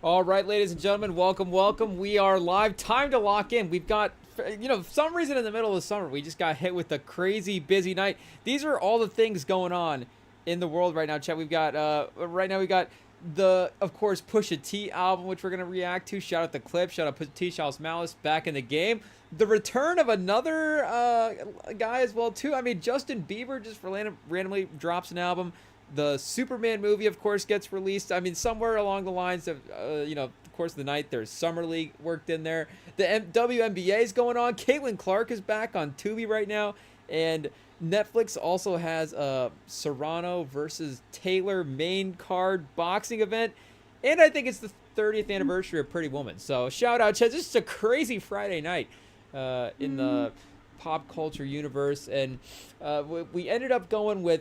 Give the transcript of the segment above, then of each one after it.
All right, ladies and gentlemen, welcome. We are live. Time to lock in. We've got, for some reason in the middle of the summer, we just got hit with a crazy busy night. These are all the things going on in the world right now, Chet. We got of course, Pusha T album, which we're going to react to. Shout out the clip. Shout out Pusha T, Chalice Malice back in the game. The return of another guy as well, too. I mean, Justin Bieber just randomly drops an album. The Superman movie, of course, gets released. I mean, somewhere along the lines of, of course, the night, there's Summer League worked in there. The WNBA is going on. Caitlin Clark is back on Tubi right now. And Netflix also has a Serrano versus Taylor main card boxing event. And I think it's the 30th anniversary of Pretty Woman. So shout out, Chet. This is a crazy Friday night in the pop culture universe. And we ended up going with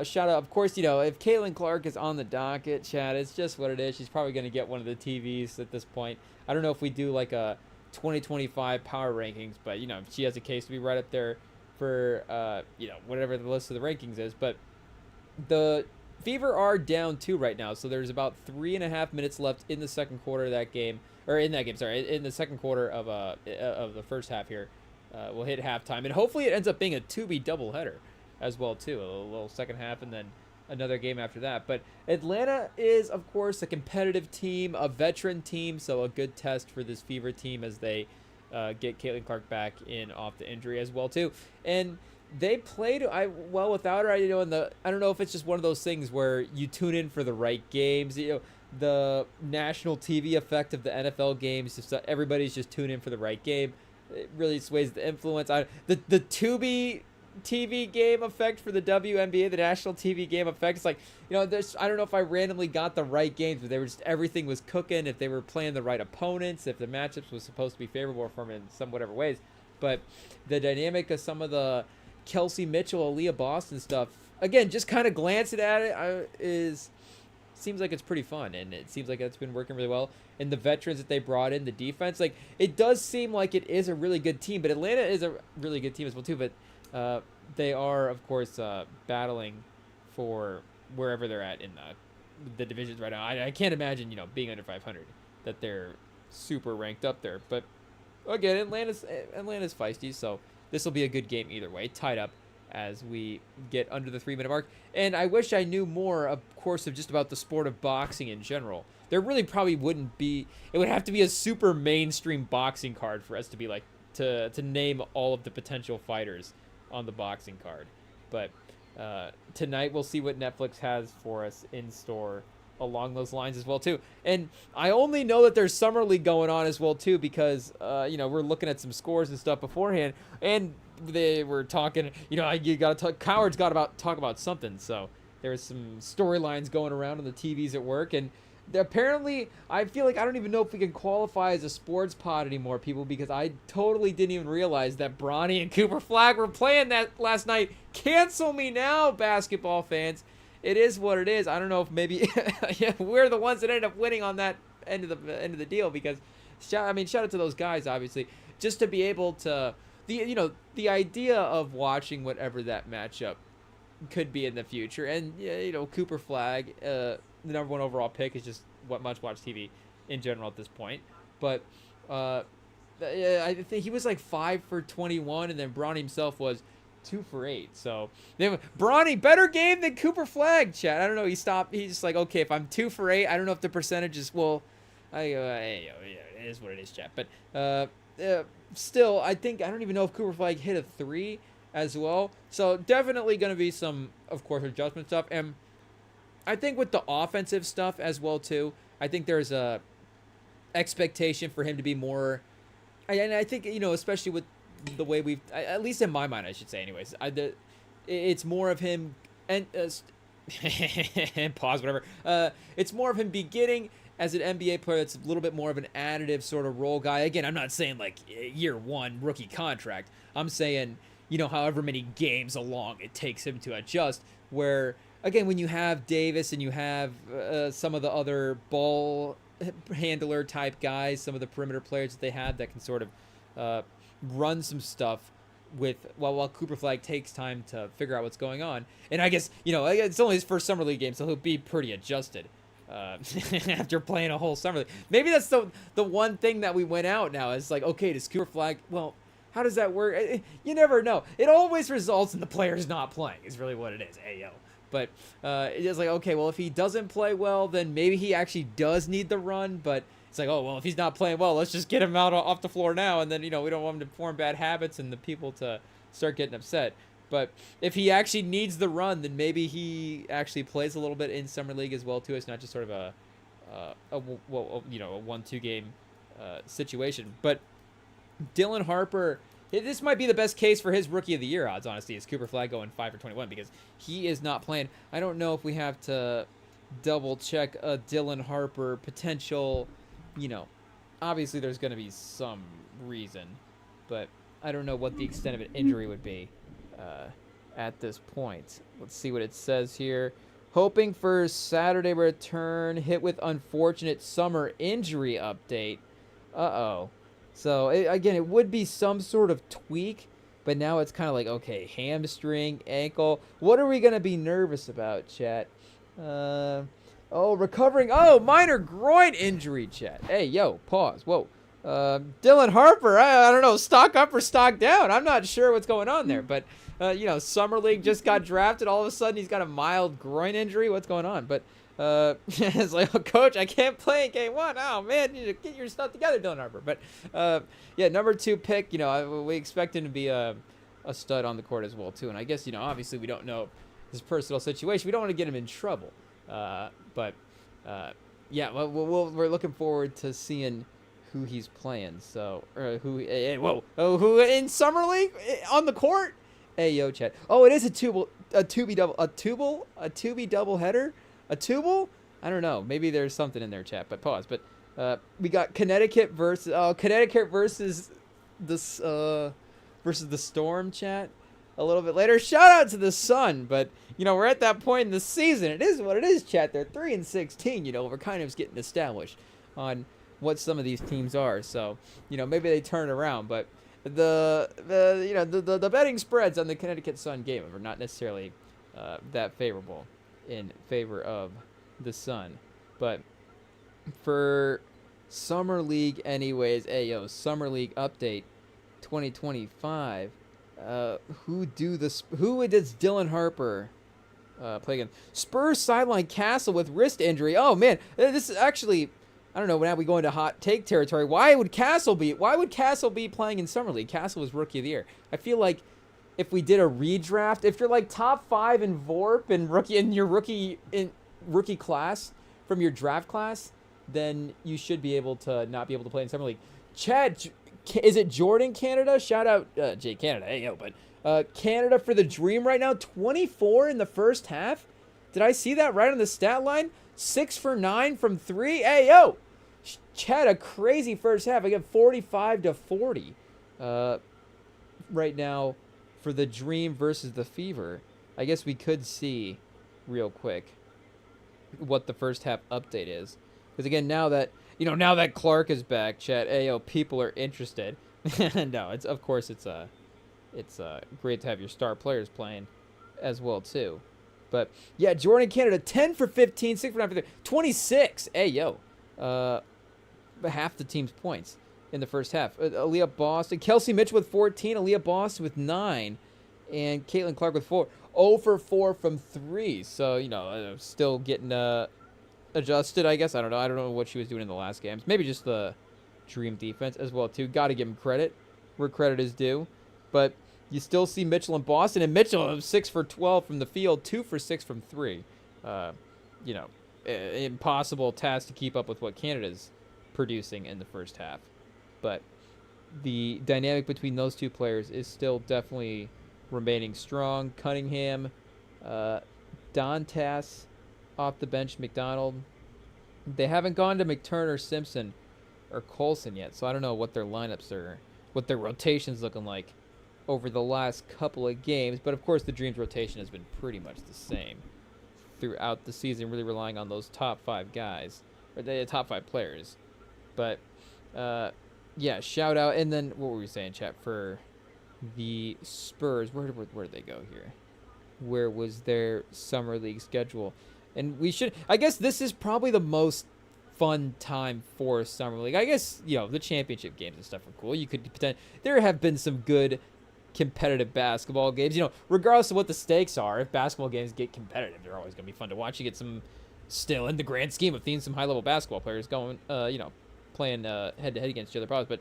shout out, of course, if Caitlin Clark is on the docket, Chad, it's just what it is. She's probably going to get one of the TVs at this point. I don't know if we do like a 2025 power rankings, but, she has a case to be right up there for, whatever the list of the rankings is. But the Fever are down 2 right now, so there's about 3.5 minutes left in the second quarter of that game, in the second quarter of the first half here. We'll hit halftime, and hopefully it ends up being a 2B doubleheader as well too, a little second half and then another game after that. But Atlanta is, of course, a competitive team, a veteran team, so a good test for this Fever team as they get Caitlin Clark back in off the injury as well too. And they played well without her. I don't know if it's just one of those things where you tune in for the right games. The national TV effect of the NFL games, just everybody's just tuning in for the right game. It really sways the influence. The Tubi TV game effect for the WNBA, the national TV game effect. It's like, I don't know if I randomly got the right games, but everything was cooking, if they were playing the right opponents, if the matchups was supposed to be favorable for them in some whatever ways. But the dynamic of some of the Kelsey Mitchell, Aaliyah Boston stuff, again, just kind of glancing at it, seems like it's pretty fun, and it seems like it's been working really well. And the veterans that they brought in, the defense, like, it does seem like it is a really good team, but Atlanta is a really good team as well too. But they are, of course, battling for wherever they're at in the divisions right now. I can't imagine, being under 500, that they're super ranked up there. But again, Atlanta's feisty, so this will be a good game either way. Tied up as we get under the 3-minute mark. And I wish I knew more, of course, of just about the sport of boxing in general. There really probably wouldn't be. It would have to be a super mainstream boxing card for us to be like to name all of the potential fighters on the boxing card. But tonight we'll see what Netflix has for us in store along those lines as well too. And I only know that there's Summer League going on as well too because we're looking at some scores and stuff beforehand, and they were talking, you got to Coward's got to talk about something. So there's some storylines going around on the TVs at work, and apparently, I feel like I don't even know if we can qualify as a sports pod anymore, people, because I totally didn't even realize that Bronny and Cooper Flag were playing that last night. Cancel me now, basketball fans. It is what it is. I don't know if maybe we're the ones that ended up winning on that end of the deal, because shout out to those guys, obviously, just to be able to the idea of watching whatever that matchup could be in the future, and Cooper Flag, the number 1 overall pick, is just what much-watch TV in general at this point. But I think he was like 5 for 21, and then Bronny himself was 2 for 8. So Bronny, better game than Cooper Flag, Chad. I don't know. He's just like, okay, if I'm 2 for 8, I don't know if the percentage is it is what it is, Chad. But still, I don't even know if Cooper Flag hit a 3 as well. So definitely going to be some, of course, adjustment stuff. And I think with the offensive stuff as well too, I think there's a expectation for him to be more, and I think, especially with the way we've, at least in my mind, I should say anyways, it's more of him, and pause, whatever, it's more of him beginning as an NBA player that's a little bit more of an additive sort of role guy. Again, I'm not saying like year 1 rookie contract. I'm saying, however many games along it takes him to adjust, where, again, when you have Davis and you have some of the other ball handler type guys, some of the perimeter players that they have that can sort of run some stuff while Cooper Flag takes time to figure out what's going on. And I guess, it's only his first Summer League game, so he'll be pretty adjusted. after playing a whole summer league. Maybe that's the one thing that we went out now. It's like, okay, does Cooper Flag? Well, how does that work? You never know. It always results in the players not playing. Is really what it is. Ayo. But it's like, okay, well, if he doesn't play well, then maybe he actually does need the run. But it's like, oh, well, if he's not playing well, let's just get him out off the floor now. And then, we don't want him to form bad habits and the people to start getting upset. But if he actually needs the run, then maybe he actually plays a little bit in Summer League as well, too. It's not just sort of a 1-2 game situation. But Dylan Harper, this might be the best case for his Rookie of the Year odds, honestly, is Cooper Flag going 5 for 21 because he is not playing. I don't know if we have to double check a Dylan Harper potential, obviously there's going to be some reason, but I don't know what the extent of an injury would be at this point. Let's see what it says here. Hoping for Saturday return, hit with unfortunate summer injury update. Uh-oh. So, again, it would be some sort of tweak, but now it's kind of like, okay, hamstring, ankle. What are we going to be nervous about, chat? Recovering. Oh, minor groin injury, chat. Hey, yo, pause. Whoa. Dylan Harper, I don't know, stock up or stock down. I'm not sure what's going on there, but, Summer League just got drafted. All of a sudden, he's got a mild groin injury. What's going on? But it's like, oh, coach, I can't play in game 1. Oh, man, you need to get your stuff together, Dylan Harper. But, number 2 pick, we expect him to be a stud on the court as well, too. And I guess, obviously we don't know his personal situation. We don't want to get him in trouble. We're looking forward to seeing who he's playing. So, who in Summer League on the court? Hey, yo, chat. Oh, it is a tubal header. A tubal? I don't know. Maybe there's something in there, chat. But pause. But we got Connecticut versus the Storm, chat. A little bit later. Shout out to the Sun. But we're at that point in the season. It is what it is, chat. They're 3-16. We're kind of getting established on what some of these teams are. So maybe they turn around. But the betting spreads on the Connecticut Sun game are not necessarily that favorable in favor of the Sun. But for Summer League anyways, Summer League update 2025. Who does Dylan Harper play against? Spurs sideline Castle with wrist injury. Oh man, this is actually, I don't know, now we go into hot take territory. Why would Castle be playing in Summer League? Castle was Rookie of the Year. I feel like if we did a redraft, if you're like top 5 in VORP and rookie class from your draft class, then you should be able to not be able to play in Summer League. Chad, is it Jordan Canada? Shout out Jay Canada. Hey yo, but Canada for the Dream right now, 24 in the first half. Did I see that right on the stat line? 6 for 9 from 3. Hey yo, Chad, a crazy first half. I get 45-40 right now for the Dream versus the Fever. I guess we could see real quick what the first half update is, because again, now that Clark is back, chat, people are interested. No, it's great to have your star players playing as well too. But yeah, Jordan Canada 10 for 15, 6 for 9 for 3, 26. Half the team's points in the first half. Aaliyah Boston, Kelsey Mitchell with 14, Aaliyah Boston with 9, and Caitlin Clark with 4. 0 for 4 from 3. So, still getting adjusted, I guess. I don't know what she was doing in the last games. Maybe just the Dream defense as well, too. Got to give him credit where credit is due. But you still see Mitchell and Boston. And Mitchell, 6 for 12 from the field, 2 for 6 from 3. Impossible task to keep up with what Canada's producing in the first half. But the dynamic between those two players is still definitely remaining strong. Cunningham, Dantas off the bench, McDonald. They haven't gone to McTurner, Simpson, or Colson yet, so I don't know what their lineups are, what their rotation's looking like over the last couple of games. But of course, the Dreams rotation has been pretty much the same throughout the season, really relying on those top 5 guys, or the top 5 players. But yeah, shout out. And then what were we saying, chat, for the Spurs? Where did they go here? Where was their Summer League schedule? And we should, I guess this is probably the most fun time for Summer League. I guess, the championship games and stuff are cool. You could pretend there have been some good competitive basketball games. Regardless of what the stakes are, if basketball games get competitive, they're always going to be fun to watch. You get still in the grand scheme of things, some high-level basketball players going, playing head-to-head against each other problems. But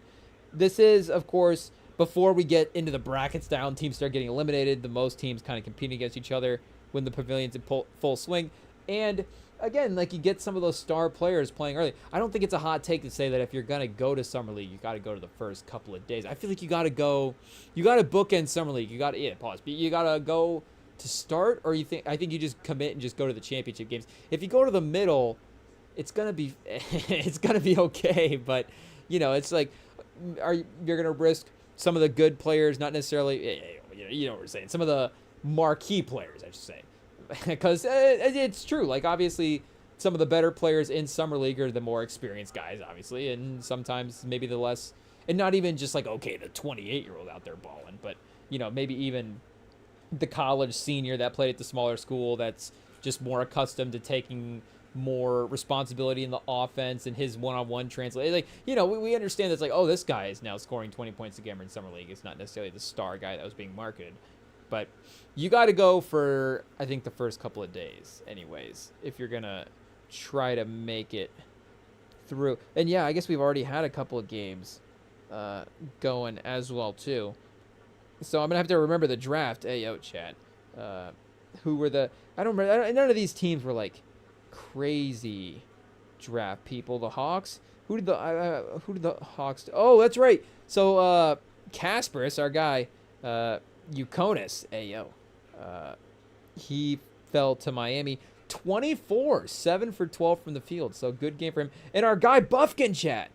this is, of course, before we get into the brackets down, teams start getting eliminated, the most teams kind of competing against each other when the pavilion's in full swing. And again, you get some of those star players playing early. I don't think it's a hot take to say that if you're going to go to Summer League, you got to go to the first couple of days. I feel like you got to bookend Summer League. You got to go to start, or I think you just commit and just go to the championship games. If you go to the middle, it's going to be okay, but it's like you're going to risk some of the good players, not necessarily, you know what we're saying, some of the marquee players, I should say. Because it's true. Obviously, some of the better players in Summer League are the more experienced guys, obviously, and sometimes maybe the less, and not even just the 28-year-old out there balling, but, maybe even the college senior that played at the smaller school that's just more accustomed to taking more responsibility in the offense and his one-on-one translate. We understand that's this guy is now scoring 20 points a game in Summer League. It's not necessarily the star guy that was being marketed. But you got to go for, I think, the first couple of days anyways, if you're going to try to make it through. And, yeah, I guess we've already had a couple of games going as well, too. So I'm going to have to remember the draft. Hey, yo, chat. Who were the – I don't remember. None of these teams were, crazy draft people. The Hawks? Who did the Hawks do? Oh, that's right. So Kasparis, our guy – Euconis, he fell to Miami 24, 7 for 12 from the field. So good game for him. And our guy Buffkin chat.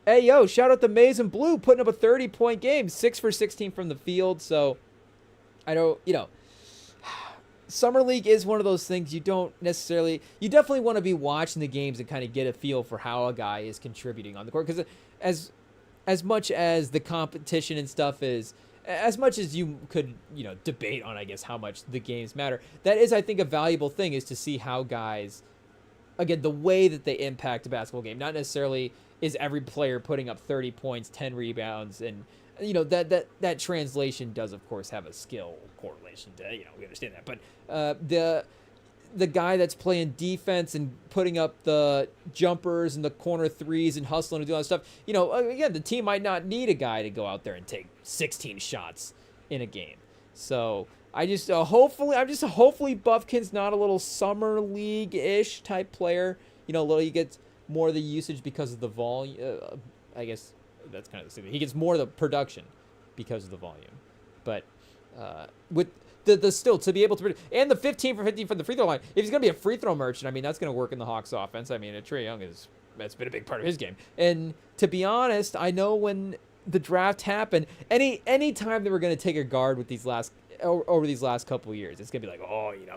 Shout out to Maize and Blue putting up a 30-point game, 6 for 16 from the field. So I don't, Summer League is one of those things you definitely want to be watching the games and kind of get a feel for how a guy is contributing on the court. Because as much as the competition and stuff is, as much as you could, debate on, I guess, how much the games matter, that is, I think, a valuable thing is to see how guys, again, the way that they impact a basketball game. Not necessarily is every player putting up 30 points, 10 rebounds, and, that translation does, of course, have a skill correlation to, we understand that. But the guy that's playing defense and putting up the jumpers and the corner threes and hustling and doing all that stuff, again, the team might not need a guy to go out there and take 16 shots in a game. So I'm just hopefully Buffkin's not a little Summer League-ish type player. He gets more of the usage because of the volume. I guess that's kind of the thing. He gets more of the production because of the volume. But with the still to be able to, and the 15 for 15 from the free throw line, if he's going to be a free throw merchant, that's going to work in the Hawks offense. Trae Young that's been a big part of his game. And to be honest, I know when the draft happened, any time they were going to take a guard with over these last couple of years, it's going to be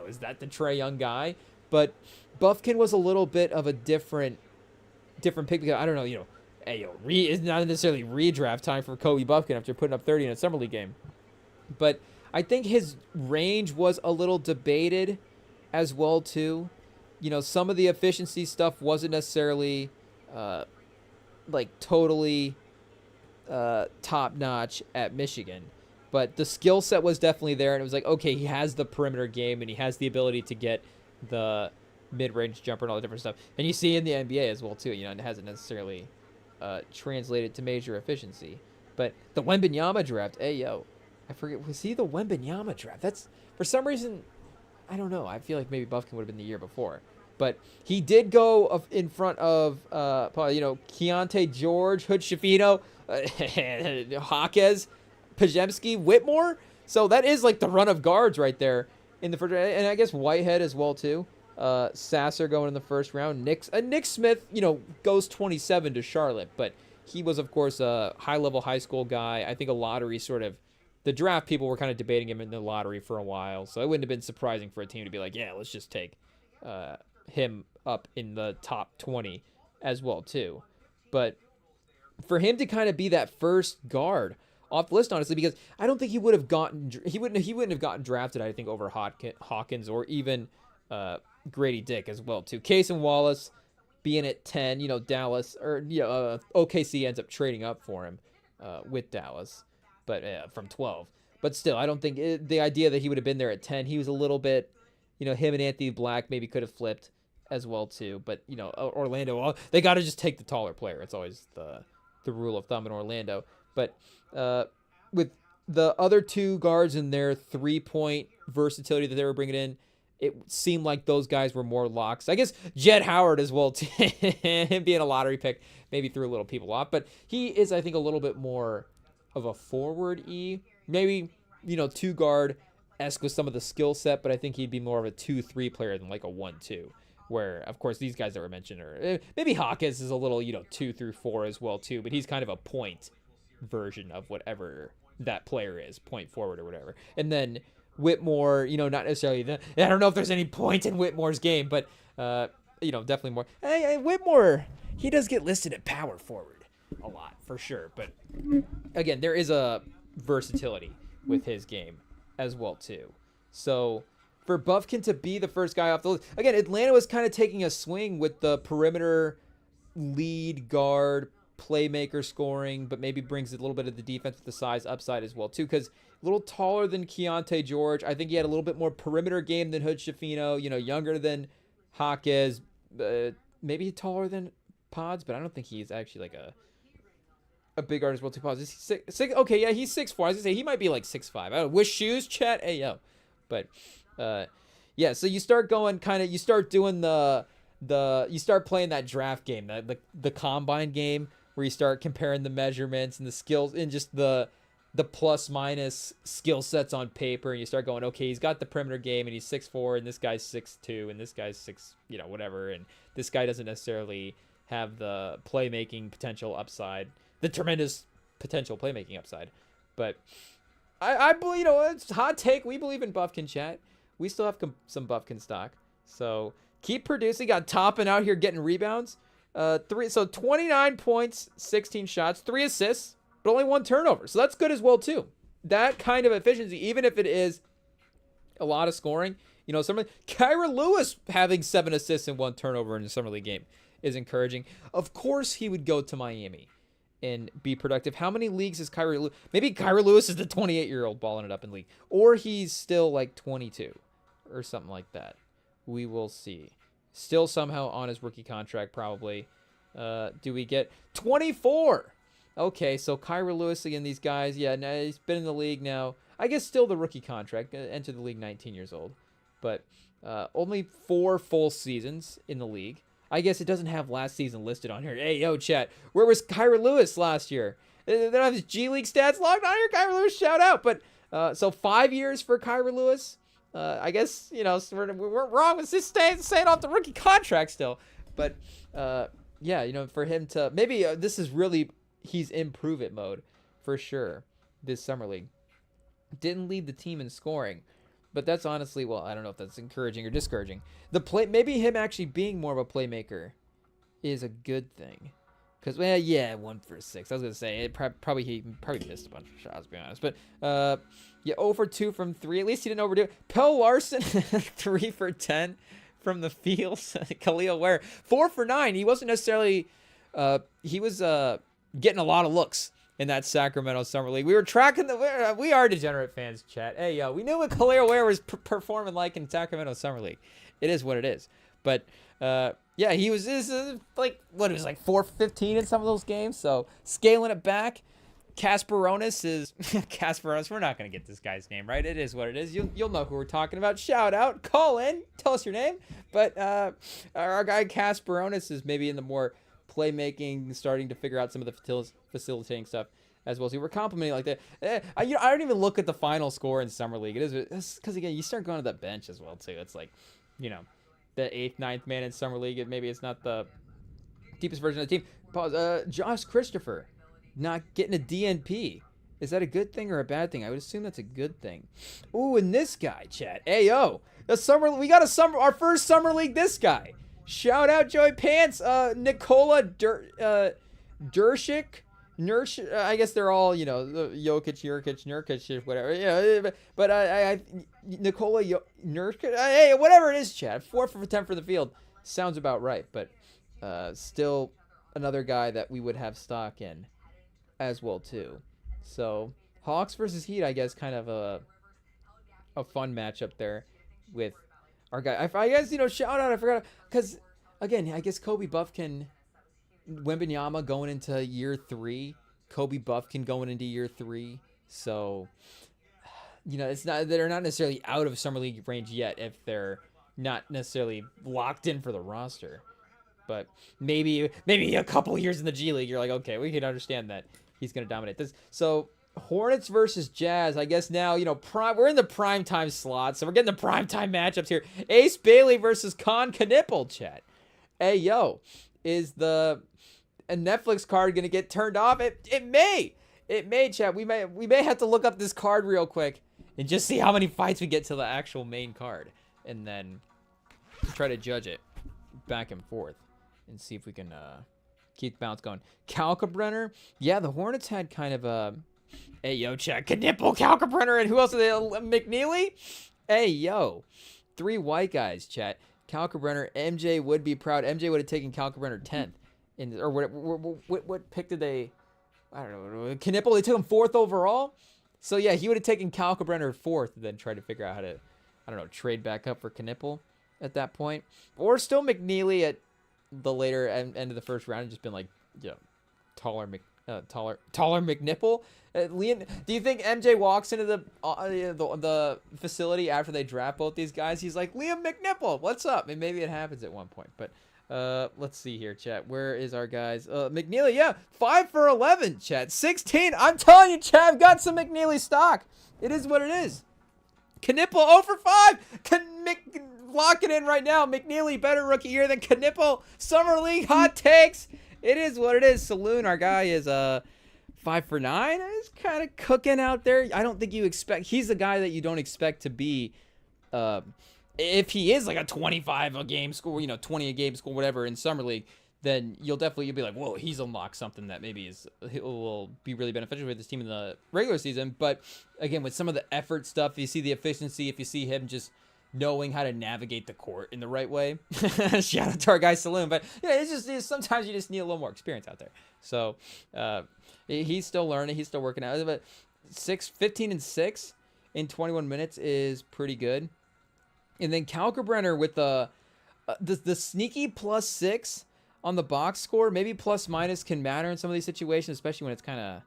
is that the Trae Young guy? But Buffkin was a little bit of a different pick because I don't know, it's not necessarily redraft time for Kobe Buffkin after putting up 30 in a Summer League game. But I think his range was a little debated as well, too. Some of the efficiency stuff wasn't necessarily, totally top-notch at Michigan. But the skill set was definitely there, and it was okay, he has the perimeter game, and he has the ability to get the mid-range jumper and all the different stuff. And you see in the NBA as well, too. It hasn't necessarily translated to major efficiency. But the Wembanyama draft, I forget, was he the Wembanyama draft? That's, for some reason, I don't know. I feel like maybe Buffkin would have been the year before. But he did go in front of, Keontae George, Hood Shafino, Hawkes, Pajemski, Whitmore. So that is the run of guards right there in the first round. And I guess Whitehead as well, too. Sasser going in the first round. Nick Smith, goes 27 to Charlotte. But he was, of course, a high-level high school guy. I think a lottery sort of, the draft people were kind of debating him in the lottery for a while, so it wouldn't have been surprising for a team to be let's just take him up in the top 20 as well, too. But for him to kind of be that first guard off the list, honestly, because I don't think he wouldn't have gotten drafted, I think, over Hawkins or even Grady Dick as well too. Case and Wallace being at 10, Dallas or OKC ends up trading up for him with Dallas, but from 12. But still, I don't think the idea that he would have been there at 10. He was a little bit, him and Anthony Black maybe could have flipped as well too. But Orlando, well, they got to just take the taller player. It's always the rule of thumb in Orlando. But with the other two guards and their 3-point versatility that they were bringing in, it seemed like those guys were more locks. I guess Jed Howard as well, too. Him being a lottery pick maybe threw a little people off. But he is, I think, a little bit more of a forward-y. Maybe, 2-guard-esque with some of the skill set, but I think he'd be more of a 2-3 player than like a 1-2. Where, of course, these guys that were mentioned are... maybe Hawkins is a little, 2 through 4 as well, too. But he's kind of a point version of whatever that player is. Point forward or whatever. And then... Whitmore, not necessarily. I don't know if there's any point in Whitmore's game, but definitely more. Hey, Whitmore, he does get listed at power forward a lot for sure. But again, there is a versatility with his game as well too. So for Bufkin to be the first guy off the list, again, Atlanta was kind of taking a swing with the perimeter lead guard playmaker scoring, but maybe brings a little bit of the defense with the size upside as well too, because a little taller than Keontae George. I think he had a little bit more perimeter game than Hood Schifino, younger than Jaquez, maybe taller than Pods, but I don't think he's actually like a big artist. Well, 2 Pods. Is he six? Okay, yeah, he's 6'4". I was gonna say he might be like 6'5". I don't know. With shoes, chat, hey yo. But yeah, so you start going you start doing you start playing that draft game, the combine game, where you start comparing the measurements and the skills and just the plus minus skill sets on paper, and you start going, okay, he's got the perimeter game and he's 6'4", and this guy's 6'2", and this guy's 6, whatever, and this guy doesn't necessarily have the playmaking potential upside, the tremendous potential playmaking upside. But I believe, it's hot take. We believe in Bufkin, chat. We still have some Bufkin stock, so keep producing. Got Toppin out here getting rebounds. 29 points, 16 shots, 3 assists, but only 1 turnover. So that's good as well too. That kind of efficiency, even if it is a lot of scoring, Kyra Lewis having 7 assists and 1 turnover in a summer league game is encouraging. Of course, he would go to Miami and be productive. How many leagues is Kyra Lewis? Maybe Kyra Lewis is the 28-year-old balling it up in league, or he's still like 22 or something like that. We will see. Still somehow on his rookie contract, probably. Do we get 24? Okay, so Kyra Lewis again, these guys. Yeah, now he's been in the league now. I guess still the rookie contract. Entered the league 19 years old. But only 4 full seasons in the league. I guess it doesn't have last season listed on here. Hey, yo, chat. Where was Kyra Lewis last year? They don't have his G League stats logged on here. Kyra Lewis, shout out. But so 5 years for Kyra Lewis. I guess, we're wrong with this saying off the rookie contract still. But, yeah, for him to... Maybe this is really... He's in prove-it mode for sure this summer league. Didn't lead the team in scoring. But that's honestly... Well, I don't know if that's encouraging or discouraging. Maybe him actually being more of a playmaker is a good thing. Because, well, yeah, 1 for 6. I was going to say, he probably missed a bunch of shots, to be honest. But, yeah, 0 for 2 from 3. At least he didn't overdo it. Pell Larson, 3 for 10 from the fields. Khalil Ware, 4 for 9. He wasn't necessarily, he was getting a lot of looks in that Sacramento Summer League. We were tracking we are degenerate fans, chat. Hey, yo, we knew what Khalil Ware was performing like in Sacramento Summer League. It is what it is. But, yeah, he was like 4-15 in some of those games. So scaling it back, Kasparonis is Kasparonis. We're not gonna get this guy's name right. It is what it is. You'll know who we're talking about. Shout out, call in, tell us your name. But our guy Kasparonis is maybe in the more playmaking, starting to figure out some of the facilitating stuff as well. So we're complimenting like that. I don't even look at the final score in summer league. It's because again, you start going to the bench as well too. It's like, the 8th, 9th man in summer league. Maybe it's not the deepest version of the team. Pause. Josh Christopher not getting a DNP. Is that a good thing or a bad thing? I would assume that's a good thing. Ooh, and this guy, chat. Hey, yo. We got our first summer league, this guy. Shout out Joey Pants. Nikola Dershik Nurkic, I guess they're all, you know, Jokic, Nurkic, whatever. Yeah, but Nikola Nurkic, hey, whatever it is, Chad. 4 for 10 for the field sounds about right. But still another guy that we would have stock in as well too. So Hawks versus Heat, I guess, kind of a fun matchup there with our guy. I guess, you know, shout out. I forgot because again, I guess Kobe Buffkin. Wembanyama going into year 3, Kobe Buffkin going into year 3. So, you know, it's not they're not necessarily out of summer league range yet if they're not necessarily locked in for the roster. But maybe a couple years in the G League, you're like, okay, we can understand that he's going to dominate this. So Hornets versus Jazz. I guess now, you know, we're in the prime time slot, so we're getting the prime time matchups here. Ace Bailey versus Con Knipple, chat. Hey, yo, is a Netflix card gonna get turned off? It may, chat. We may have to look up this card real quick and just see how many fights we get to the actual main card, and then try to judge it back and forth and see if we can keep the bounce going. Kalkbrenner, yeah, the Hornets had kind of a hey yo, chat. Knipple, Kalkbrenner, and who else are they? McNeely. Hey yo, 3 white guys, chat. Kalkbrenner, MJ would be proud. MJ would have taken Kalkbrenner 10th. Or what pick did they? I don't know. Knipple, they took him 4th overall. So yeah, he would have taken Kalkbrenner 4th, and then tried to figure out how to, I don't know, trade back up for Knipple at that point, or still McNeely at the later end of the first round, and just been like, you know, taller McNipple. Liam, do you think MJ walks into the facility after they draft both these guys? He's like, Liam McNipple, what's up? And maybe it happens at one point, but. Let's see here, chat. Where is our guys? McNeely, yeah, 5 for 11, chat. 16. I'm telling you, chat, I've got some McNeely stock. It is what it is. Knipple 0 for 5. Lock it in right now. McNeely, better rookie year than Knipple. Summer League hot takes. It is what it is. Saloon, our guy is 5 for 9. He's kind of cooking out there. I don't think you expect. He's the guy that you don't expect to be. If he is like a 25 a game score, you know, 20 a game score, whatever in summer league, then you'll be like, whoa, he's unlocked something that maybe will be really beneficial for this team in the regular season. But again, with some of the effort stuff, if you see the efficiency, if you see him just knowing how to navigate the court in the right way, shout out to our guy Saloon. But yeah, it's just sometimes you just need a little more experience out there. So he's still learning, he's still working out. But 15 and 6 in 21 minutes is pretty good. And then Kalkbrenner with the sneaky +6 on the box score. Maybe plus minus can matter in some of these situations, especially when it's kind of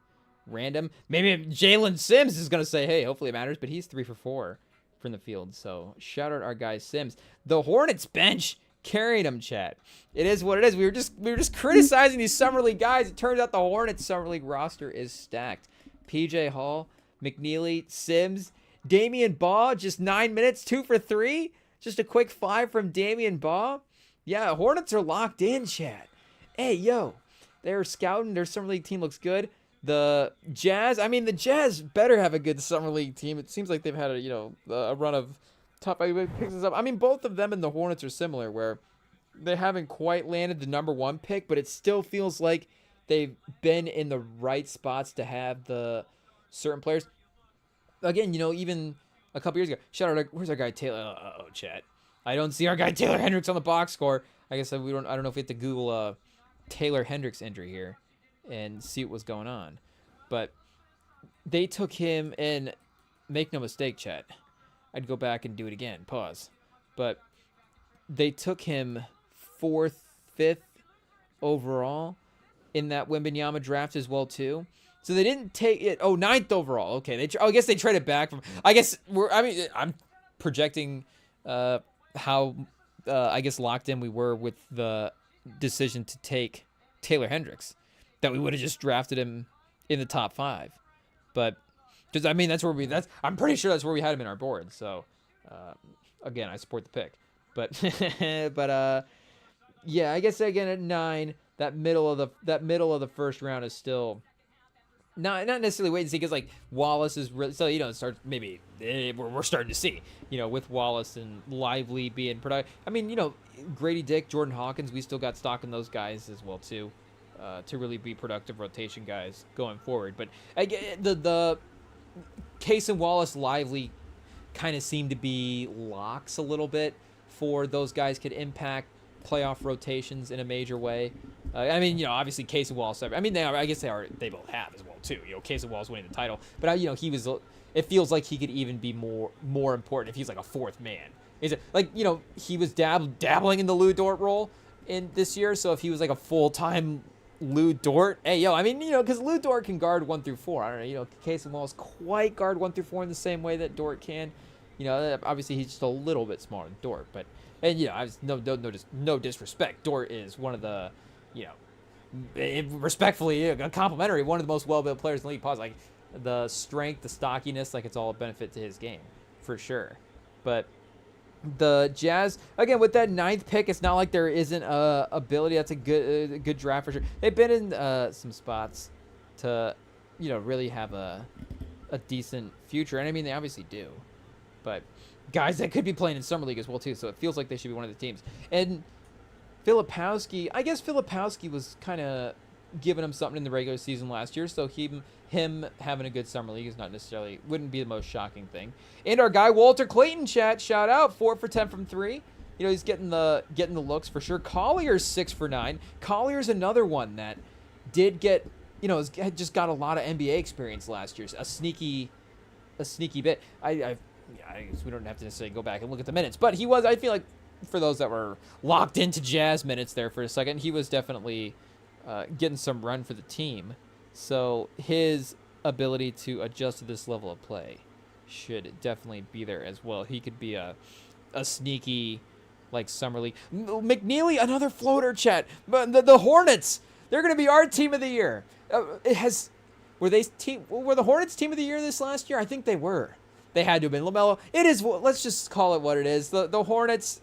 random. Maybe Jalen Sims is going to say, hey, hopefully it matters, but he's 3 for 4 from the field. So shout out our guy Sims. The Hornets bench carried him, chat. It is what it is. We were just criticizing these summer league guys. It turns out the Hornets summer league roster is stacked. PJ Hall, McNeely, Sims, Damian Baugh, just 9 minutes, 2 for 3. Just a quick 5 from Damian Baugh. Yeah, Hornets are locked in, chat. Hey, yo, they're scouting. Their summer league team looks good. The Jazz, the Jazz better have a good summer league team. It seems like they've had a run of top. Picks this up. Both of them and the Hornets are similar, where they haven't quite landed the number 1 pick, but it still feels like they've been in the right spots to have the certain players. Again, even a couple years ago, shout out, where's our guy Taylor? Chat. I don't see our guy Taylor Hendricks on the box score. I guess I don't know if we have to Google Taylor Hendricks injury here and see what was going on. But they took him, and make no mistake, chat, I'd go back and do it again. Pause. But they took him 4th, 5th overall in that Wembanyama draft as well too. So they didn't take it. 9th overall. Okay, I guess they traded back from. I guess I'm projecting how I guess locked in we were with the decision to take Taylor Hendricks, that we would have just drafted him in the top 5. But because that's where I'm pretty sure that's where we had him in our board. So again, I support the pick. But yeah, I guess again at 9, that middle of the first round is still. Not necessarily wait and see, because Wallace is really, so maybe we're starting to see with Wallace and Lively being productive. Grady Dick, Jordan Hawkins, we still got stock in those guys as well too. to really be productive rotation guys going forward. But the Case and Wallace, Lively kind of seem to be locks a little bit for those guys could impact playoff rotations in a major way. I mean, obviously Case and Wallace. I mean, they are. I guess they are. They both have as well too. Case and Wallace winning the title, but he was. It feels like he could even be more important if he's like a fourth man. Is it like he was dabbling in the Lou Dort role in this year? So if he was like a full-time Lou Dort, I mean, because Lou Dort can guard 1 through 4. I don't know, Case and Wallace quite guard 1 through 4 in the same way that Dort can. Obviously he's just a little bit smaller than Dort, but I was no disrespect. Dort is one of the, respectfully, complimentary, one of the most well-built players in the league. Pause. Like the strength, the stockiness, like it's all a benefit to his game for sure. But the Jazz, again, with that 9th pick, it's not like there isn't a ability. That's a good draft for sure. They've been in some spots to, really have a decent future, and I mean they obviously do. But guys that could be playing in Summer League as well too, so it feels like they should be one of the teams. And Filipowski, I guess Filipowski was kind of giving him something in the regular season last year, so him having a good Summer League is wouldn't be the most shocking thing. And our guy Walter Clayton, chat, shout out, 4 for 10 from 3. He's getting the looks for sure. Collier's 6 for 9. Collier's another one that did get, just got a lot of NBA experience last year. A sneaky bit. I guess we don't have to necessarily go back and look at the minutes, but he was, I feel like, for those that were locked into Jazz minutes there for a second, he was definitely getting some run for the team. So his ability to adjust to this level of play should definitely be there as well. He could be a sneaky, like, Summer League. McNeely, another floater, chat. But the Hornets, they're going to be our team of the year. Were the Hornets team of the year this last year? I think they were. They had to have been. LaMelo. It is. Let's just call it what it is. The Hornets.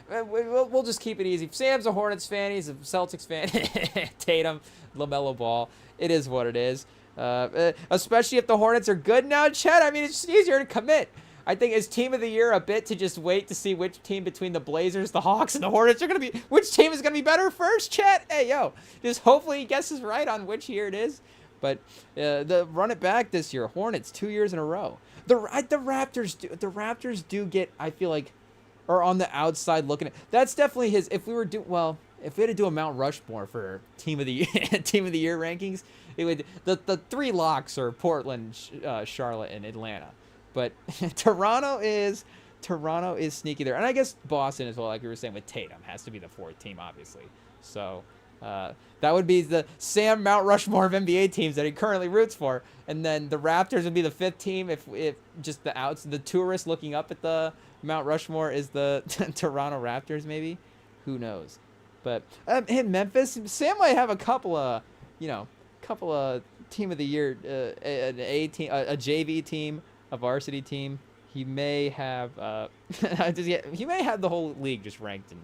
We'll just keep it easy. Sam's a Hornets fan. He's a Celtics fan. Tatum, LaMelo Ball. It is what it is. Especially if the Hornets are good now, Chet. I mean, it's just easier to commit. I think it's team of the year a bit to just wait to see which team between the Blazers, the Hawks, and the Hornets are going to be. Which team is going to be better first, Chet? Hey, just hopefully he guesses right on which year it is. But run it back this year. Hornets 2 years in a row. The Raptors do get, I feel like, are on the outside looking at. That's definitely his. If we had to do a Mount Rushmore for team of the year rankings, it would the 3 locks are Portland, Charlotte, and Atlanta. But Toronto is sneaky there, and I guess Boston as well, like we were saying with Tatum, has to be the 4th team, obviously. So that would be the Sam Mount Rushmore of NBA teams that he currently roots for, and then the Raptors would be the 5th team if just the tourists looking up at the Mount Rushmore is the Toronto Raptors, maybe. Who knows? But in Memphis, Sam might have a couple of team of the year, an A team, a JV team, a varsity team. He may have he may have the whole league just ranked and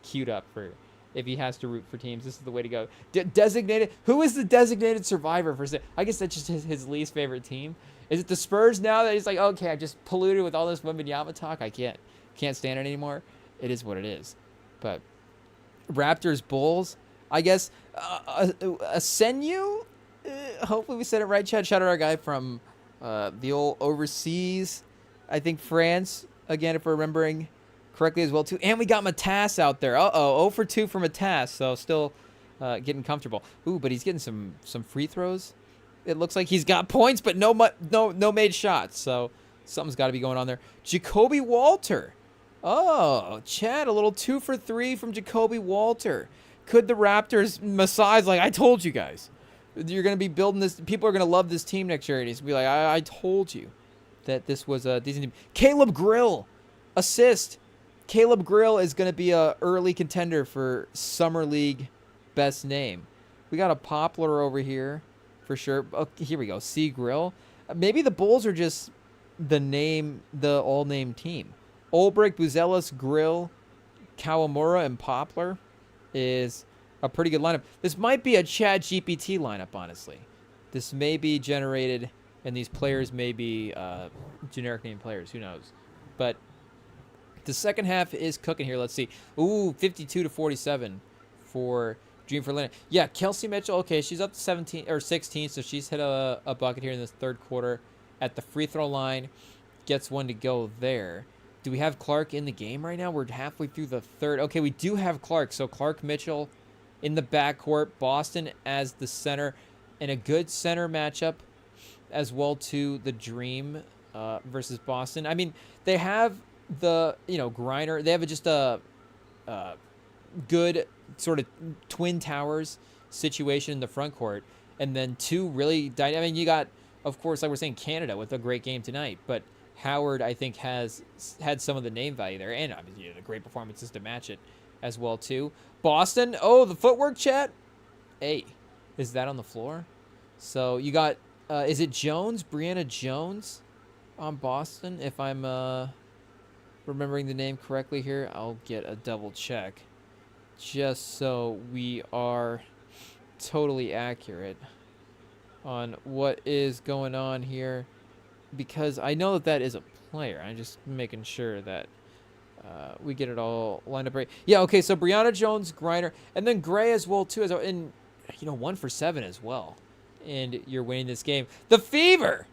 queued up for if he has to root for teams. This is the way to go. Designated. Who is the designated survivor for? I guess that's just his least favorite team. Is it the Spurs now that he's like, okay, I just polluted with all this Wembanyama talk. I can't stand it anymore. It is what it is. But Raptors, Bulls, I guess Asenu. Hopefully we said it right. Shout out our guy from the old overseas. I think France again, if we're remembering correctly as well too. And we got Matas out there. 0 for 2 for Matas. So still getting comfortable. Ooh, but he's getting some free throws. It looks like he's got points, but no made shots. So something's got to be going on there. Jacoby Walter. Oh, Chad, a little 2 for 3 from Jacoby Walter. Could the Raptors massage like I told you guys? You're going to be building this. People are going to love this team next year. And he's going to be like, I told you that this was a decent team. Caleb Grill, assist. Caleb Grill is going to be a early contender for Summer League best name. We got a Poplar over here. For sure. Oh, here we go. C. Grill. Maybe the Bulls are just the all-name team. Ulbrich, Buzelis, Grill, Kawamura, and Poplar is a pretty good lineup. This might be a Chad GPT lineup, honestly. This may be generated, and these players may be generic name players. Who knows? But the second half is cooking here. Let's see. Ooh, 52-47 for Dream for Lena. Yeah, Kelsey Mitchell. Okay, she's up to 17 or 16, so she's hit a bucket here in this third quarter at the free throw line. Gets one to go there. Do we have Clark in the game right now? We're halfway through the third. Okay, we do have Clark. So Clark Mitchell in the backcourt. Boston as the center. And a good center matchup as well to the Dream versus Boston. I mean, they have the, Griner. They have just a good sort of twin towers situation in the front court. And then two really dynamic. I mean, you got, of course, like we're saying, Canada with a great game tonight. But Howard, I think, has had some of the name value there. And obviously the great performances to match it as well, too. Boston. Oh, the footwork, chat. Hey, is that on the floor? So you got, is it Jones? Brianna Jones on Boston? If I'm remembering the name correctly here, I'll get a double check. Just so we are totally accurate on what is going on here. Because I know that is a player. I'm just making sure that we get it all lined up right. Yeah, okay, so Brianna Jones, Griner, and then Gray as well, too. And, 1 for 7 as well. And you're winning this game. The Fever!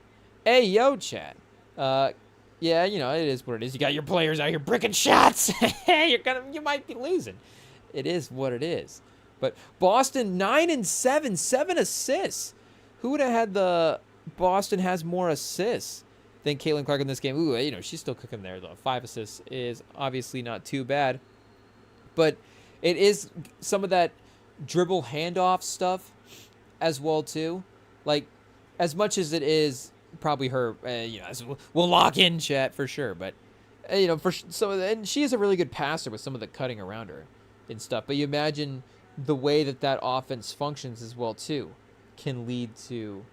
Hey, yo, chat. Yeah, it is what it is. You got your players out here bricking shots. You might be losing. It is what it is. But Boston 9-7, 7 assists. Who would have had the Boston has more assists than Caitlin Clark in this game? Ooh, she's still cooking there though. 5 assists is obviously not too bad. But it is some of that dribble handoff stuff as well too. Like, as much as it is probably her, we'll lock in chat for sure. But and she is a really good passer with some of the cutting around her and stuff. But you imagine the way that offense functions as well too can lead to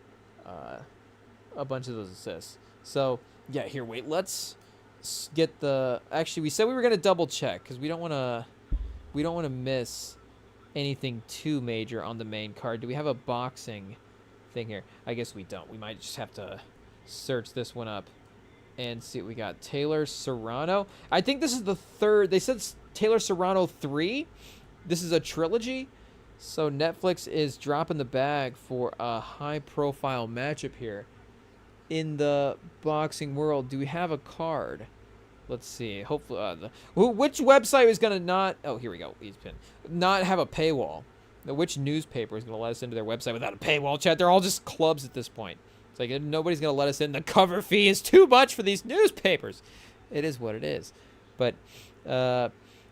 a bunch of those assists. So yeah, here, wait, let's get actually we said we were going to double check because we don't want to miss anything too major on the main card. Do we have a boxing thing here? I guess we don't. We might just have to search this one up and see what we got. Taylor Serrano. I think this is the third. They said Taylor Serrano 3. This is a trilogy. So Netflix is dropping the bag for a high-profile matchup here in the boxing world. Do we have a card? Let's see. Hopefully, which website is going to not... Oh, here we go. Not have a paywall. Which newspaper is going to let us into their website without a paywall, chat? They're all just clubs at this point. It's like nobody's going to let us in. The cover fee is too much for these newspapers. It is what it is. But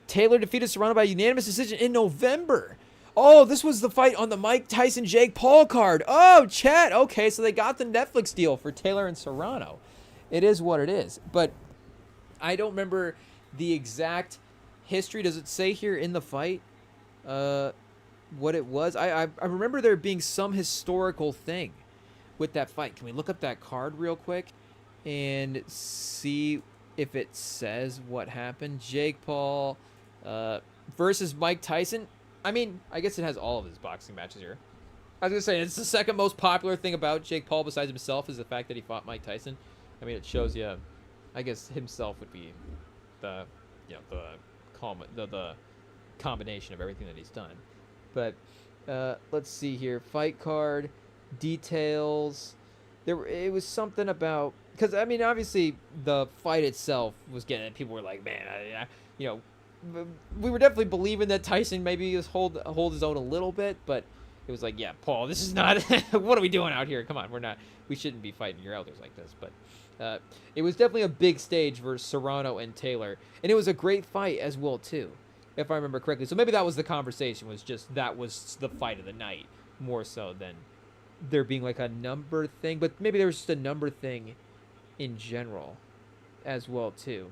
Taylor defeated Serrano by unanimous decision in November. Oh, this was the fight on the Mike Tyson Jake Paul card. Oh, chat. Okay, so they got the Netflix deal for Taylor and Serrano. It is what it is. But I don't remember the exact history. Does it say here in the fight what it was? I remember there being some historical thing with that fight. Can we look up that card real quick and see if it says what happened? Jake Paul versus Mike Tyson. I mean, I guess it has all of his boxing matches here. I was going to say, it's the second most popular thing about Jake Paul besides himself is the fact that he fought Mike Tyson. I mean, it shows you, I guess himself would be the combination of everything that he's done. But let's see here. Fight card, details. It was something about, because, I mean, obviously the fight itself was getting, people were like, man, we were definitely believing that Tyson maybe hold his own a little bit, but it was like, yeah, Paul, this is not, what are we doing out here? Come on, we shouldn't be fighting your elders like this. But it was definitely a big stage versus Serrano and Taylor, and it was a great fight as well, too, if I remember correctly. So maybe that was the conversation, that was the fight of the night, more so than there being like a number thing, but maybe there was just a number thing in general as well, too.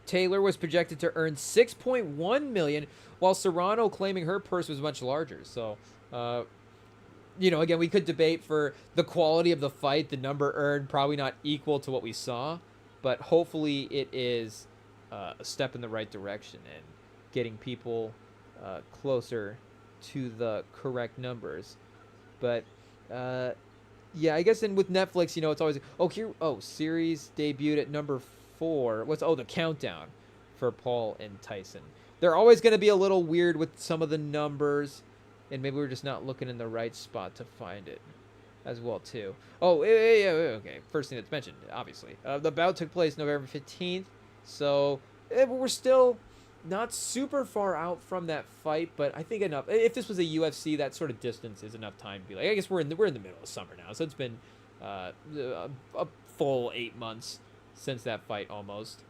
Taylor was projected to earn $6.1 million, while Serrano claiming her purse was much larger. So, again, we could debate for the quality of the fight. The number earned probably not equal to what we saw, but hopefully it is a step in the right direction and getting people closer to the correct numbers. But yeah, I guess with Netflix, it's always series debuted at number 4. The countdown for Paul and Tyson. They're always going to be a little weird with some of the numbers and maybe we're just not looking in the right spot to find it as well too. Oh, yeah, okay. First thing that's mentioned, obviously, the bout took place November 15th, so we're still not super far out from that fight, but I think enough. If this was a UFC, that sort of distance is enough time to be like, I guess we're in the middle of summer now, so it's been a full 8 months since that fight almost.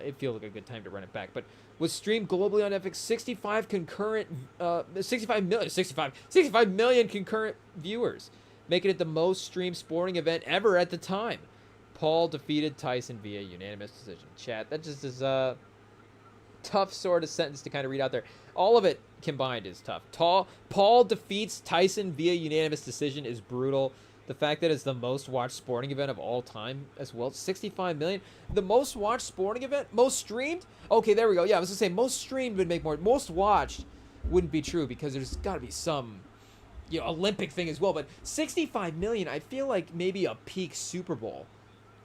It feels like a good time to run it back, but was streamed globally on Netflix, 65 million concurrent viewers, making it the most streamed sporting event ever at the time. Paul defeated Tyson via unanimous decision. Chat, that just is a tough sort of sentence to kind of read out there. All of it combined is tough. Paul defeats Tyson via unanimous decision is brutal. The fact that it's the most watched sporting event of all time as well, 65 million. The most watched sporting event, most streamed? Okay, there we go. Yeah, I was going to say most streamed would make more. Most watched wouldn't be true because there's got to be some, Olympic thing as well. But 65 million, I feel like maybe a peak Super Bowl.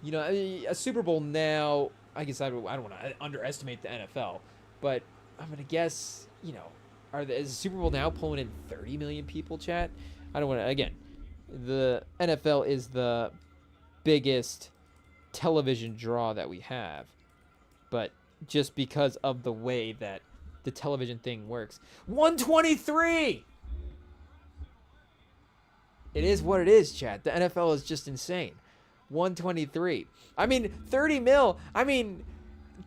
A Super Bowl now, I guess I don't want to underestimate the NFL, but I'm going to guess, is the Super Bowl now pulling in 30 million people, chat? I don't want to, again, the NFL is the biggest television draw that we have, but just because of the way that the television thing works. 123! It is what it is, chat. The NFL is just insane. 123. 30 mil.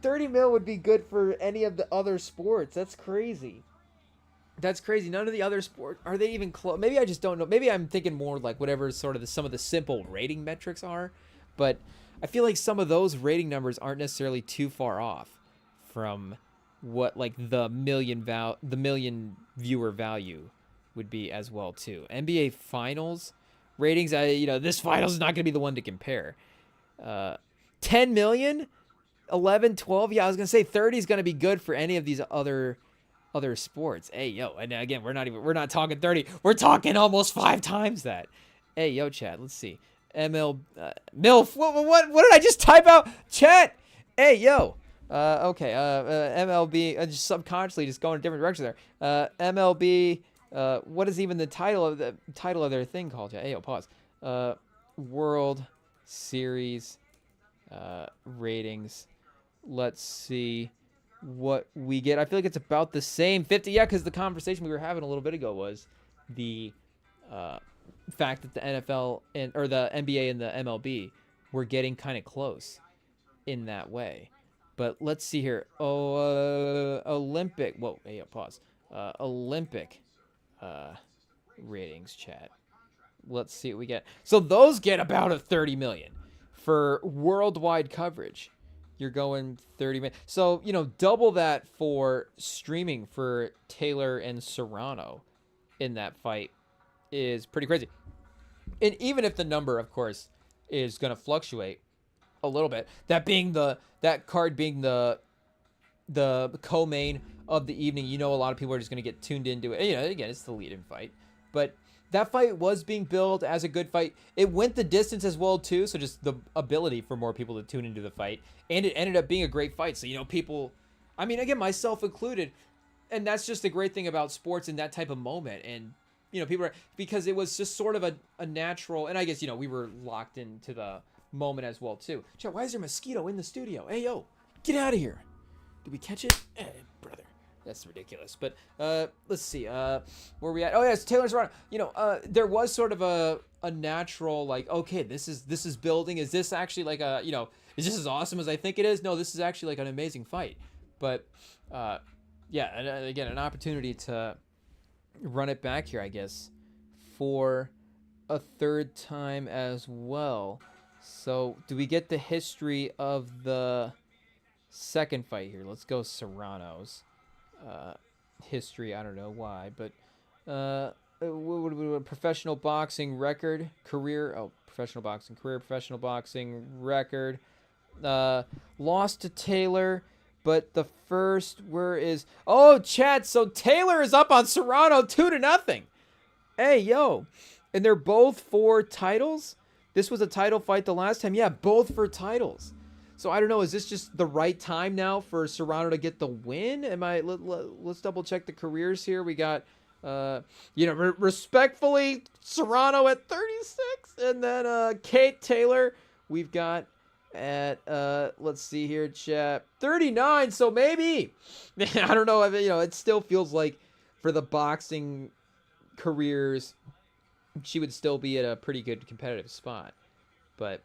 30 mil would be good for any of the other sports. That's crazy. None of the other sports, are they even close? Maybe I just don't know. Maybe I'm thinking more like whatever sort of some of the simple rating metrics are. But I feel like some of those rating numbers aren't necessarily too far off from what like the million viewer value would be as well too. NBA Finals ratings, this finals is not going to be the one to compare. 10 million, 11, 12. Yeah, I was going to say 30 is going to be good for any of these other sports. Hey, yo, and again, we're not talking 30. We're talking almost 5 times that. Hey, yo, chat, let's see. MILF. What did I just type out? Chat. Hey, yo. Okay. MLB. Just subconsciously just going a different direction there. MLB. What is even the title of their thing called? Hey, yo, pause. World Series ratings. Let's see what we get. I feel like it's about the same. 50. Yeah, because the conversation we were having a little bit ago was the fact that the NFL or the NBA and the MLB were getting kind of close in that way. But let's see here. Olympic. Whoa. Hey, yo, pause. Olympic ratings, chat. Let's see what we get. So those get about a 30 million for worldwide coverage. You're going 30 million. So, double that for streaming for Taylor and Serrano in that fight is pretty crazy. And even if the number, of course, is going to fluctuate a little bit, that card being the co-main of the evening, a lot of people are just going to get tuned into it. Again, it's the lead-in fight. But that fight was being billed as a good fight. It went the distance as well, too, so just the ability for more people to tune into the fight. And it ended up being a great fight. So, people, again, myself included, and that's just the great thing about sports in that type of moment. And, people are, because it was just sort of a natural, and I guess, we were locked into the moment as well, too. Chat, why is there a mosquito in the studio? Hey, yo, get out of here. Did we catch it? Brother. That's ridiculous. But let's see. Where are we at? Oh, yeah, it's Taylor Serrano. There was sort of a natural, like, okay, this is building. Is this actually like is this as awesome as I think it is? No, this is actually like an amazing fight. But, yeah, and again, an opportunity to run it back here, I guess, for a third time as well. So, do we get the history of the second fight here? Let's go Serrano's history. I don't know why, but professional boxing record, career. Oh, professional boxing career, professional boxing record. Lost to Taylor, but the first chat. So Taylor is up on Serrano 2-0. Hey, yo, and they're both for titles. This was a title fight the last time. Yeah, both for titles. So I don't know. Is this just the right time now for Serrano to get the win? Let's double check the careers here. We got Respectfully, Serrano at 36, and then Kate Taylor we've got at let's see here, chat, 39. So maybe I don't know. It still feels like for the boxing careers, she would still be at a pretty good competitive spot. But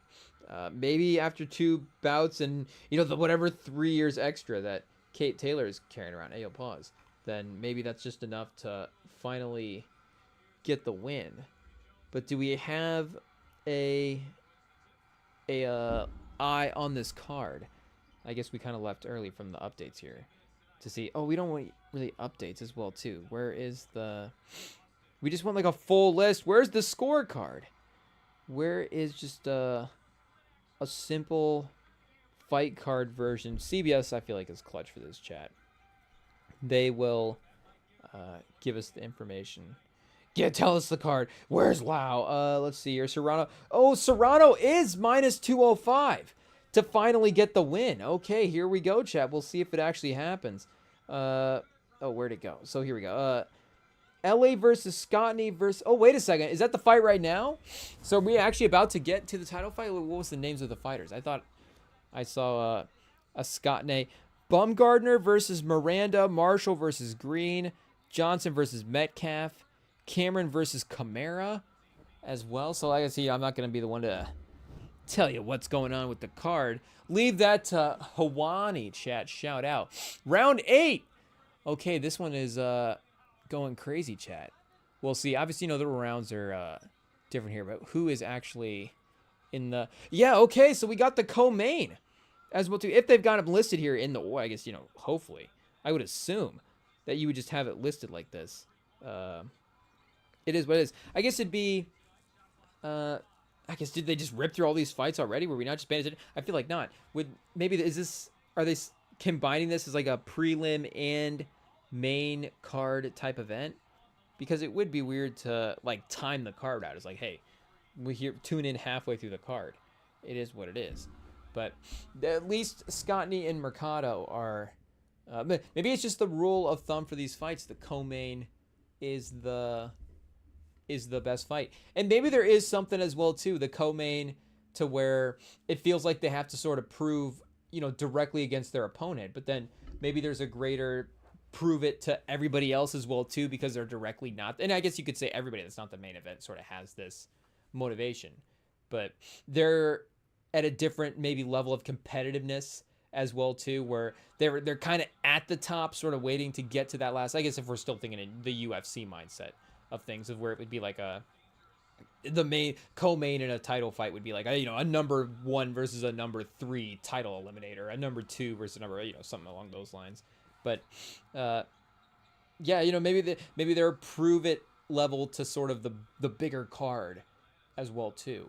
maybe after 2 bouts and the whatever 3 years extra that Kate Taylor is carrying around, pause. Then maybe that's just enough to finally get the win. But do we have a eye on this card? I guess we kind of left early from the updates here to see. Oh, we don't want really updates as well too. Where is the? We just want like a full list. Where's the scorecard? Where is just a simple fight card version? CBS, I feel like, is clutch for this, chat. They will give us the information. Yeah, tell us the card. Where's Wow? Let's see here. Serrano. Oh, Serrano is minus 205 to finally get the win. Okay, here we go, chat. We'll see if it actually happens. Oh, where'd it go? So here we go. LA versus Scottney versus... Oh, wait a second. Is that the fight right now? So are we actually about to get to the title fight? What was the names of the fighters? I thought I saw a Scottney. Bumgardner versus Miranda. Marshall versus Green. Johnson versus Metcalf. Cameron versus Camara as well. So like I see, I'm not going to be the one to tell you what's going on with the card. Leave that to Hawani, chat. Shout out. Round 8. Okay, this one is... going crazy, chat. We'll see. Obviously, the rounds are different here, but who is actually in the... Yeah, okay, so we got the co-main as well, too. If they've got him listed here in the... I guess, hopefully. I would assume that you would just have it listed like this. It is what it is. I guess it'd be... I guess, did they just rip through all these fights already? Were we not just paying attention? I feel like not. Are they combining this as like a prelim and... main card type event? Because it would be weird to like time the card out. It's like, hey, tune in halfway through the card. It is what it is. But at least Scottney and Mercado are maybe it's just the rule of thumb for these fights. The co-main is the best fight, and maybe there is something as well too, the co-main, to where it feels like they have to sort of prove directly against their opponent, but then maybe there's a greater prove it to everybody else as well too, because they're directly not. And I guess you could say everybody that's not the main event sort of has this motivation, but they're at a different maybe level of competitiveness as well too, where they're kind of at the top, sort of waiting to get to that last. I guess if we're still thinking in the UFC mindset of things, of where it would be like the main co-main in a title fight would be like a number 1 versus a number 3 title eliminator, a number 2 versus a number something along those lines. But, yeah, maybe their prove it level to sort of the bigger card as well too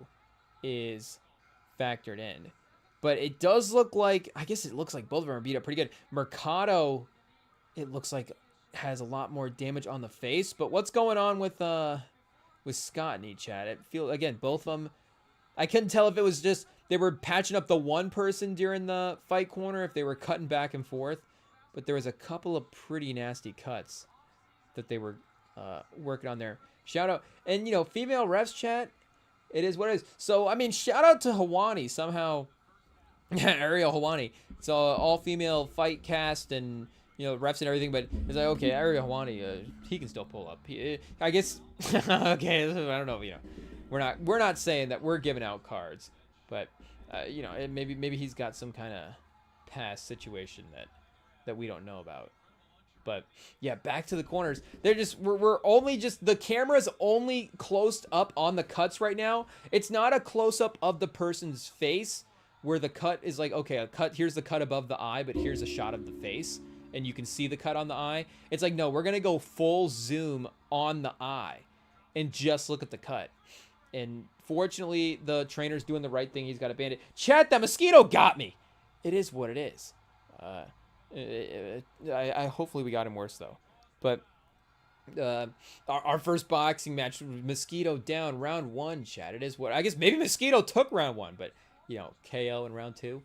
is factored in. But it does look like, I guess it looks like both of them are beat up pretty good. Mercado, it looks like has a lot more damage on the face. But what's going on with Scottney, chat? It feels, again, both of them, I couldn't tell if it was just they were patching up the one person during the fight corner, if they were cutting back and forth. But there was a couple of pretty nasty cuts that they were working on there. Shout out. And, female refs, chat, it is what it is. So, I mean, shout out to Hawani somehow. Ariel Hawani. It's all-female fight cast and, refs and everything. But it's like, okay, Ariel Hawani, he can still pull up. I guess, okay, I don't know. We're not saying that we're giving out cards. But, maybe he's got some kind of past situation that we don't know about. But yeah, back to the corners. We're only just, the camera's only close up on the cuts right now. It's not a close up of the person's face where the cut is like, okay, here's the cut above the eye, but here's a shot of the face and you can see the cut on the eye. It's like, no, we're going to go full zoom on the eye and just look at the cut. And fortunately, the trainer's doing the right thing. He's got a bandit. Chat, that mosquito got me. It is what it is. I hopefully we got him worse though. But our first boxing match, Mosquito down round 1, chat. It is what, I guess maybe Mosquito took round 1, but KO in round 2.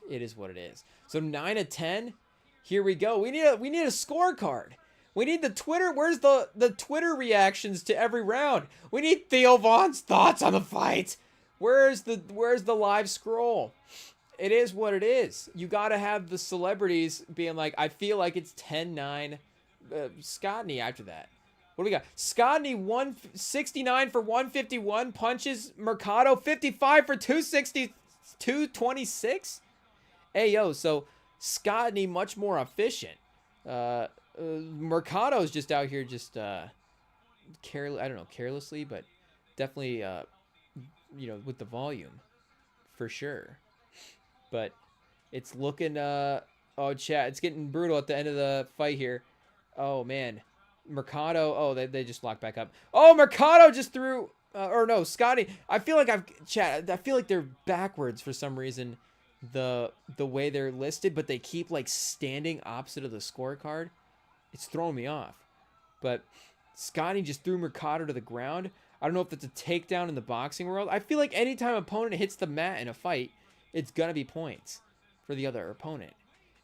It is what it is. So 9 of 10. Here we go. We need a scorecard. We need the Twitter. Where's the Twitter reactions to every round? We need Theo Vaughn's thoughts on the fight. Where's the live scroll? It is what it is. You got to have the celebrities being like, I feel like it's 10-9. Scotney after that. What do we got? Scotney 169 for 151 punches. Mercado 55 for 260, 226. Hey, yo, so Scotney much more efficient. Mercado's just out here just carelessly, but definitely with the volume for sure. But it's looking chat, it's getting brutal at the end of the fight here. Oh man, Mercado, they just locked back up. Oh, Mercado just threw or no, Scotty. I feel like I feel like they're backwards for some reason, the way they're listed, but they keep like standing opposite of the scorecard. It's throwing me off. But Scotty just threw Mercado to the ground. I don't know if that's a takedown in the boxing world. I feel like anytime an opponent hits the mat in a fight, it's going to be points for the other opponent.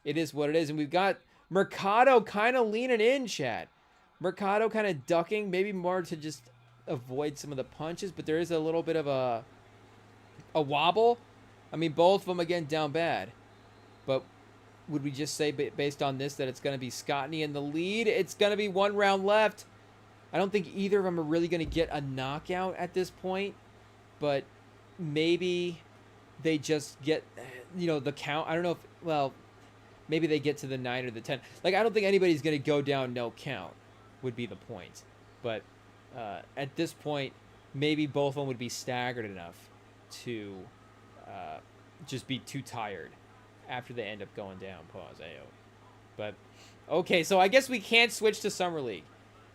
It is what it is. And we've got Mercado kind of leaning in, chat. Mercado kind of ducking, maybe more to just avoid some of the punches, but there is a little bit of a wobble. I mean, both of them, again, down bad. But would we just say, based on this, that it's going to be Scotney in the lead? It's going to be 1 round left. I don't think either of them are really going to get a knockout at this point, but maybe they just get, the count. I don't know if, well, maybe they get to the 9 or the 10. Like, I don't think anybody's going to go down no count would be the point. But at this point, maybe both of them would be staggered enough to just be too tired after they end up going down. Pause. Ayo. But, okay, so I guess we can't switch to Summer League.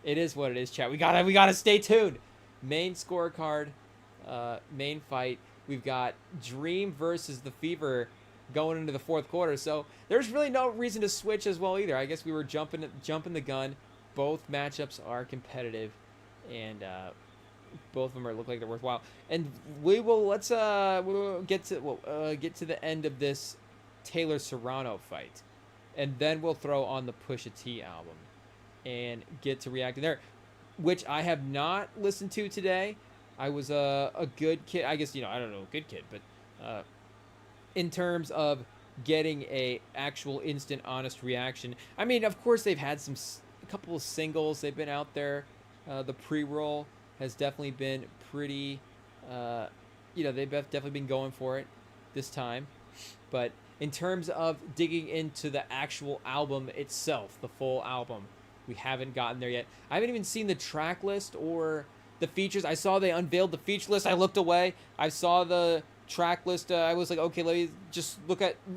It is what it is, chat. We gotta stay tuned. Main scorecard, main fight. We've got Dream versus the Fever going into the 4th quarter. So there's really no reason to switch as well either. I guess we were jumping the gun. Both matchups are competitive, and both of them look like they're worthwhile. And we'll get to the end of this Taylor Serrano fight, and then we'll throw on the Pusha T album and get to reacting there, which I have not listened to today. I was a good kid. I guess, I don't know, good kid, but in terms of getting a actual instant honest reaction, I mean, of course they've had a couple of singles. They've been out there. The pre-roll has definitely been pretty, they've definitely been going for it this time. But in terms of digging into the actual album itself, the full album, we haven't gotten there yet. I haven't even seen the track list or the features. I saw they unveiled the feature list. I looked away. I saw the track list. I was like, okay, let me just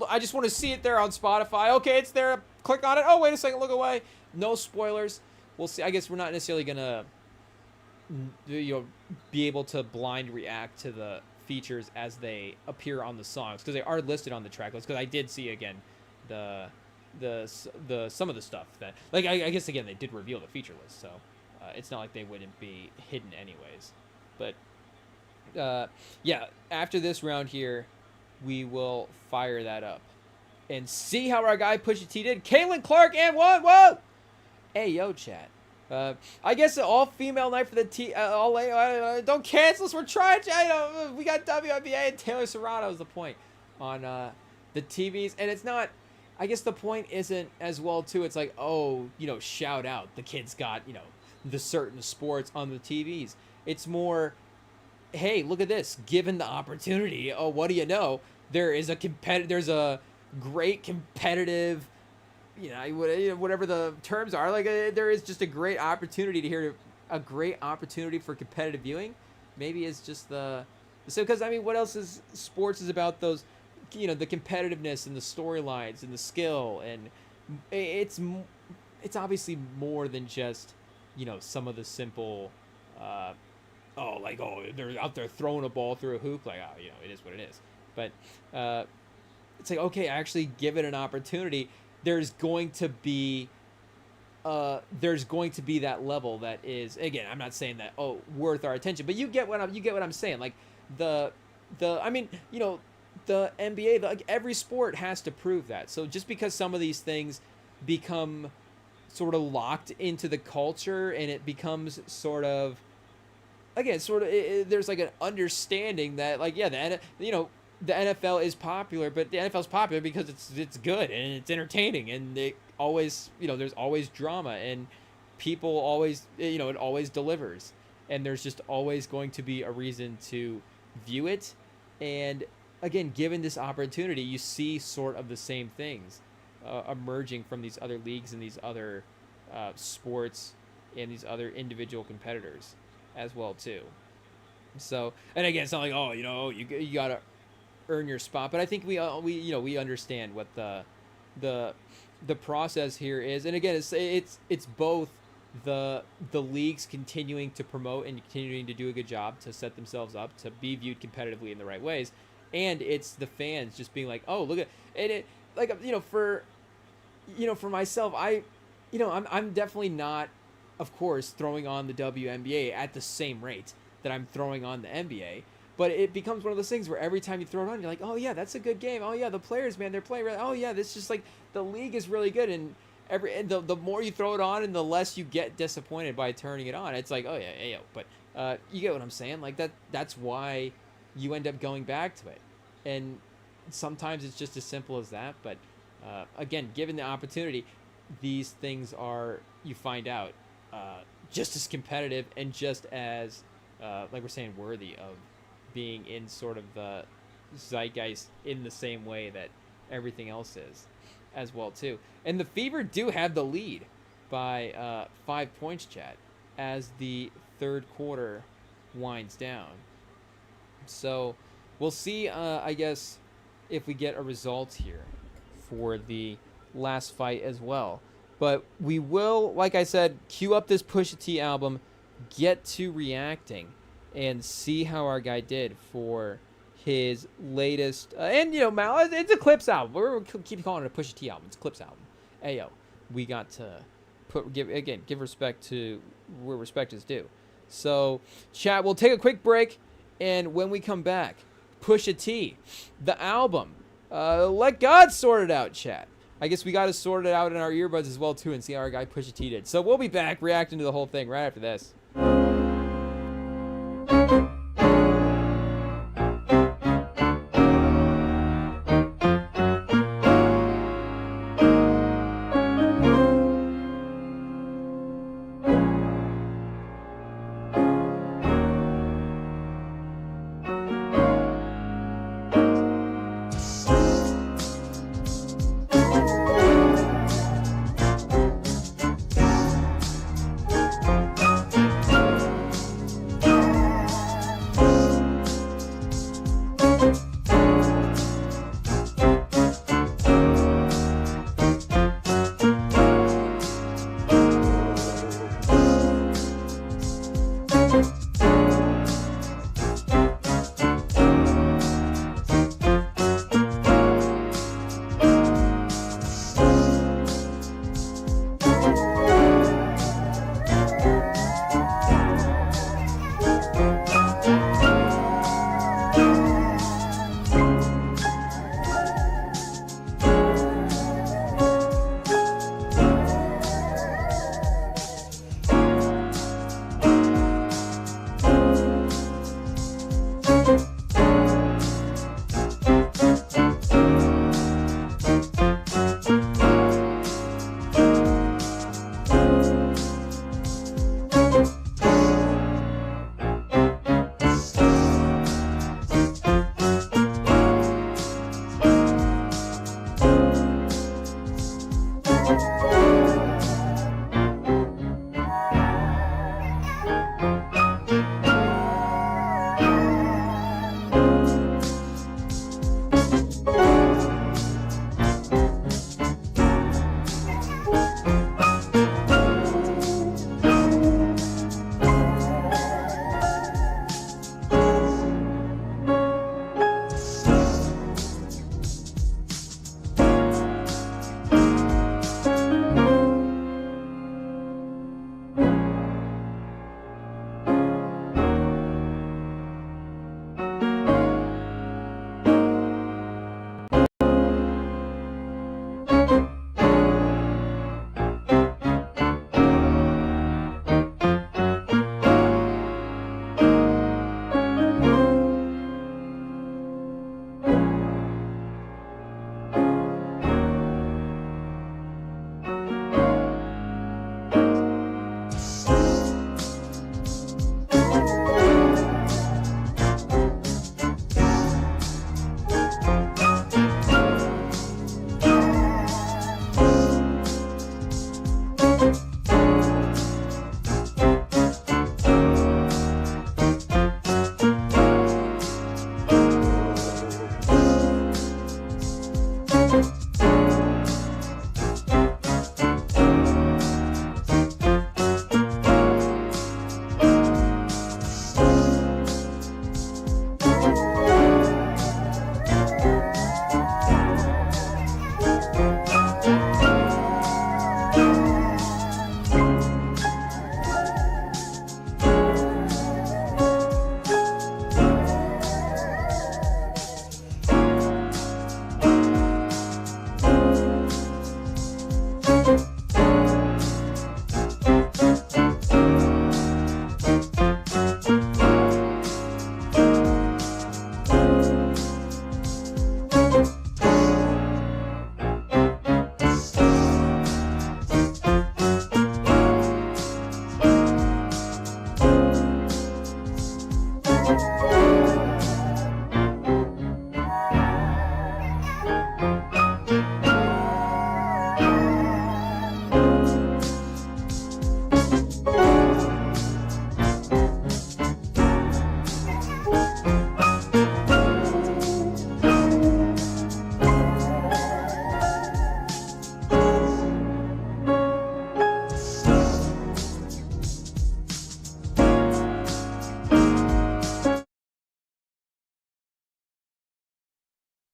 I just want to see it there on Spotify. Okay, it's there. Click on it. Oh, wait a second. Look away. No spoilers. We'll see. I guess we're not necessarily going to be able to blind react to the features as they appear on the songs, because they are listed on the track list. Because I did see, again, the some of the stuff that, like, I guess, again, they did reveal the feature list, so it's not like they wouldn't be hidden anyways. But yeah, after this round here, we will fire that up and see how our guy Pusha T did. Caitlin Clark and one. Whoa! Hey, yo, chat. I guess an all-female night for the don't cancel us. We're trying. We got WNBA and Taylor Serrano is the point on the TVs, and it's not. I guess the point isn't as well too. It's like, shout out, the kids got the certain sports on the TVs. It's more, hey, look at this. Given the opportunity, what do you know? There's a great competitive, whatever the terms are. Like, there is just a great opportunity for competitive viewing. Maybe it's just because I mean, what else is sports is about? Those, the competitiveness and the storylines and the skill, and it's obviously more than just some of the simple they're out there throwing a ball through a hoop, like, it is what it is. But it's like, okay, actually give it an opportunity. There's going to be that level that is, again, I'm not saying that worth our attention, but you get what I'm saying. Like the NBA, every sport has to prove that. So just because some of these things become sort of locked into the culture, and it becomes sort of, again, sort of, there's like an understanding that, like, yeah, the NFL is popular, but the NFL is popular because it's good and it's entertaining, and it always, there's always drama, and people always, it always delivers, and there's just always going to be a reason to view it. And again, given this opportunity, you see sort of the same things emerging from these other leagues and these other sports and these other individual competitors as well too. So, and again, it's not like, oh, you gotta earn your spot, but I think we understand what the process here is. And again, it's both the leagues continuing to promote and continuing to do a good job to set themselves up to be viewed competitively in the right ways, and it's the fans just being like, oh, look at, and it, like, for myself, I'm definitely not, of course, throwing on the WNBA at the same rate that I'm throwing on the NBA. But it becomes one of those things where every time you throw it on, you're like, oh yeah, that's a good game. Oh yeah, the players, man, they're playing really. Oh yeah, this is just like, the league is really good. And the more you throw it on, and the less you get disappointed by turning it on. It's like, oh yeah, yo. But you get what I'm saying? Like that's why you end up going back to it. And sometimes it's just as simple as that. But again, given the opportunity, these things are, you find out, just as competitive and just as, like we're saying, worthy of being in sort of the zeitgeist in the same way that everything else is as well too. And the Fever do have the lead by 5 points, chat, as the third quarter winds down. So we'll see, I guess, if we get a result here for the last fight as well. But we will, like I said, queue up this Pusha T album, get to reacting, and see how our guy did for his latest, and Mal, it's a Clips album. We're keep calling it a Pusha T album. It's a Clips album. Hey yo, we got to give respect to where respect is due. So, chat, we'll take a quick break, and when we come back, Pusha T, the album. Let God sort it out, chat. I guess we got to sort it out in our earbuds as well too, and see how our guy Pusha T did. So we'll be back reacting to the whole thing right after this.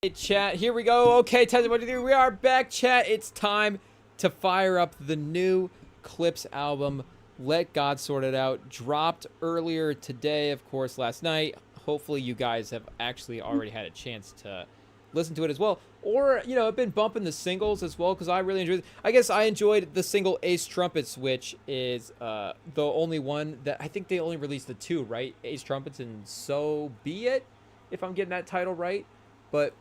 Hey, chat, here we go. Okay, tell me what to do. We are back, chat. It's time to fire up the new Clips album, Let God Sort It Out. Dropped earlier today, of course, last night. Hopefully you guys have actually already had a chance to listen to it as well. Or, you know, I've been bumping the singles as well because I really enjoyed it. I guess I enjoyed the single Ace Trumpets, which is the only one that I think they only released the two, right? Ace Trumpets and So Be It, if I'm getting that title right. But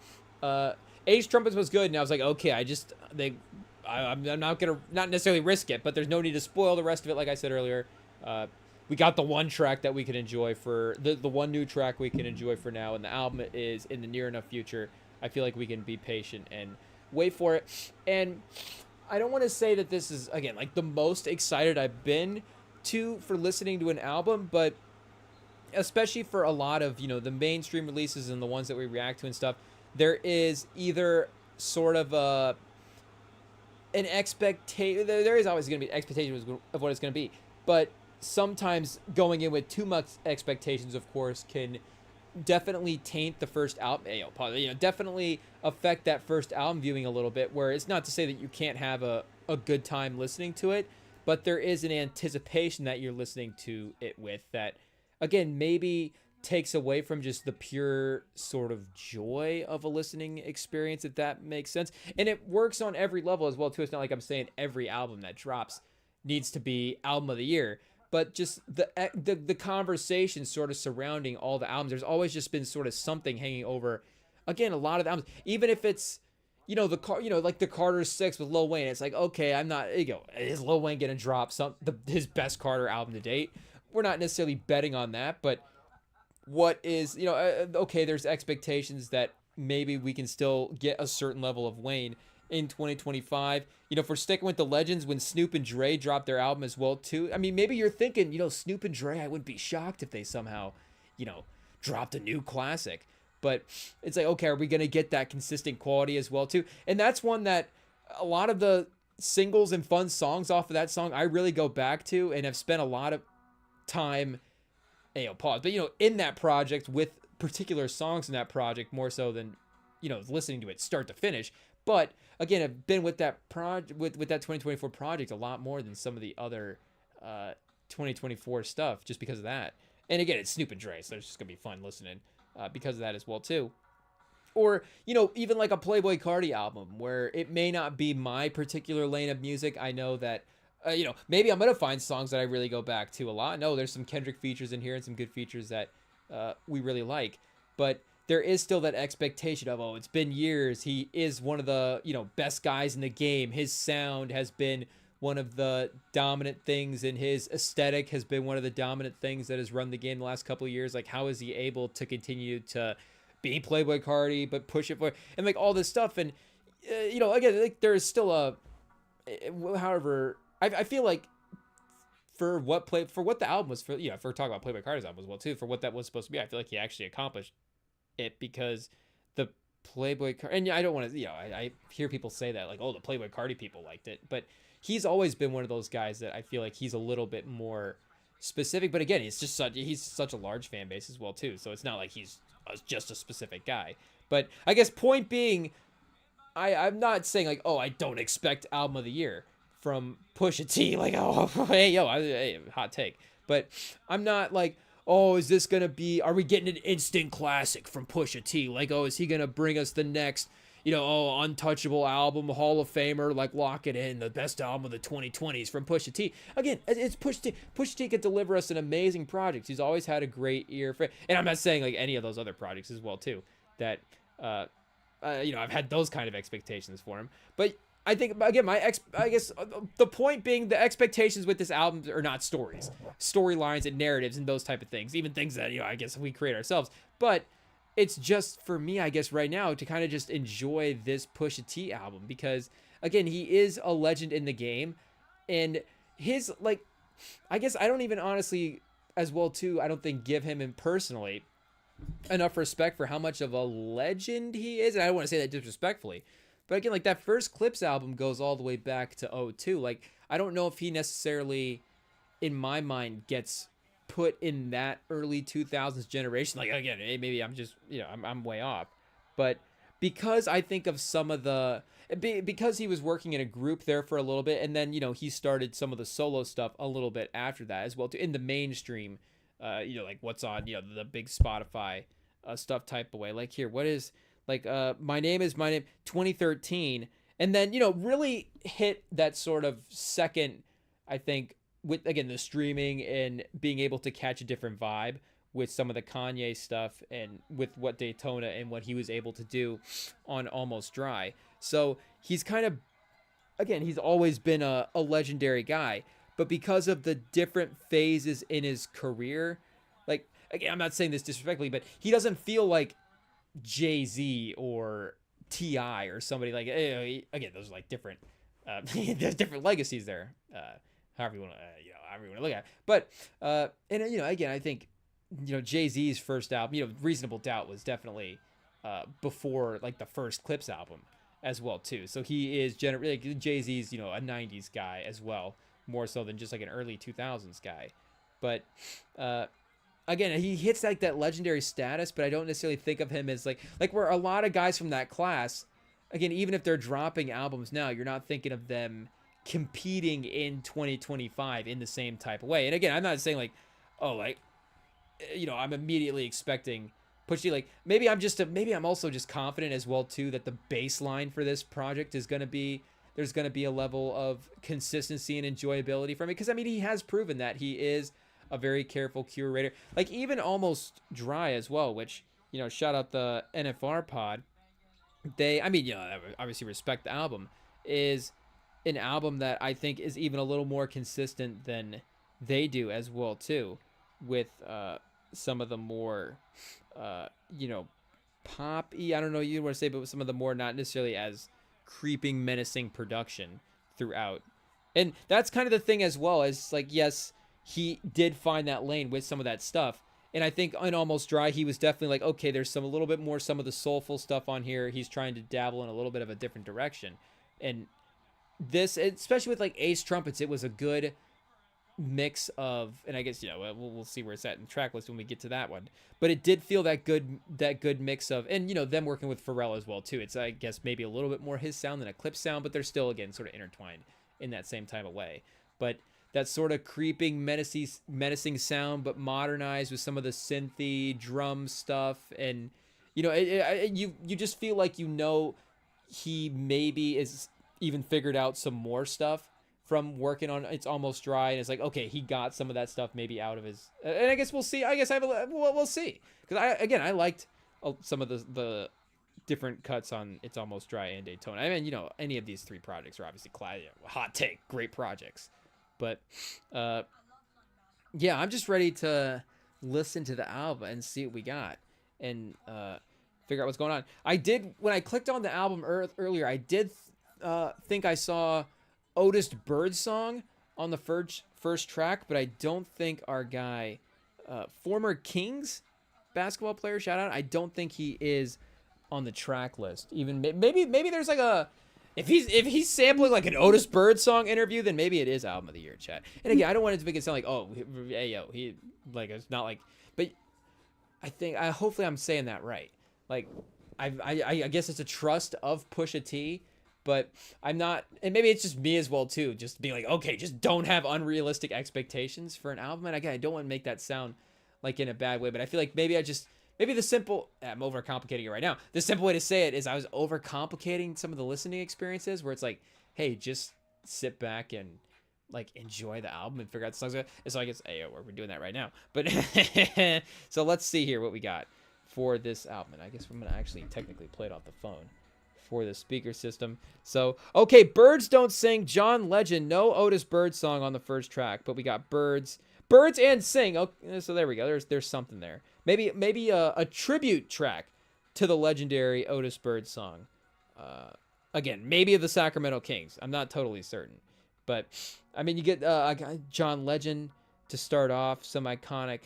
Ace Trumpets was good, and I was like, okay, I'm not gonna not necessarily risk it, but there's no need to spoil the rest of it. Like I said earlier, we got the one track that we can enjoy for the one new track we can enjoy for now, and the album is in the near enough future. I feel like we can be patient and wait for it. And I don't want to say that this is again like the most excited I've been for listening to an album, but especially for a lot of, you know, the mainstream releases and the ones that we react to and stuff, there is either sort of an expectation. There is always going to be an expectation of what it's going to be, but sometimes going in with too much expectations, of course, can definitely taint the first album. You know, definitely affect that first album viewing a little bit. Where it's not to say that you can't have a good time listening to it, but there is an anticipation that you're listening to it with that, again, maybe takes away from just the pure sort of joy of a listening experience, if that makes sense. And it works on every level as well, too. It's not like I'm saying every album that drops needs to be album of the year, but just the conversation sort of surrounding all the albums. There's always just been sort of something hanging over, again, a lot of the albums, even if it's, you know, like the Carter 6 with Lil Wayne. It's like, okay, I'm not, you know, is Lil Wayne gonna drop his best Carter album to date? We're not necessarily betting on that, but what is, you know, okay, there's expectations that maybe we can still get a certain level of Wayne in 2025. You know, if we're sticking with the legends, when Snoop and Dre dropped their album as well too, I mean, maybe you're thinking, you know, Snoop and Dre, I wouldn't be shocked if they somehow, you know, dropped a new classic. But it's like, okay, are we going to get that consistent quality as well too? And that's one that a lot of the singles and fun songs off of that song I really go back to and have spent a lot of time, you know, pause, but, you know, in that project with particular songs in that project more so than, you know, listening to it start to finish. But again, I've been with that project, with that 2024 project a lot more than some of the other 2024 stuff, just because of that. And again, it's Snoop and Dre, so it's just gonna be fun listening because of that as well too. Or, you know, even like a Playboi Carti album where it may not be my particular lane of music. I know that, you know, maybe I'm going to find songs that I really go back to a lot. No, there's some Kendrick features in here and some good features that we really like. But there is still that expectation of, oh, it's been years. He is one of the, you know, best guys in the game. His sound has been one of the dominant things, and his aesthetic has been one of the dominant things that has run the game the last couple of years. Like, how is he able to continue to be Playboi Carti, but push it for, and like all this stuff? And, you know, again, like there is still however, I feel like for what the album was, for, you know, if we're talking about Playboi Carti's album as well too, for what that was supposed to be, I feel like he actually accomplished it, because the Playboi Carti, and I don't want to, you know, I hear people say that like, oh, the Playboi Carti people liked it, but he's always been one of those guys that I feel like he's a little bit more specific. But again, he's such a large fan base as well too, so it's not like he's just a specific guy. But I guess point being, I'm not saying like, oh, I don't expect album of the year from Pusha T, like, oh, hey, hot take. But I'm not like, oh, is this gonna be, are we getting an instant classic from Pusha T? Like, oh, is he gonna bring us the next, you know, oh, untouchable album, Hall of Famer, like lock it in, the best album of the 2020s from Pusha T? Again, it's Pusha T. Pusha T could deliver us an amazing project. He's always had a great ear for, and I'm not saying like any of those other projects as well too, that, you know, I've had those kind of expectations for him. But I think again, I guess the point being the expectations with this album are not storylines and narratives and those type of things, even things that I guess we create ourselves. But it's just for me, I guess right now to kind of just enjoy this Pusha T album because again, he is a legend in the game, and his like, I guess I don't even honestly as well too. I don't think give him personally enough respect for how much of a legend he is, and I don't want to say that disrespectfully. But again, like that first Clips album goes all the way back to '02. Like I don't know if he necessarily, in my mind, gets put in that early 2000s generation. Like again, maybe I'm just I'm way off, but because I think of some of the because he was working in a group there for a little bit, and then he started some of the solo stuff a little bit after that as well too in the mainstream. Like what's on the big Spotify stuff type of way. Like here, what is like my name 2013, and then really hit that sort of second, I think, with again the streaming and being able to catch a different vibe with some of the Kanye stuff and with what Daytona and what he was able to do on Almost Dry. So he's kind of, again, he's always been a legendary guy, but because of the different phases in his career, like again, I'm not saying this disrespectfully, but he doesn't feel like Jay-Z or T.I. or somebody like, again, those are like different, there's different legacies there, however you want to look at it. But, and again, I think, Jay-Z's first album, Reasonable Doubt was definitely before like the first Clips album as well too. So he is generally like, Jay-Z's, a 90s guy as well, more so than just like an early 2000s guy. But again, he hits like that legendary status, but I don't necessarily think of him as like where a lot of guys from that class, again, even if they're dropping albums now, you're not thinking of them competing in 2025 in the same type of way. And again, I'm not saying like, oh, like, I'm immediately expecting Pusha. Like maybe I'm also just confident as well too that the baseline for this project is gonna be there's gonna be a level of consistency and enjoyability from it, because I mean he has proven that he is a very careful curator. Like even Almost Dry as well, which shout out the NFR pod. They, I mean, obviously respect the album, is an album that I think is even a little more consistent than they do as well too, with some of the more pop-y, I don't know you want to say, but with some of the more not necessarily as creeping, menacing production throughout. And that's kind of the thing as well, as like, yes, he did find that lane with some of that stuff. And I think in Almost Dry, he was definitely like, okay, there's a little bit more, some of the soulful stuff on here. He's trying to dabble in a little bit of a different direction. And this, especially with like Ace Trumpets, it was a good mix of, and I guess we'll see where it's at in the track list when we get to that one, but it did feel that good mix of, and them working with Pharrell as well too. It's, I guess, maybe a little bit more his sound than a Clip sound, but they're still again sort of intertwined in that same type of way. But that sort of creeping menacing sound, but modernized with some of the synthy drum stuff, and you just feel like he maybe is even figured out some more stuff from working on It's Almost Dry, and it's like, okay, he got some of that stuff maybe out of his, and I guess we'll see. I guess we'll see, because I liked some of the different cuts on It's Almost Dry and Daytona. I mean, any of these three projects are obviously hot take, great projects, but yeah, I'm just ready to listen to the album and see what we got and figure out what's going on. I did, when I clicked on the album earlier, I did think I saw Otis Birdsong on the first track, but I don't think our guy, former Kings basketball player, shout out, I don't think he is on the track list. Even maybe there's like a, if he's sampling like an Otis Birdsong interview, then maybe it is album of the year, chat. And again, I don't want it to make it sound like, oh, hey yo, he like, it's not like, but hopefully I'm saying that right. Like I guess it's a trust of Pusha T. But I'm not, and maybe it's just me as well too, just being like, okay, just don't have unrealistic expectations for an album. And again, I don't want to make that sound like in a bad way, but I feel like maybe the simple, I'm overcomplicating it right now. The simple way to say it is I was overcomplicating some of the listening experiences, where it's like, hey, just sit back and like enjoy the album and figure out the songs. So I guess, hey, we're doing that right now. But so let's see here what we got for this album. And I guess I'm going to actually technically play it off the phone for the speaker system. So, okay, Birds Don't Sing, John Legend. No Otis Bird song on the first track, but we got Birds and Sing. Okay, so there we go. There's something there. Maybe a tribute track to the legendary Otis Bird song. Again, maybe of the Sacramento Kings. I'm not totally certain. But, I mean, you get John Legend to start off, some iconic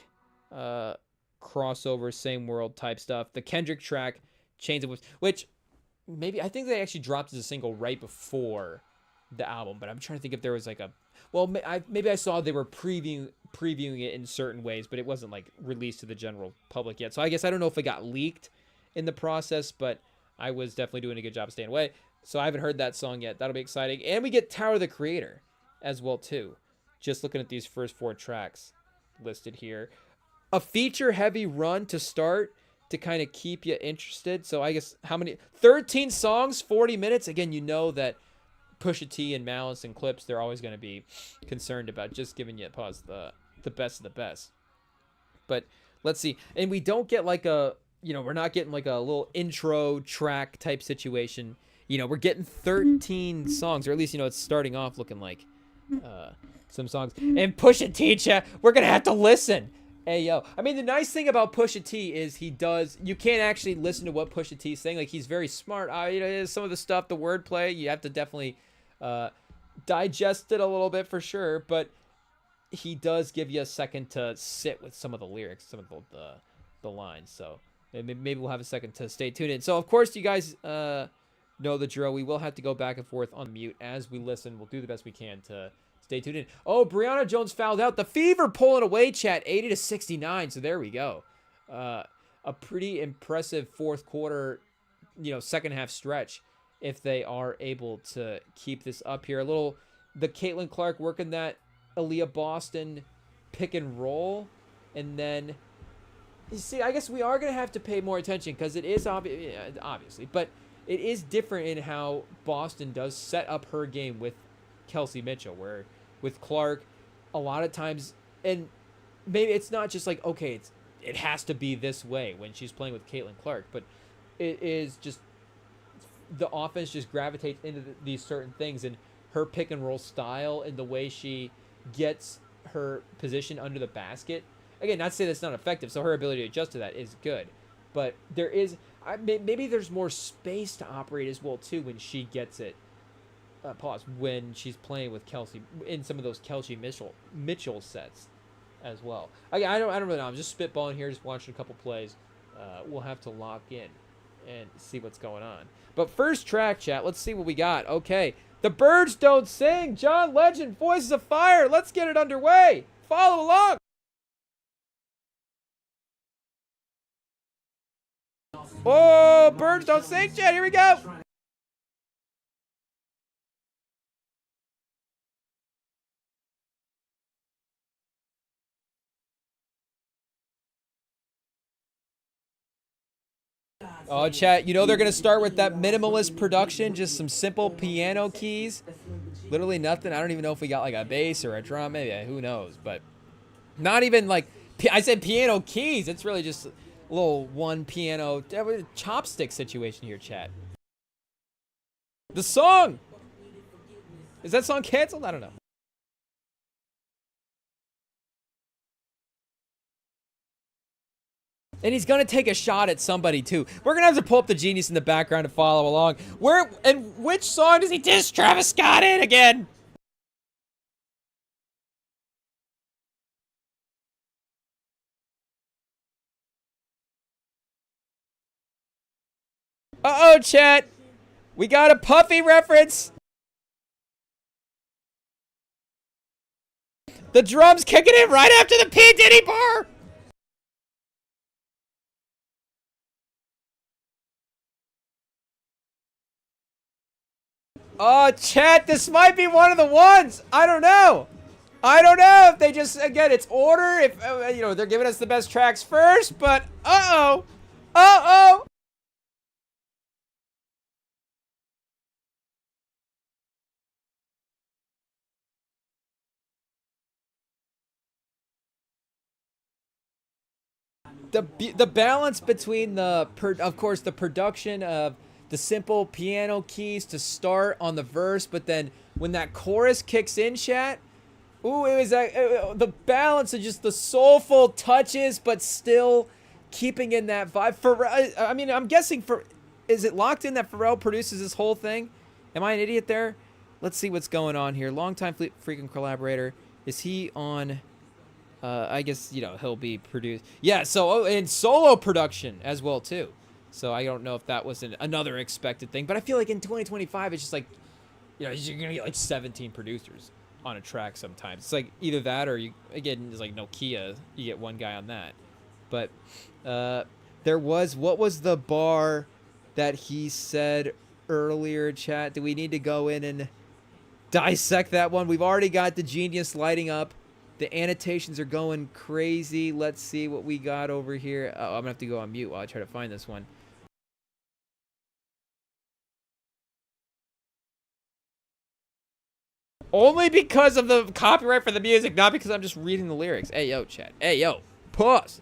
crossover, same world type stuff. The Kendrick track, Chains of which maybe I think they actually dropped as a single right before the album, but I'm trying to think if there was like a maybe I saw they were previewing it in certain ways, but it wasn't like released to the general public yet. So I guess I don't know if it got leaked in the process, but I was definitely doing a good job staying away. So I haven't heard that song yet. That'll be exciting. And we get Tower of the Creator as well too. Just looking at these first 4 tracks listed here. A feature-heavy run to start to kind of keep you interested. So I guess how many? 13 songs, 40 minutes. Again, you know that Pusha T and Malice and Clips, they're always going to be concerned about just giving you the best of the best. But let's see. And we don't get like we're not getting like a little intro track type situation. We're getting 13 songs, or at least, it's starting off looking like some songs. And Pusha T, chat, we're going to have to listen. Hey, yo. I mean, the nice thing about Pusha T is you can't actually listen to what Pusha T's saying. Like, he's very smart. Some of the stuff, the wordplay, you have to definitely digest it a little bit for sure. But he does give you a second to sit with some of the lyrics, some of the lines. So maybe we'll have a second to stay tuned in. So, of course, you guys know the drill. We will have to go back and forth on mute as we listen. We'll do the best we can to stay tuned in. Oh, Brianna Jones fouled out. The Fever pulling away, chat, 80-69. So there we go. A pretty impressive fourth quarter, second half stretch if they are able to keep this up here. The Caitlin Clark working that Aaliyah Boston pick and roll. And then, you see, I guess we are going to have to pay more attention because it is obviously, but it is different in how Boston does set up her game with Kelsey Mitchell, where with Clark, a lot of times, and maybe it's not just like, okay, it has to be this way when she's playing with Caitlin Clark, but it is just the offense just gravitates into these certain things, and her pick and roll style and the way she gets her position under the basket. Again, not to say that's not effective, so her ability to adjust to that is good, but maybe there's more space to operate as well too when she gets it. When she's playing with Kelsey in some of those Kelsey Mitchell sets as well. I don't really know. I'm just spitballing here, just watching a couple plays. We'll have to lock in and see what's going on. But first track, chat, let's see what we got. Okay, The Birds Don't Sing, John Legend, Voices of Fire. Let's get it underway. Follow along. Oh, Birds Don't Sing, chat. Here we go. Oh, chat, they're going to start with that minimalist production, just some simple piano keys. Literally nothing. I don't even know if we got like a bass or a drum. Maybe, who knows. But not even like, I said piano keys. It's really just a little one piano chopstick situation here, chat. The song! Is that song canceled? I don't know. And he's going to take a shot at somebody, too. We're going to have to pull up the genius in the background to follow along. And which song does he diss Travis Scott in again? Uh-oh, chat. We got a Puffy reference. The drum's kicking in right after the P. Diddy bar. Oh, chat, this might be one of the ones. I don't know if they just, again, it's order. If, they're giving us the best tracks first, but uh-oh. Uh-oh. The balance between of course, the production of the simple piano keys to start on the verse, but then when that chorus kicks in, chat, ooh, it was the balance of just the soulful touches, but still keeping in that vibe. I mean, I'm guessing is it locked in that Pharrell produces this whole thing? Am I an idiot there? Let's see what's going on here. Longtime freaking collaborator. Is he on? I guess, you know, he'll be produced. Yeah, so and solo production as well too. So I don't know if that was another expected thing, but I feel like in 2025 it's just like, you know, you're gonna get like 17 producers on a track sometimes. It's like either that or you again, it's like Nokia, you get one guy on that. But what was the bar that he said earlier, chat? Do we need to go in and dissect that one? We've already got the Genius lighting up. The annotations are going crazy. Let's see what we got over here. Oh, I'm gonna have to go on mute while I try to find this one. Only because of the copyright for the music, not because I'm just reading the lyrics. Hey, yo, chat. Hey, yo, pause.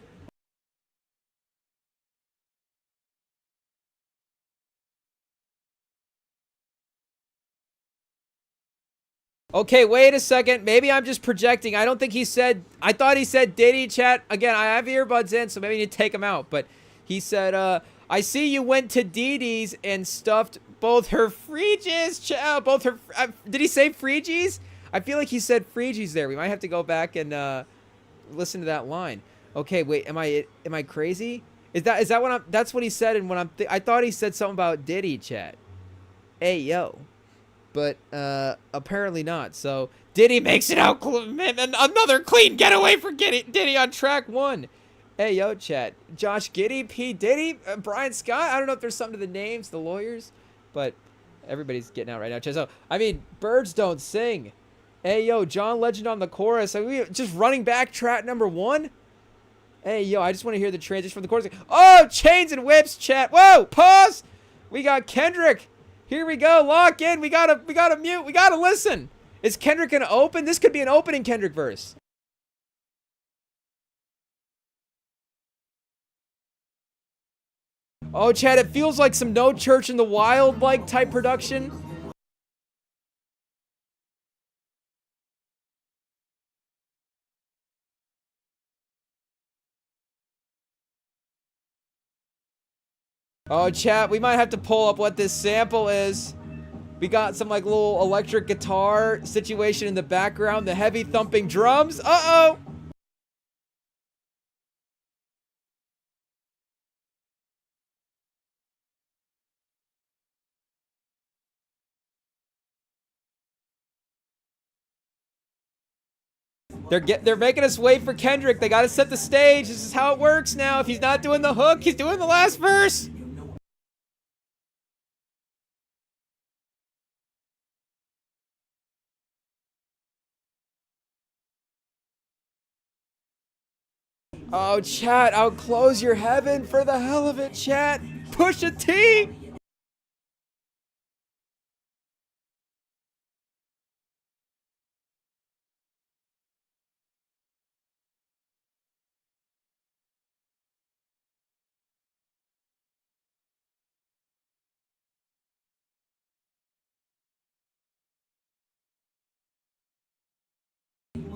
Okay, wait a second. Maybe I'm just projecting. I don't think he said... I thought he said Diddy, chat. Again, I have earbuds in, so maybe you need to take them out. But he said, I see you went to Didi's and stuffed both her freegies. Both her... did he say freegies? I feel like he said freegies there. We might have to go back and listen to that line. Okay, wait. Am I crazy? Is that what I'm... That's what he said, and when I thought he said something about Diddy, chat. Hey, yo. But apparently not. So Diddy makes it out. Another clean getaway for Diddy on track 1. Hey, yo, chat. Josh Giddey, P. Diddy, Brian Scott. I don't know if there's something to the names, the lawyers, but everybody's getting out right now, chat. So, I mean, birds don't sing. Hey, yo, John Legend on the chorus. Are we just running back track number 1? Hey, yo, I just want to hear the transition from the chorus. Oh, chains and whips, chat. Whoa, pause. We got Kendrick. Here we go. Lock in. We gotta mute. We gotta listen. Is Kendrick gonna open? This could be an opening Kendrick verse. Oh, Chad, it feels like some No Church in the Wild like type production. Oh, chat, we might have to pull up what this sample is. We got some like little electric guitar situation in the background, the heavy thumping drums. Uh-oh! They're making us wait for Kendrick. They gotta set the stage. This is how it works now. If he's not doing the hook, he's doing the last verse. Oh, chat, I'll close your heaven for the hell of it, chat. Pusha T.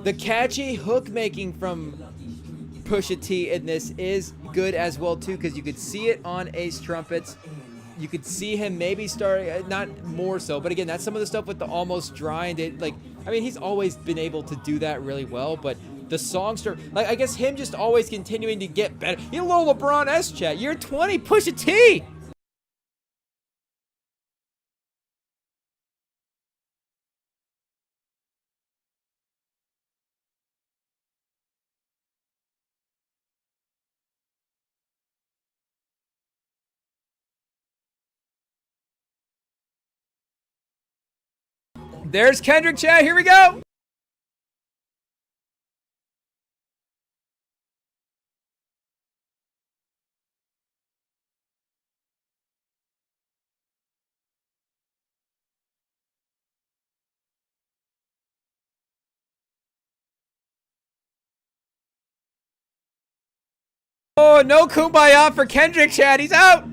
The catchy hook making from Pusha T in this is good as well too, because you could see it on Ace Trumpets. You could see him maybe starting, not more so, but again, that's some of the stuff with the almost dry and it, like, I mean, he's always been able to do that really well, but the songs start, like, I guess him just always continuing to get better. You little LeBron S chat, year 20, Pusha T. There's Kendrick chat, here we go. Oh, no kumbaya for Kendrick chat, he's out.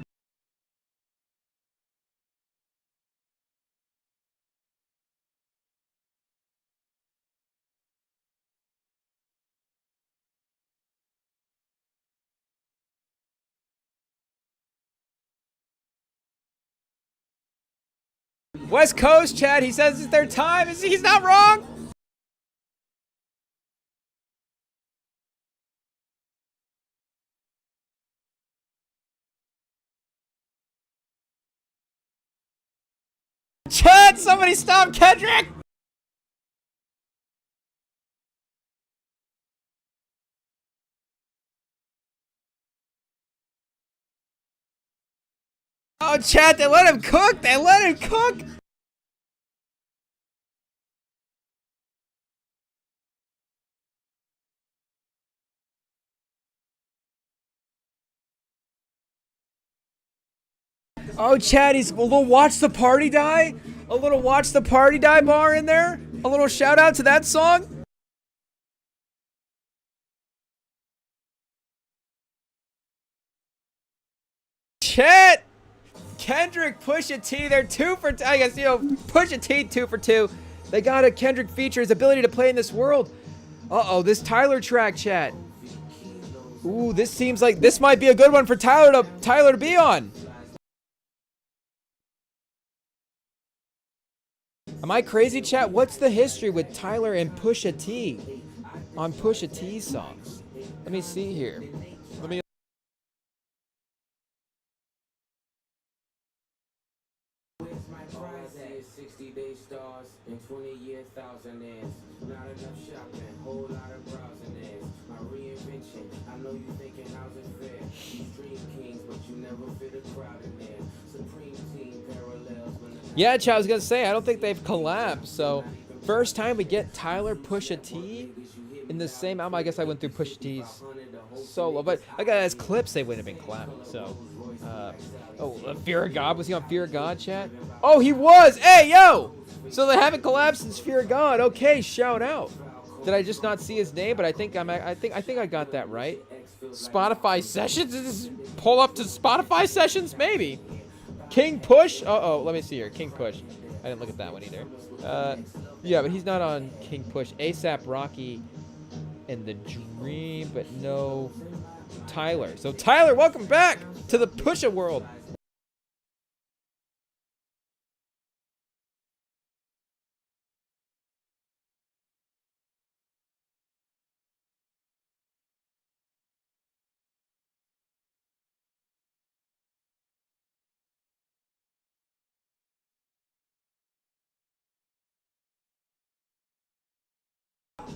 West Coast, Chad. He says it's their time. He's not wrong. Chad, somebody stop Kendrick! Oh, Chad, they let him cook. They let him cook. Oh, Chad, he's a little watch the party die. A little watch the party die bar in there. A little shout out to that song. Chad, Kendrick, Pusha T, they're 2 for, I guess, you know, Pusha T 2 for 2. They got a Kendrick feature, his ability to play in this world. Uh-oh, this Tyler track, chat. Ooh, this seems like this might be a good one for Tyler to be on. Am I crazy, chat? What's the history with Tyler and Pusha T on Pusha T's songs? Let me see here. Let me. Yeah, Chad, I was gonna say I don't think they've collabed. So first time we get Tyler Pusha T in the same album. I guess I went through Pusha T's solo, but I got as clips they wouldn't have been collabing. So, Fear of God, was he on Fear of God, chat? Oh, he was. Hey, yo. So they haven't collabed since Fear of God. Okay, shout out. Did I just not see his name? But I think I got that right. Spotify sessions. Pull up to Spotify sessions, maybe. King Push. Uh-oh, let me see here. King Push. I didn't look at that one either. Yeah, but he's not on King Push. ASAP Rocky and The Dream, but no Tyler. So Tyler, welcome back to the Pusha world.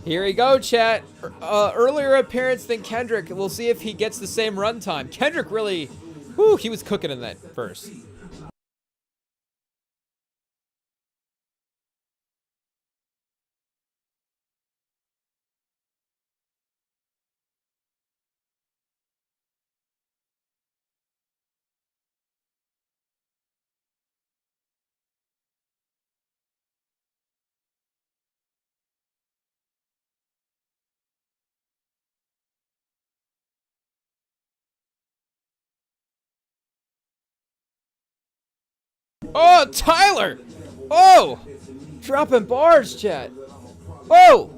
Here we go, chat. Earlier appearance than Kendrick. We'll see if he gets the same runtime. Kendrick really, whew, he was cooking in that verse. Oh, Tyler! Oh! Dropping bars, chat. Oh!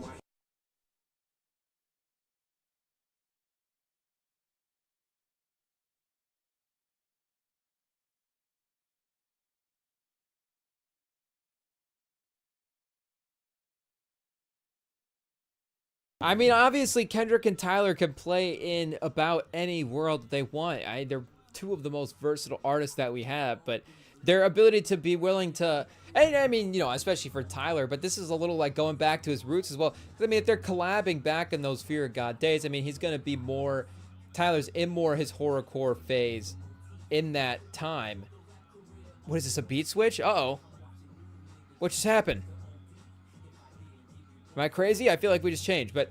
I mean, obviously, Kendrick and Tyler can play in about any world that they want. They're two of the most versatile artists that we have, but their ability to be willing to, and I mean, you know, especially for Tyler, but this is a little like going back to his roots as well. I mean, if they're collabing back in those Fear of God days, I mean, he's going to be more, Tyler's in more his horrorcore phase in that time. What is this, a beat switch? Uh-oh. What just happened? Am I crazy? I feel like we just changed, but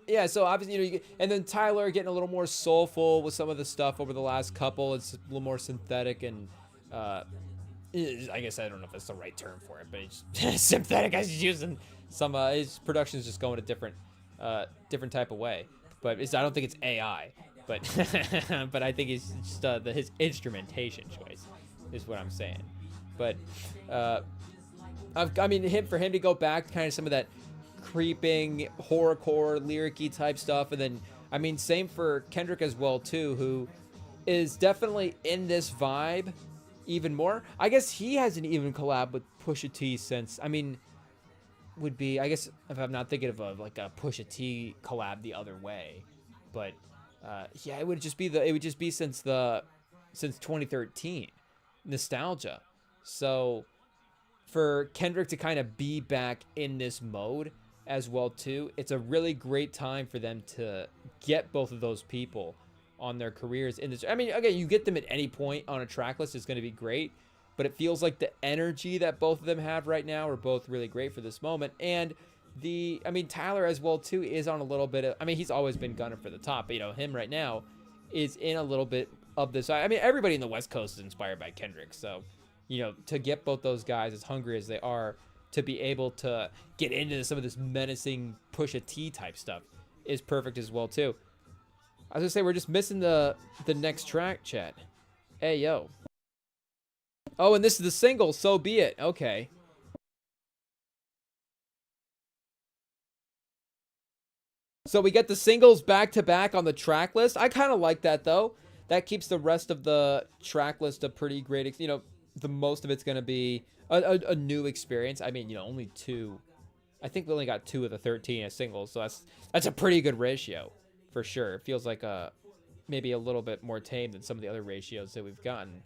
yeah. So obviously, you know, and then Tyler getting a little more soulful with some of the stuff over the last couple. It's a little more synthetic and I guess I don't know if that's the right term for it, but it's synthetic. I was using some. His production is just going a different type of way. But I don't think it's AI. But but I think it's just his instrumentation choice is what I'm saying. But I mean, for him to go back to kind of some of that creeping horrorcore lyric-y type stuff, and then I mean same for Kendrick as well too, who is definitely in this vibe even more. I guess he hasn't even collabed with Pusha T since, I mean, would be, I guess, if I'm not thinking of like a Pusha T collab the other way, but yeah, it would just be since 2013, nostalgia. So for Kendrick to kind of be back in this mode as well too, it's a really great time for them to get both of those people on their careers in this. I mean, again, you get them at any point on a track list is going to be great, but it feels like the energy that both of them have right now are both really great for this moment. And I mean, Tyler as well too is on a little bit of, I mean, he's always been gunning for the top, but him right now is in a little bit of this. I mean, everybody in the West Coast is inspired by Kendrick, so to get both those guys as hungry as they are to be able to get into some of this menacing Pusha T type stuff is perfect as well too. I was gonna say, we're just missing the next track, chat. Hey, yo. Oh, and this is the single, So Be It. Okay. So we get the singles back to back on the track list. I kind of like that, though. That keeps the rest of the track list a pretty great, the most of it's going to be a new experience. I mean, only two. I think we only got 2 of the 13 as singles, so that's a pretty good ratio for sure. It feels like maybe a little bit more tame than some of the other ratios that we've gotten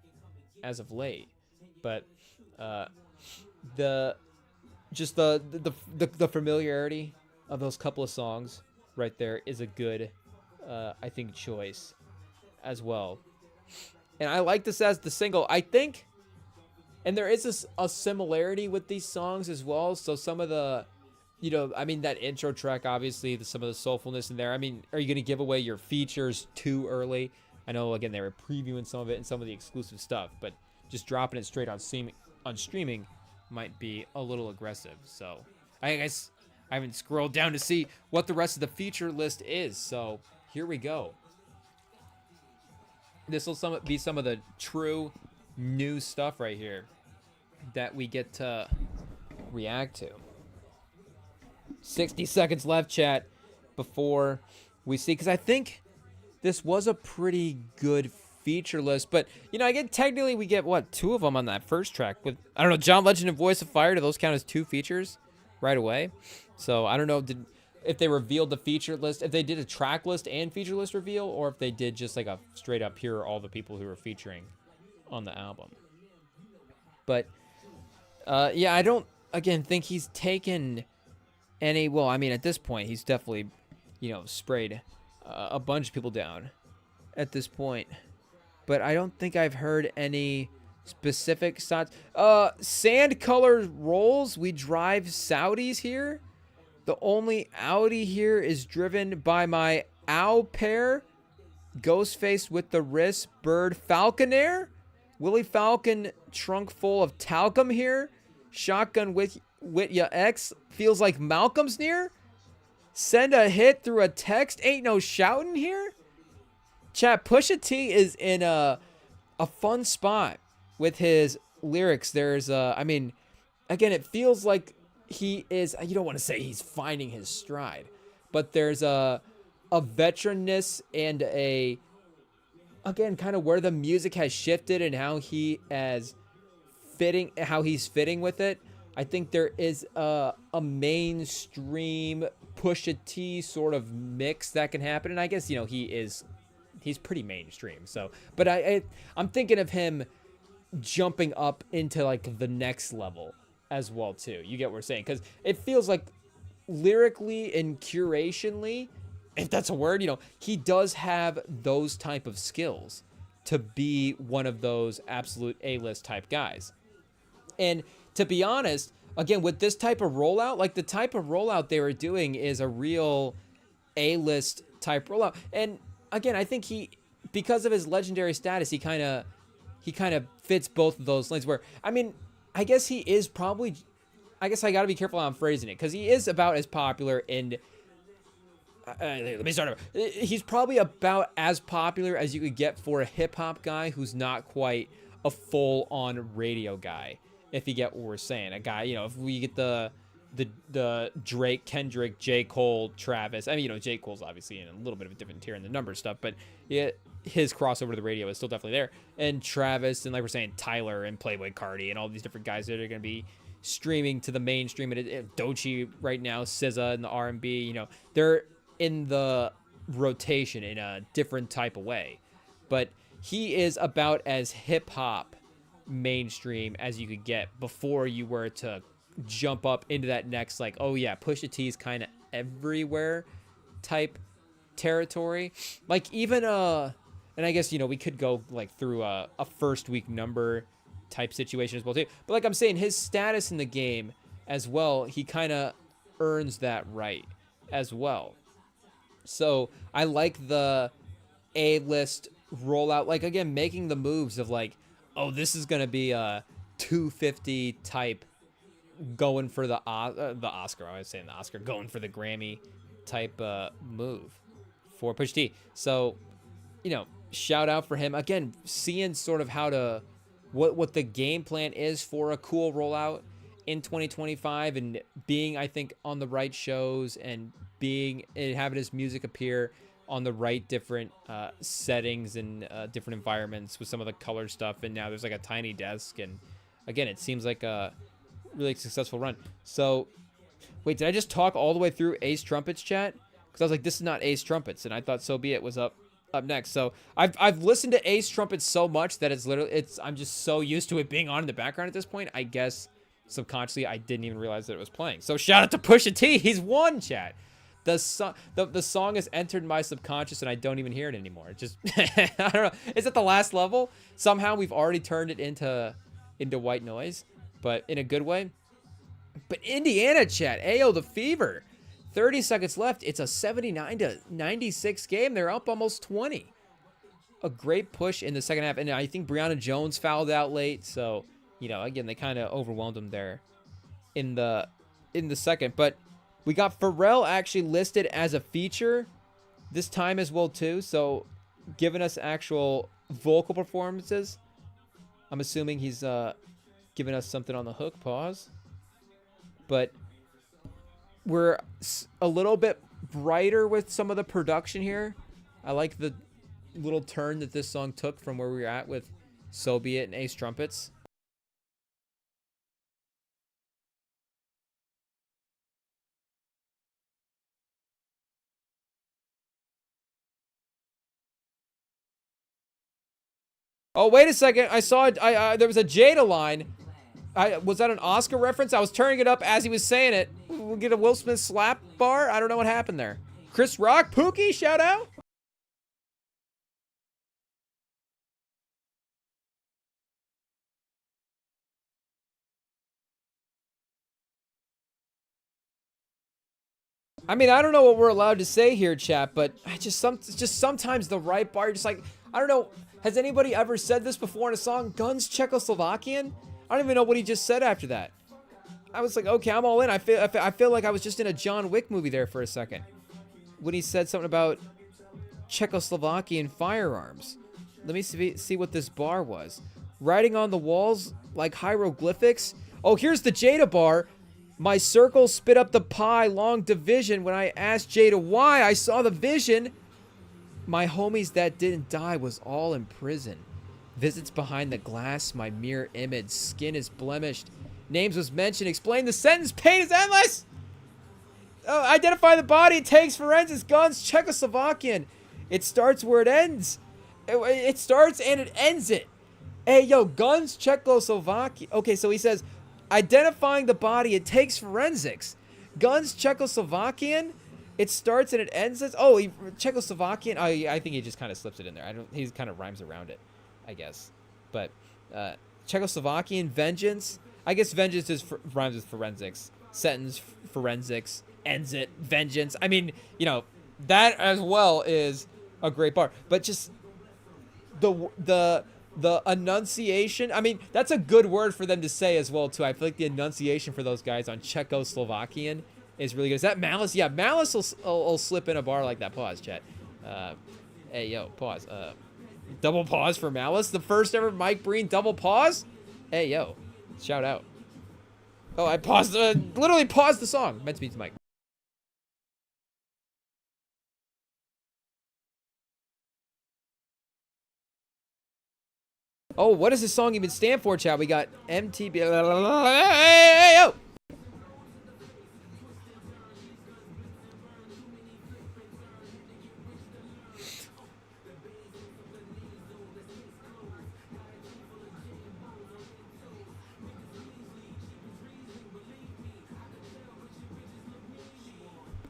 as of late. But the familiarity of those couple of songs right there is a good, I think, choice as well. And I like this as the single. I think, and there is a similarity with these songs as well. So some of the, I mean, that intro track, obviously, some of the soulfulness in there. I mean, are you going to give away your features too early? I know, again, they were previewing some of it and some of the exclusive stuff, but just dropping it straight on streaming might be a little aggressive. So I guess I haven't scrolled down to see what the rest of the feature list is. So here we go. This will be some of the true new stuff right here that we get to react to. 60 seconds left, chat, before we see, because I think this was a pretty good feature list, but again, technically we get 2 of them on that first track with, I don't know, John Legend and Voice of Fire. Do those count as 2 features right away? So I don't know if they revealed the feature list, if they did a track list and feature list reveal, or if they did just like a straight up, here are all the people who are featuring on the album. But yeah, I don't again think he's taken any, well, I mean, at this point he's definitely sprayed a bunch of people down at this point, but I don't think I've heard any specific shots. Sand color rolls, we drive Saudis here. The only Audi here is driven by my owl pair. Ghostface with the wrist. Bird Falconer. Willie Falcon trunk full of talcum here. Shotgun with ya X. Feels like Malcolm's near. Send a hit through a text. Ain't no shouting here. Chat, Pusha T is in a fun spot with his lyrics. There's I mean, again, it feels like he is, you don't want to say he's finding his stride, but there's a veteranness and again, kind of where the music has shifted and how he's fitting with it. I think there is a mainstream Pusha T sort of mix that can happen, and I guess he's pretty mainstream. So, but I'm thinking of him jumping up into like the next level as well too. You get what we're saying? Because it feels like lyrically and curationally, if that's a word, he does have those type of skills to be one of those absolute A-list type guys. And to be honest, again, with this type of rollout, like the type of rollout they were doing is a real A-list type rollout. And again, I think because of his legendary status, he kind of fits both of those lanes where, I mean, I guess he is probably, I guess I got to be careful how I'm phrasing it, because he is about as popular in, let me start over. He's probably about as popular as you could get for a hip-hop guy who's not quite a full-on radio guy, if you get what we're saying. A guy, if we get the Drake, Kendrick, J. Cole, Travis. I mean, J. Cole's obviously in a little bit of a different tier in the number stuff, but yeah, his crossover to the radio is still definitely there. And Travis and, like we're saying, Tyler and Playboy Cardi and all these different guys that are going to be streaming to the mainstream. And Doechii right now, SZA and the R&B, you know, they're in the rotation in a different type of way. But he is about as hip-hop mainstream as you could get before you were to jump up into that next, like, oh yeah, Pusha T's kind of everywhere type territory. Like, even and I guess, you know, we could go like through a first week number type situation as well too, but like I'm saying, his status in the game as well, he kind of earns that right as well. So I like the A-list rollout, like, again, making the moves of like, oh, this is gonna be a 250 type, going for the Oscar. I was saying the Oscar, going for the Grammy type move for Pusha T. So, you know, shout out for him again, seeing sort of how to what the game plan is for a cool rollout in 2025, and being, I think, on the right shows and being and having his music appear on the right different settings and different environments with some of the color stuff. And now there's like a tiny desk, and again, it seems like a really successful run. So wait, did I just talk all the way through Ace Trumpets, chat? Because I was like, this is not Ace Trumpets, and I thought So Be It was up next. So I've listened to Ace Trumpets so much that I'm just so used to it being on in the background at this point. I guess subconsciously I didn't even realize that it was playing. So shout out to Pusha T, he's won, chat. The song has entered my subconscious and I don't even hear it anymore. It just I don't know. It's at the last level. Somehow we've already turned it into white noise, but in a good way. But Indiana, chat, Ayo, the Fever. 30 seconds left. It's a 79-96 game. They're up almost 20. A great push in the second half. And I think Brianna Jones fouled out late. So, you know, again, they kind of overwhelmed them there in the second. But we got Pharrell actually listed as a feature this time as well, too. So, giving us actual vocal performances. I'm assuming he's giving us something on the hook. Pause. But we're a little bit brighter with some of the production here. I like the little turn that this song took from where we were at with So Be It and Ace Trumpets. Oh, wait a second. I saw there was a Jada line. Was that an Oscar reference? I was turning it up as he was saying it. We'll get a Will Smith slap bar. I don't know what happened there. Chris Rock, Pookie, shout out. I mean, I don't know what we're allowed to say here, chat, but just sometimes the right bar, you're just like, I don't know. Has anybody ever said this before in a song? Guns Czechoslovakian? I don't even know what he just said after that. I was like, okay, I'm all in. I feel like I was just in a John Wick movie there for a second when he said something about Czechoslovakian firearms. Let me see what this bar was. Writing on the walls like hieroglyphics. Oh, here's the Jada bar. My circle spit up the pie, long division. When I asked Jada why, I saw the vision. My homies that didn't die was all in prison. Visits behind the glass, my mirror image. Skin is blemished. Names was mentioned. Explain the sentence. Pain is endless. Identify the body. It takes forensics. Guns. Czechoslovakian. It starts where it ends. It starts and it ends it. Hey, yo, guns. Czechoslovakian. Okay, so he says, identifying the body. It takes forensics. Guns. Czechoslovakian. It starts and it ends it. Oh, Czechoslovakian. I think he just kind of slips it in there. He kind of rhymes around it, I guess. But Czechoslovakian, vengeance. I guess vengeance rhymes with forensics. Sentence, forensics, ends it, vengeance. I mean, you know, that as well is a great bar. But just the enunciation. I mean, that's a good word for them to say as well too. I feel like the enunciation for those guys on Czechoslovakian is really good. Is that Malice? Yeah, Malice will slip in a bar like that. Pause, chat. Hey, yo, pause. Double pause for Malice. The first ever Mike Breen double pause. Hey, yo. Shout out. Oh, I paused. Literally paused the song. Meant to be to Mike. Oh, what does this song even stand for, chat? We got MTB. Hey, yo!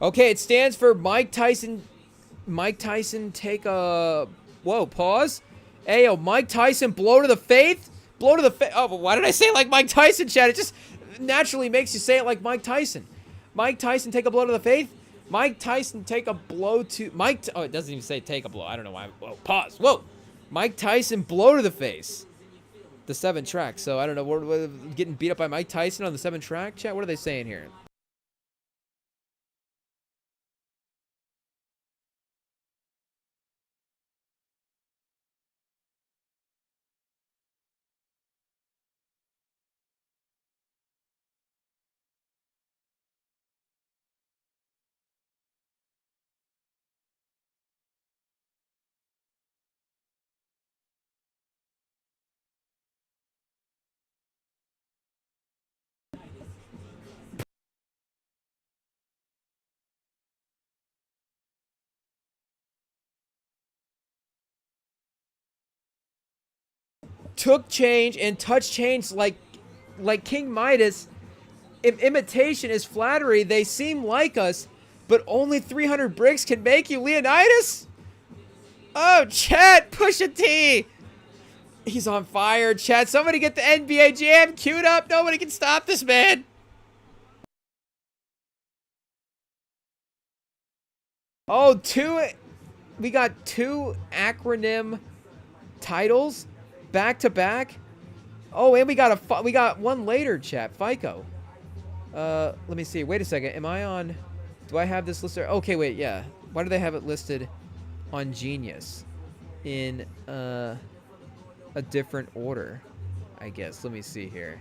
Okay, it stands for Mike Tyson. Mike Tyson take a... Whoa, pause. Ayo, Mike Tyson blow to the face? Blow to the face. Oh, but why did I say it like Mike Tyson, Chad? It just naturally makes you say it like Mike Tyson. Mike Tyson take a blow to the face? Mike Tyson take a blow to... Oh, it doesn't even say take a blow. I don't know why. Whoa, pause. Whoa. Mike Tyson blow to the face. The 7 track. So, I don't know. We're getting beat up by Mike Tyson on the 7 track, chat? What are they saying here? Took change and touch change like King Midas. Imitation is flattery. They seem like us, but only 300 bricks can make you Leonidas? Oh, chat, Pusha T. He's on fire, chat. Somebody get the NBA Jam queued up. Nobody can stop this man. Oh, we got 2 acronym titles back to back. Oh, and we got one later, chat. FICO. Let me see. Wait a second. Am I on... Do I have this listed? Okay, wait, yeah. Why do they have it listed on Genius in a different order? I guess. Let me see here.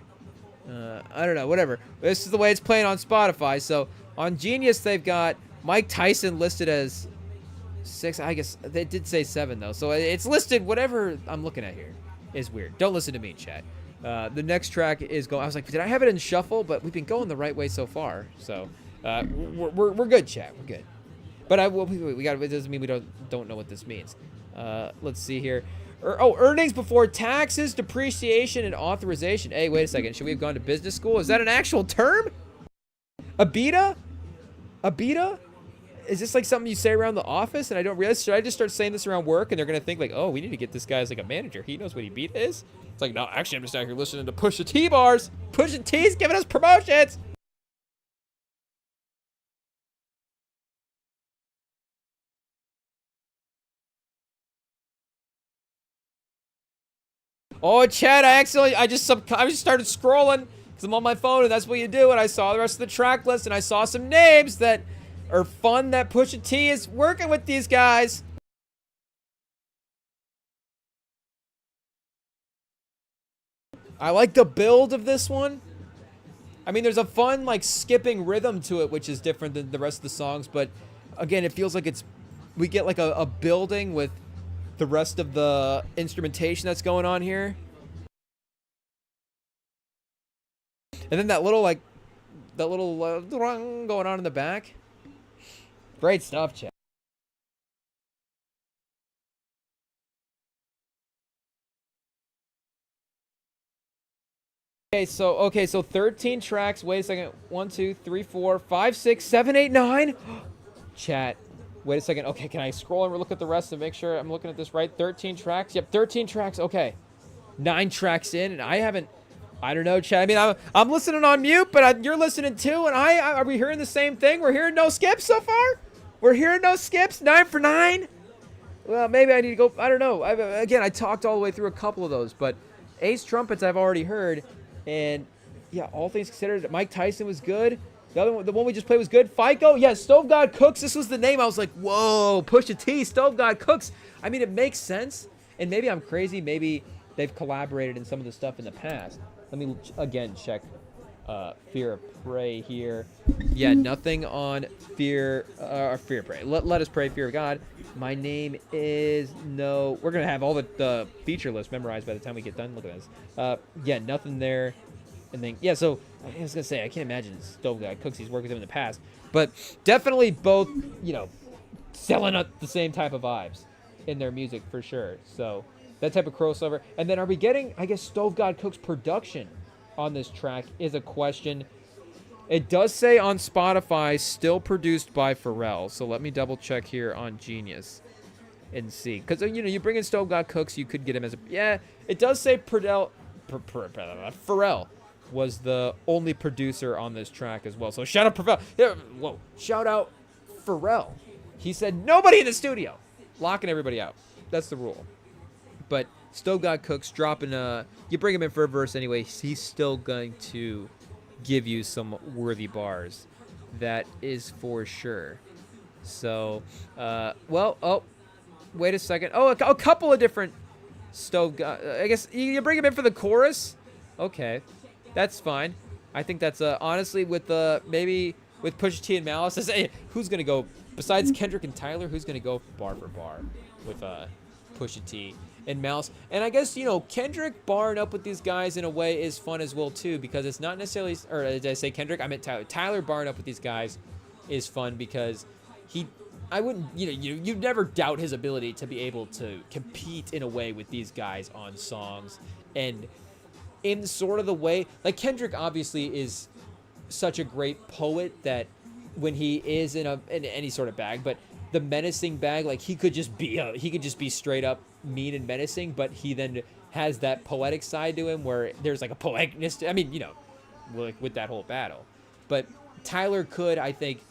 I don't know. Whatever. This is the way it's playing on Spotify. So, on Genius, they've got Mike Tyson listed as 6. I guess they did say 7, though. So, it's listed whatever I'm looking at here. Is weird. Don't listen to me, chat. The next track is going... I was like, did I have it in shuffle? But we've been going the right way so far. So, we're good, chat. We're good. But we got... It doesn't mean we don't know what this means. Let's see here. Earnings before taxes, depreciation, and authorization. Hey, wait a second. Should we have gone to business school? Is that an actual term? EBITDA? EBITDA? Is this like something you say around the office and I don't realize? Should I just start saying this around work and they're going to think like, oh, we need to get this guy as like a manager. He knows what EBITDA is. It's like, no, actually, I'm just out here listening to Pusha T bars. Pusha T's giving us promotions. Oh, Chad, I just started scrolling because I'm on my phone and that's what you do. And I saw the rest of the track list and I saw some names that are fun that Pusha T is working with these guys. I like the build of this one. I mean, there's a fun, like, skipping rhythm to it, which is different than the rest of the songs. But, again, it feels like we get, like, a building with the rest of the instrumentation that's going on here. And then that little going on in the back. Great stuff, chat. Okay, so 13 tracks. Wait a second. 1, 2, 3, 4, 5, 6, 7, 8, 9. Chat. Wait a second. Okay, can I scroll and look at the rest and make sure I'm looking at this right? 13 tracks. Yep, 13 tracks. Okay. 9 tracks in, and I don't know, chat. I mean, I'm listening on mute, but you're listening too, and are we hearing the same thing? We're hearing no skips so far? We're hearing no skips? 9 for 9? Well, maybe I need to go. I don't know. Again, I talked all the way through a couple of those, but Ace Trumpets I've already heard. And, yeah, all things considered, Mike Tyson was good. The one we just played was good. FICO, yeah, Stove God Cooks. This was the name. I was like, whoa, Pusha T, Stove God Cooks. I mean, it makes sense. And maybe I'm crazy. Maybe they've collaborated in some of the stuff in the past. Let me, again, check Fear of Prey here. Yeah, nothing on Fear of Prey. Let us pray, Fear of God. My name is no. We're gonna have all the feature list memorized by the time we get done. Look at this. Yeah, nothing there. And then yeah, so I was gonna say I can't imagine Stove God Cooks. He's worked with him in the past, but definitely both, selling up the same type of vibes in their music for sure. So that type of crossover. And then are we getting, I guess, Stove God Cook's production on this track is a question. It does say on Spotify, still produced by Pharrell. So let me double check here on Genius and see. Because, you bring in Stove God Cooks, you could get him as a... Yeah, it does say Pharrell was the only producer on this track as well. So shout out Pharrell. Yeah, whoa. Shout out Pharrell. He said nobody in the studio. Locking everybody out. That's the rule. But Stove God Cooks dropping you bring him in for a verse anyway, he's still going to give you some worthy bars. That is for sure. So, wait a second. Oh, a couple of different Stove God. I guess you bring him in for the chorus. Okay, that's fine. I think that's honestly with maybe with Pusha T and Malice. Hey, who's gonna go besides Kendrick and Tyler? Who's gonna go bar for bar with Pusha T and Malice? And I guess Kendrick barring up with these guys in a way is fun as well too, because it's not necessarily, or did I say Kendrick? I meant Tyler. Tyler barring up with these guys is fun because I wouldn't, you'd never doubt his ability to be able to compete in a way with these guys on songs, and in sort of the way, like Kendrick obviously is such a great poet that when he is in any sort of bag, but the menacing bag, like he could just be straight up mean and menacing, but he then has that poetic side to him where there's like a poeticness to, I mean, with that whole battle. But Tyler could, I think,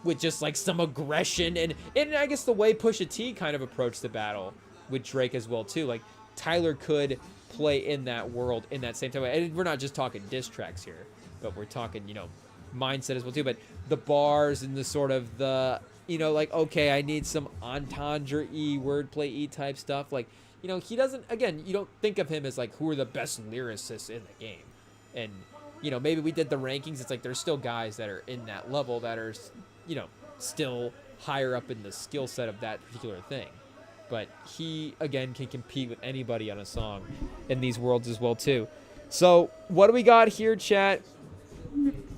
with just like some aggression and I guess the way Pusha T kind of approached the battle with Drake as well too. Like Tyler could play in that world in that same time. And we're not just talking diss tracks here, but we're talking, mindset as well too. But the bars and the sort of the, like, okay, I need some entendre-y, wordplay-y type stuff. Like, he doesn't, again, you don't think of him as like who are the best lyricists in the game. And, maybe we did the rankings. It's like there's still guys that are in that level that are, still higher up in the skill set of that particular thing. But he, again, can compete with anybody on a song in these worlds as well, too. So, what do we got here, chat?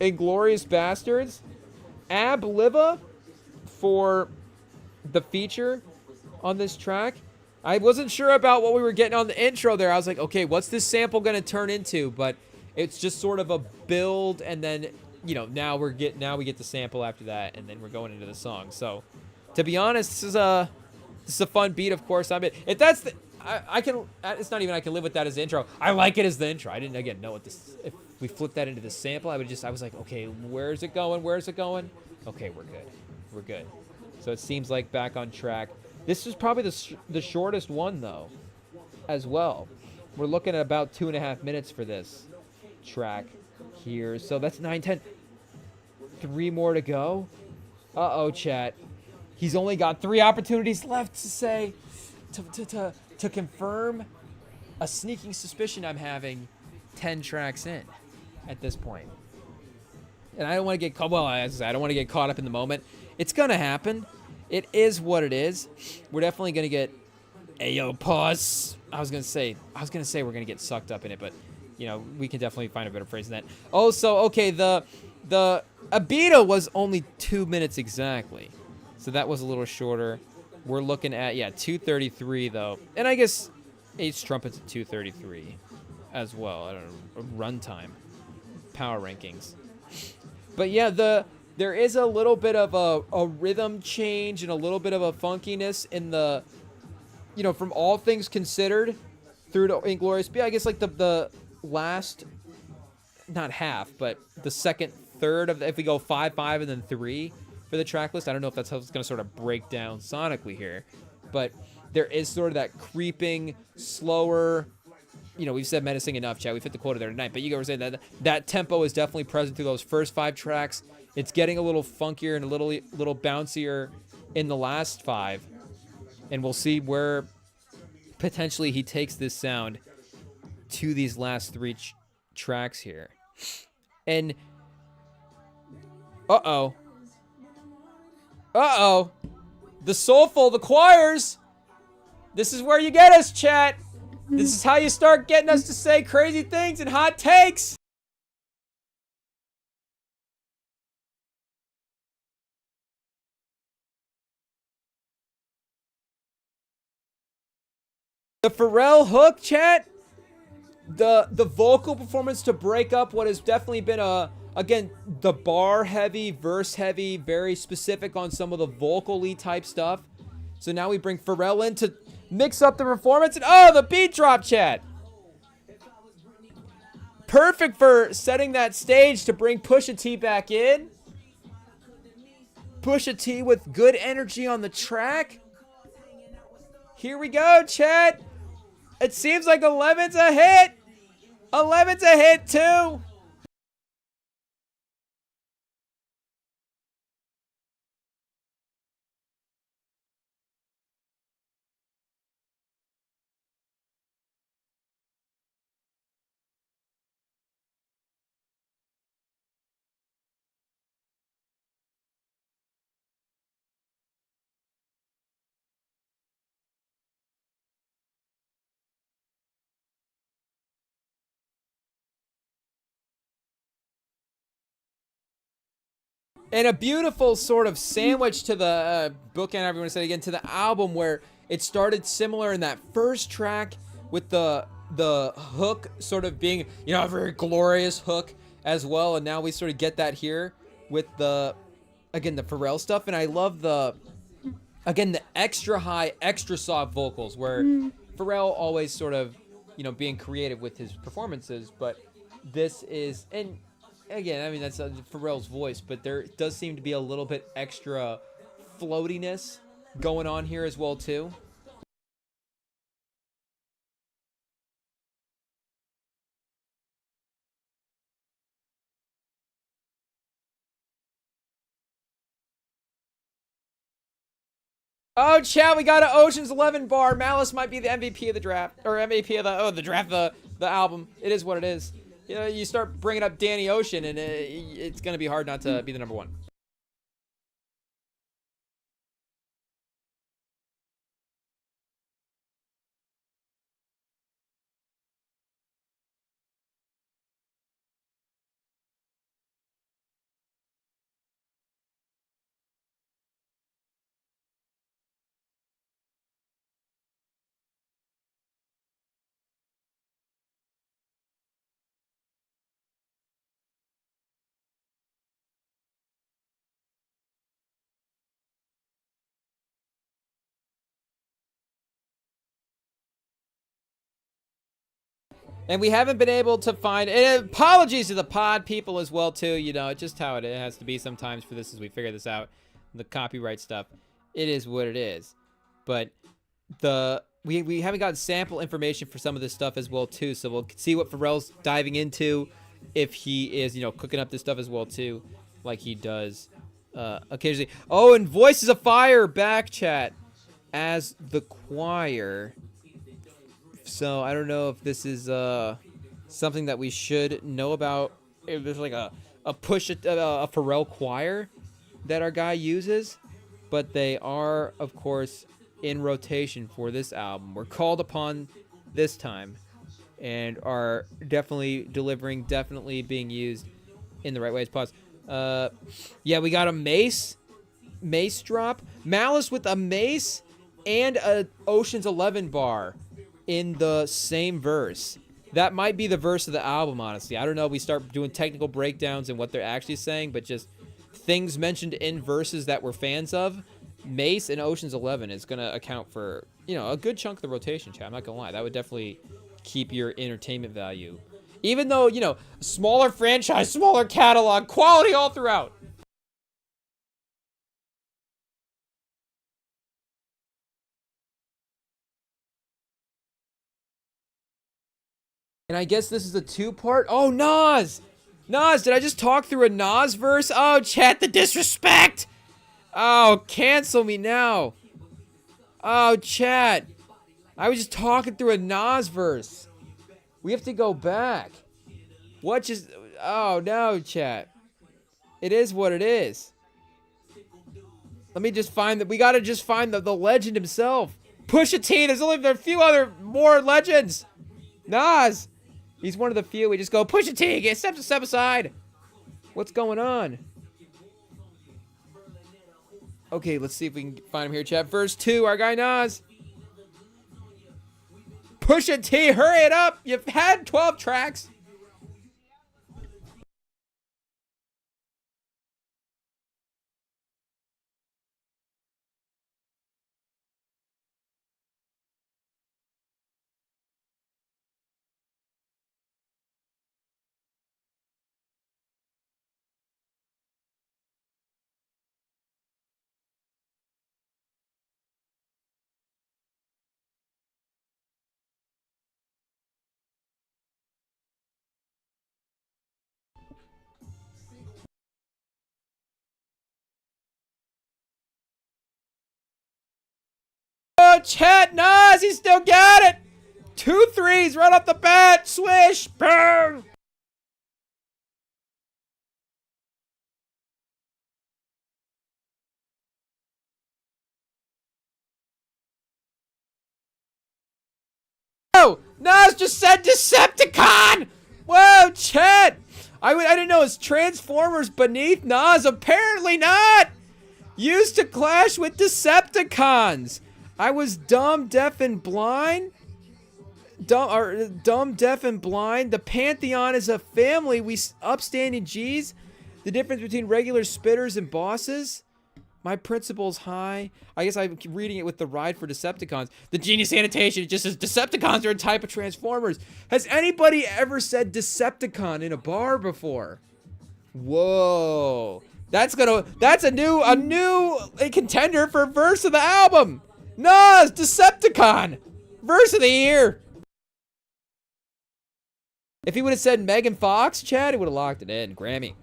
Inglourious Bastards. Ab Liva for the feature on this track. I wasn't sure about what we were getting on the intro there. I was like, okay, what's this sample going to turn into? But it's just sort of a build, and then, now we get the sample after that, and then we're going into the song. So, to be honest, this is a fun beat, of course. If that's the, I can. It's not even I can live with that as the intro. I like it as the intro. I didn't again know what this. If we flip that into the sample, I was like, okay, where's it going? Where's it going? Okay, we're good. We're good. So it seems like back on track. This is probably the shortest one though, as well. We're looking at about 2.5 minutes for this track here. So that's 9:10. 3 more to go. Uh-oh, chat. He's only got 3 opportunities left to say, to confirm a sneaking suspicion I'm having 10 tracks in at this point. And I don't want to get caught, well, as I say, I don't want to get caught up in the moment. It's going to happen. It is what it is. We're definitely going to get, ayo, pause. I was going to say we're going to get sucked up in it, but, we can definitely find a better phrase than that. Oh, so, okay, the Abita was only 2 minutes exactly. So that was a little shorter. We're looking at, 2:33 though. And I guess Ace Trumpet's at 2:33 as well. I don't know, runtime, power rankings. But yeah, there is a little bit of a rhythm change and a little bit of a funkiness in the, from all things considered through to Inglourious B. I guess like the last, not half, but the second third of if we go 5, and then 3 for the track list. I don't know if that's how it's going to sort of break down sonically here, but there is sort of that creeping, slower, we've said menacing enough, Chad. We've hit the quota there tonight, but you guys were saying that tempo is definitely present through those first 5 tracks. It's getting a little funkier and a little bouncier in the last 5, and we'll see where potentially he takes this sound to these last 3 tracks here. And uh-oh. Uh-oh. The soulful, the choirs. This is where you get us, chat. This is how you start getting us to say crazy things and hot takes. The Pharrell hook, chat. The vocal performance to break up what has definitely been again, the bar heavy, verse heavy, very specific on some of the vocally type stuff. So now we bring Pharrell in to mix up the performance, and oh, the beat drop, chat. Perfect for setting that stage to bring Pusha T back in. Pusha T with good energy on the track. Here we go, chat. It seems like 11's a hit. 11's a hit too. And a beautiful sort of sandwich to the bookend, everyone said again, to the album where it started similar in that first track with the hook sort of being, you know, a very glorious hook as well. And now we sort of get that here with the, again, the Pharrell stuff. And I love the, again, the extra high, extra soft vocals where Pharrell always sort of, you know, being creative with his performances. But this is, and again, I mean, that's Pharrell's voice, but there does seem to be a little bit extra floatiness going on here as well, too. Oh, chat, we got an Ocean's 11 bar. Malice might be the MVP of the draft, or MVP of the draft, the album. It is what it is. You know, you start bringing up Danny Ocean, and it's going to be hard not to be the number one. And we haven't been able to find, and apologies to the pod people as well, too. You know, just how it has to be sometimes for this as we figure this out. The copyright stuff. It is what it is. But we haven't gotten sample information for some of this stuff as well, too. So we'll see what Pharrell's diving into if he is, you know, cooking up this stuff as well, too, like he does occasionally. Oh, and Voices of Fire back, chat, as the choir. So I don't know if this is something that we should know about. If there's like a Pharrell choir that our guy uses, but they are, of course, in rotation for this album. We're called upon this time and are definitely delivering, definitely being used in the right ways. Pause. Yeah, we got a mace drop. Malice with a mace and a Ocean's 11 bar in the same verse. That might be the verse of the album, honestly. I don't know. We start doing technical breakdowns and what they're actually saying, but just things mentioned in verses that we're fans of. Mace and Ocean's 11 is going to account for, you know, a good chunk of the rotation, chat. I'm not going to lie. That would definitely keep your entertainment value. Even though, you know, smaller franchise, smaller catalog, quality all throughout. And I guess this is a two-part. Oh, Nas! Nas, did I just talk through a Nas verse? Oh, chat, the disrespect! Oh, cancel me now. Oh, chat. I was just talking through a Nas verse. We have to go back. What just... Oh, no, chat. It is what it is. Let me just find that. We got to just find the legend himself. Pusha T. There's only a few other more legends. Nas. He's one of the few. We just go, Pusha T. Get step aside. What's going on? Okay, let's see if we can find him here, chat. Verse 2, our guy Nas. Pusha T, hurry it up. You've had 12 tracks. Oh, chat, Nas, he still got it. 2 threes right off the bat. Swish, bang. Oh, Nas just said Decepticon. Whoa, chat. I didn't know it's Transformers beneath Nas. Apparently not. Used to clash with Decepticons. I was dumb, deaf, and blind. Dumb, deaf, and blind. The Pantheon is a family. We upstanding G's. The difference between regular spitters and bosses. My principle's high. I guess I'm reading it with the ride for Decepticons. The Genius Annotation, it just says Decepticons are a type of Transformers. Has anybody ever said Decepticon in a bar before? Whoa. That's a new contender for verse of the album. Nas, Decepticon. Verse of the year. If he would have said Megan Fox, Chad, he would have locked it in. Grammy.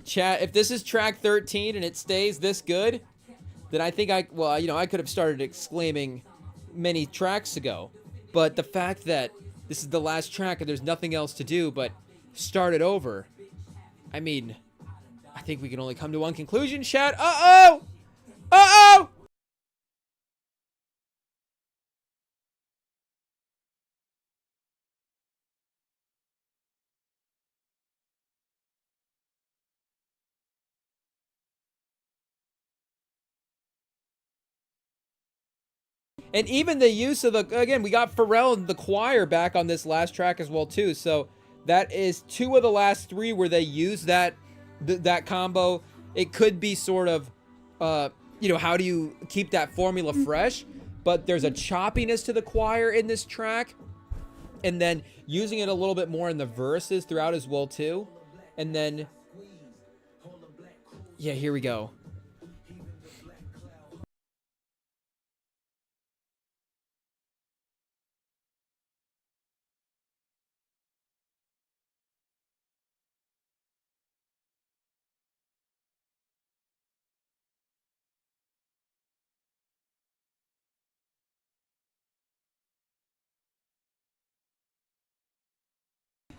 Chat, if this is track 13 and it stays this good, then I think I could have started exclaiming many tracks ago. But the fact that this is the last track and there's nothing else to do but start it over, I mean, I think we can only come to one conclusion, chat. Uh-oh! Uh-oh! And even the use of again, we got Pharrell and the choir back on this last track as well too. So that is 2 of the last 3 where they use that combo. It could be sort of, how do you keep that formula fresh? But there's a choppiness to the choir in this track. And then using it a little bit more in the verses throughout as well too. And then, yeah, here we go.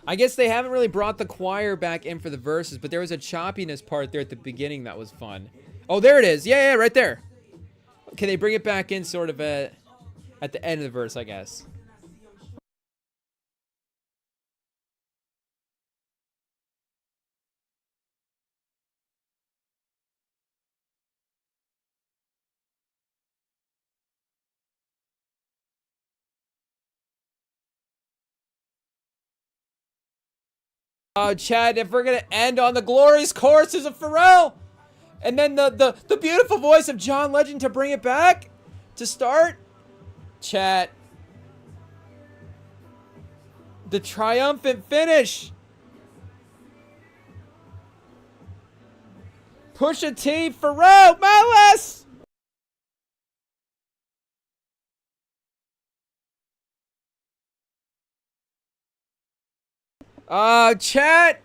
I guess they haven't really brought the choir back in for the verses, but there was a choppiness part there at the beginning that was fun. Oh, there it is. Yeah, right there. Can they bring it back in sort of at the end of the verse, I guess? Chad, if we're gonna end on the glorious choruses of Pharrell, and then the beautiful voice of John Legend to bring it back to start, Chad, the triumphant finish. Pusha T, Pharrell, Malice. Chat,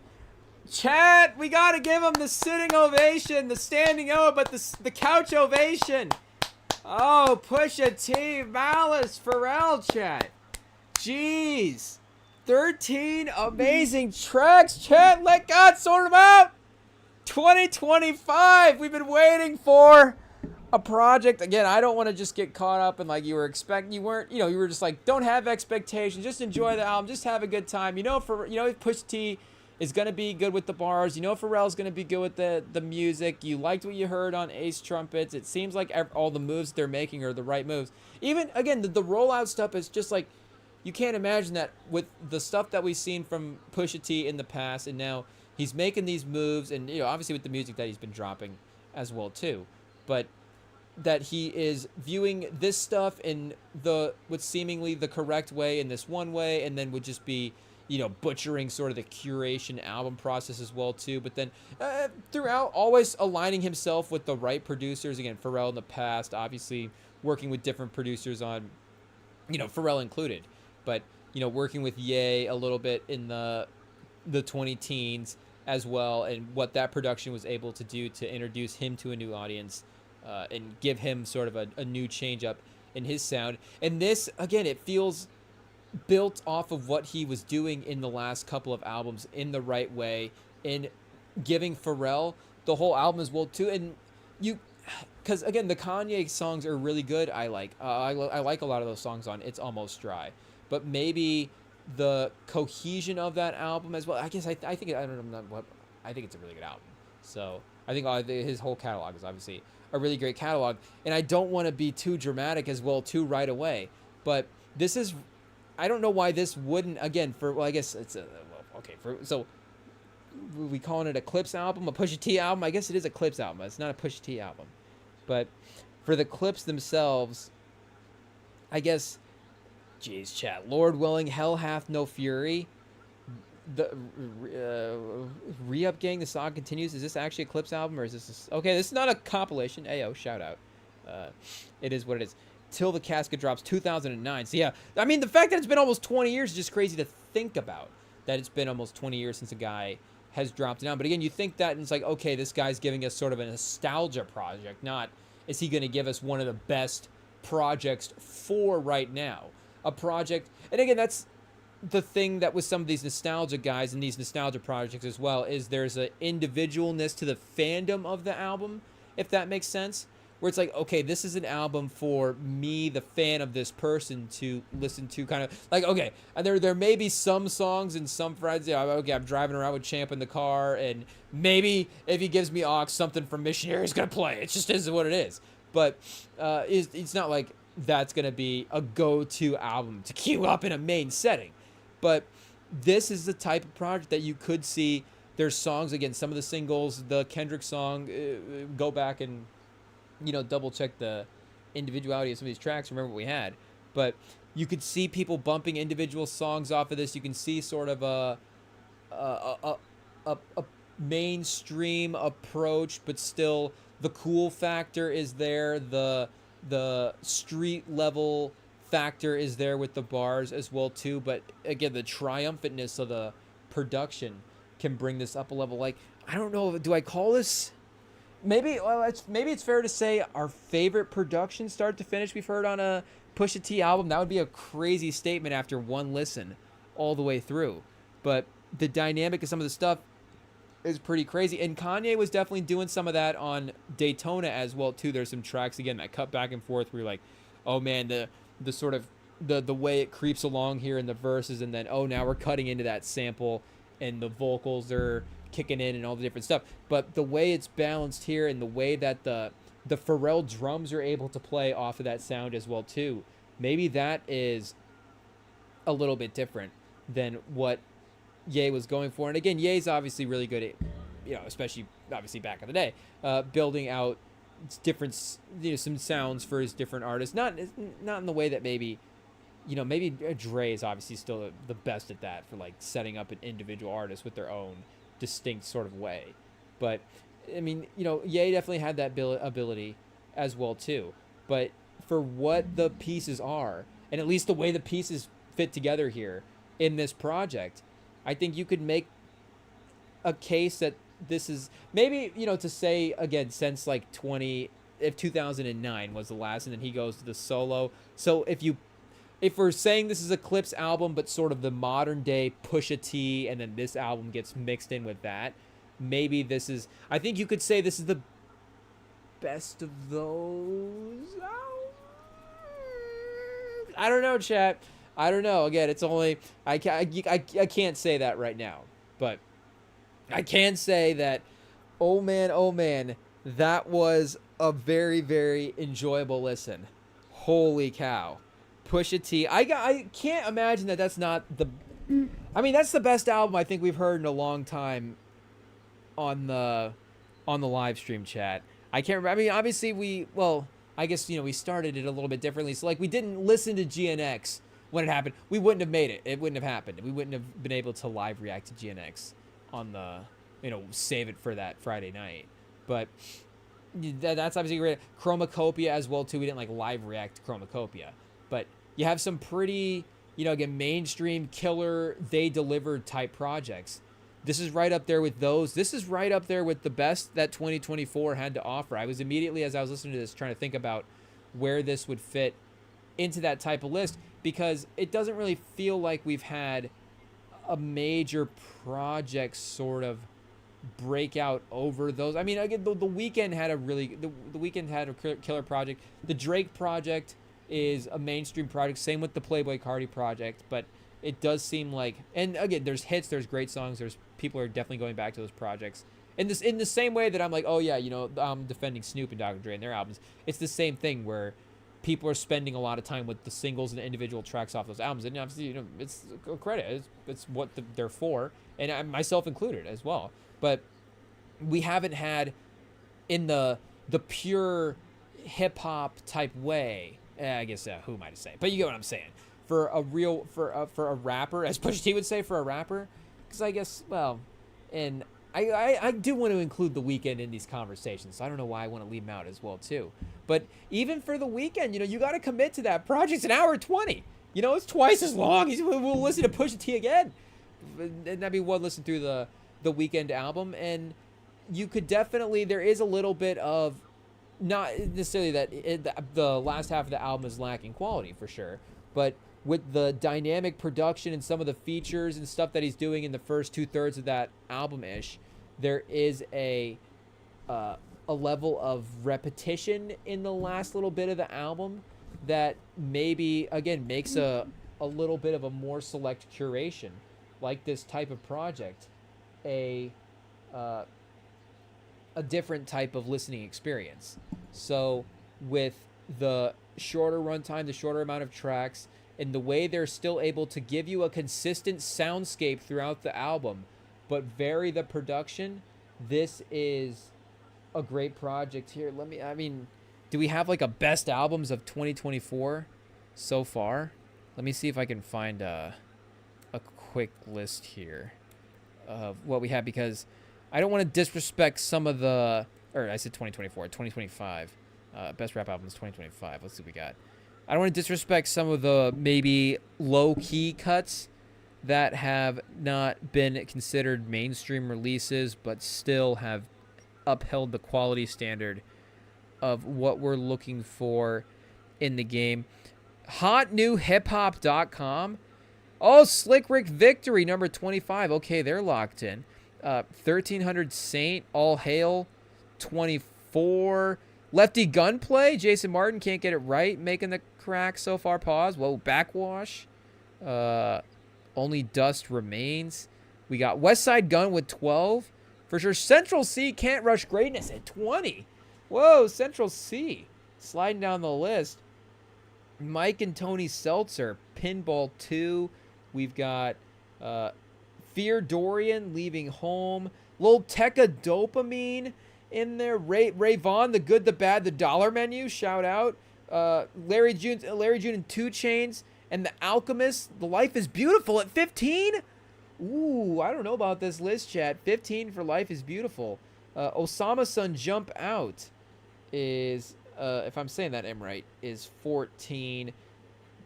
we gotta give him the sitting ovation, the standing O, but the couch ovation. Oh, Pusha T, Malice, Pharrell chat. Jeez. 13 amazing tracks, chat. Let God sort them out. 2025. We've been waiting for a project. Again, I don't want to just get caught up in like you were expecting. You weren't, you were just like, don't have expectations. Just enjoy the album. Just have a good time. Pusha T is going to be good with the bars. Pharrell's going to be good with the music. You liked what you heard on Ace Trumpets. It seems like all the moves they're making are the right moves. Even, again, the rollout stuff is just like, you can't imagine that with the stuff that we've seen from Pusha T in the past, and now he's making these moves, and obviously with the music that he's been dropping as well too, but that he is viewing this stuff in what's seemingly the correct way in this one way, and then would just be butchering sort of the curation album process as well too, but then throughout always aligning himself with the right producers. Again, Pharrell in the past, obviously working with different producers on, Pharrell included, but working with Ye a little bit in the 20 teens as well, and what that production was able to do to introduce him to a new audience, and give him sort of a new change up in his sound. And this, again, it feels built off of what he was doing in the last couple of albums in the right way, in giving Pharrell the whole album as well too. And because again, the Kanye songs are really good. I like a lot of those songs on It's Almost Dry, but maybe the cohesion of that album as well. I guess I think I don't know what I think it's a really good album. So I think his whole catalog is obviously a really great catalog, and I don't want to be too dramatic as well too right away, but this is, I don't know why this wouldn't, again, I guess it's so we calling it a Clips album, a Pusha T album. I guess it is a Clips album. It's not a Pusha T album, but for the clips themselves, I guess, jeez, chat, Lord willing, Hell Hath No Fury, the Re-Up Gang, the song continues. Is this actually a Clips album, or is this okay? This is not a compilation. Ayo, shout out. It is what it is. Till the Casket Drops, 2009. So yeah, I mean, the fact that it's been almost 20 years is just crazy to think about, that it's been almost 20 years since a guy has dropped it down. But again, you think that and it's like, okay, this guy's giving us sort of a nostalgia project, not is he going to give us one of the best projects for right now, a project. And again, that's the thing that with some of these nostalgia guys and these nostalgia projects as well, is there's an individualness to the fandom of the album, if that makes sense, where it's like, okay, this is an album for me, the fan of this person, to listen to, kind of like, okay, and there may be some songs and some friends, okay, I'm driving around with Champ in the car, and maybe if he gives me aux, something from Missionary is going to play. It just is what it is. But it's not like that's going to be a go-to album to queue up in a main setting. But this is the type of project that you could see. There's songs, again, some of the singles, the Kendrick song, go back and double check the individuality of some of these tracks, remember what we had, but you could see people bumping individual songs off of this. You can see sort of a mainstream approach, but still the cool factor is there, the street level factor is there with the bars as well too. But again, the triumphantness of the production can bring this up a level. Like, I don't know, do I call this maybe it's fair to say our favorite production start to finish we've heard on a Pusha T album? That would be a crazy statement after one listen all the way through. But the dynamic of some of the stuff is pretty crazy. And Kanye was definitely doing some of that on Daytona as well too. There's some tracks, again, that cut back and forth where you're like, oh man, the sort of the way it creeps along here in the verses, and then now we're cutting into that sample and the vocals are kicking in and all the different stuff. But the way it's balanced here, and the way that the Pharrell drums are able to play off of that sound as well too, maybe that is a little bit different than what Ye was going for. And again, Ye's obviously really good at, especially obviously back in the day, building out different, some sounds for his different artists. Not in the way that maybe Dre is obviously still the best at that, for like setting up an individual artist with their own distinct sort of way. But I mean, Ye definitely had that ability as well too. But for what the pieces are, and at least the way the pieces fit together here in this project, I think you could make a case that this is maybe, to say, again, since like if 2009 was the last, and then he goes to the solo. So if we're saying this is a Clips album, but sort of the modern day Pusha T, and then this album gets mixed in with that, maybe this is, I think you could say this is the best of those. I don't know, chat. I don't know. Again, it's only, I can't say that right now, but I can say that, oh man, that was a very, very enjoyable listen. Holy cow. Pusha T. I can't imagine that that's not the, I mean, that's the best album I think we've heard in a long time on the live stream, chat. I can't remember. I mean, obviously I guess, we started it a little bit differently. So, like, we didn't listen to GNX when it happened. We wouldn't have made it. It wouldn't have happened. We wouldn't have been able to live react to GNX on the, save it for that Friday night. But that's obviously great. Chromacopia as well, too. We didn't, live react to Chromacopia. But you have some pretty, again, mainstream killer, they delivered type projects. This is right up there with those. This is right up there with the best that 2024 had to offer. I was immediately, as I was listening to this, trying to think about where this would fit into that type of list, because it doesn't really feel like we've had a major project sort of break out over those. I mean, again, the Weeknd had a really, the Weeknd had a killer project. The Drake project is a mainstream project. Same with the Playboi Carti project, but it does seem like, and again, there's hits, there's great songs, there's people are definitely going back to those projects. In the same way that I'm like, oh yeah, I'm defending Snoop and Dr. Dre and their albums. It's the same thing where people are spending a lot of time with the singles and individual tracks off those albums, and obviously, it's a credit. It's what they're for, and I, myself included as well. But we haven't had in the pure hip hop type way. I guess who am I to say? But you get what I'm saying. For a rapper, as Pusha T would say, for a rapper, because I guess, well, and I do want to include The Weeknd in these conversations. So I don't know why I want to leave him out as well too. But even for The Weeknd, you got to commit to that project. It's an hour 20. It's twice as long. We'll listen to Pusha T again, and that'd be one listen through the Weeknd album, and you could definitely, there is a little bit of, not necessarily that the last half of the album is lacking quality for sure, but with the dynamic production and some of the features and stuff that he's doing in the first 2/3 of that album-ish, there is a level of repetition in the last little bit of the album that maybe, again, makes a little bit of a more select curation, like this type of project, a different type of listening experience. So with the shorter runtime, the shorter amount of tracks, and the way they're still able to give you a consistent soundscape throughout the album, but vary the production, this is a great project here. Do we have a best albums of 2024 so far? Let me see if I can find a quick list here of what we have, because I don't want to disrespect some of the, or I said 2024, 2025. Best rap albums 2025. Let's see what we got. I don't want to disrespect some of the maybe low-key cuts that have not been considered mainstream releases, but still have upheld the quality standard of what we're looking for in the game. Hotnewhiphop.com. Oh, Slick Rick Victory, number 25. Okay, they're locked in. 1300 Saint, All Hail, 24. Lefty Gunplay, Jason Martin can't get it right, making the crack so far. Pause. Whoa, Backwash. Only Dust Remains. We got Westside Gun with 12. For sure, Central C, Can't Rush Greatness at 20. Whoa, Central C. Sliding down the list. Mike and Tony Seltzer, Pinball 2. We've got Fear Dorian, Leaving Home. Lil Tekka Dopamine in there. Ray Vaughn, The Good, the Bad, The Dollar Menu. Shout out. Larry June and 2 Chainz. And The Alchemist, The Life is Beautiful at 15. Ooh, I don't know about this list, chat. 15 for Life is Beautiful. Osama-san Jump Out is, if I'm saying that name right, is 14.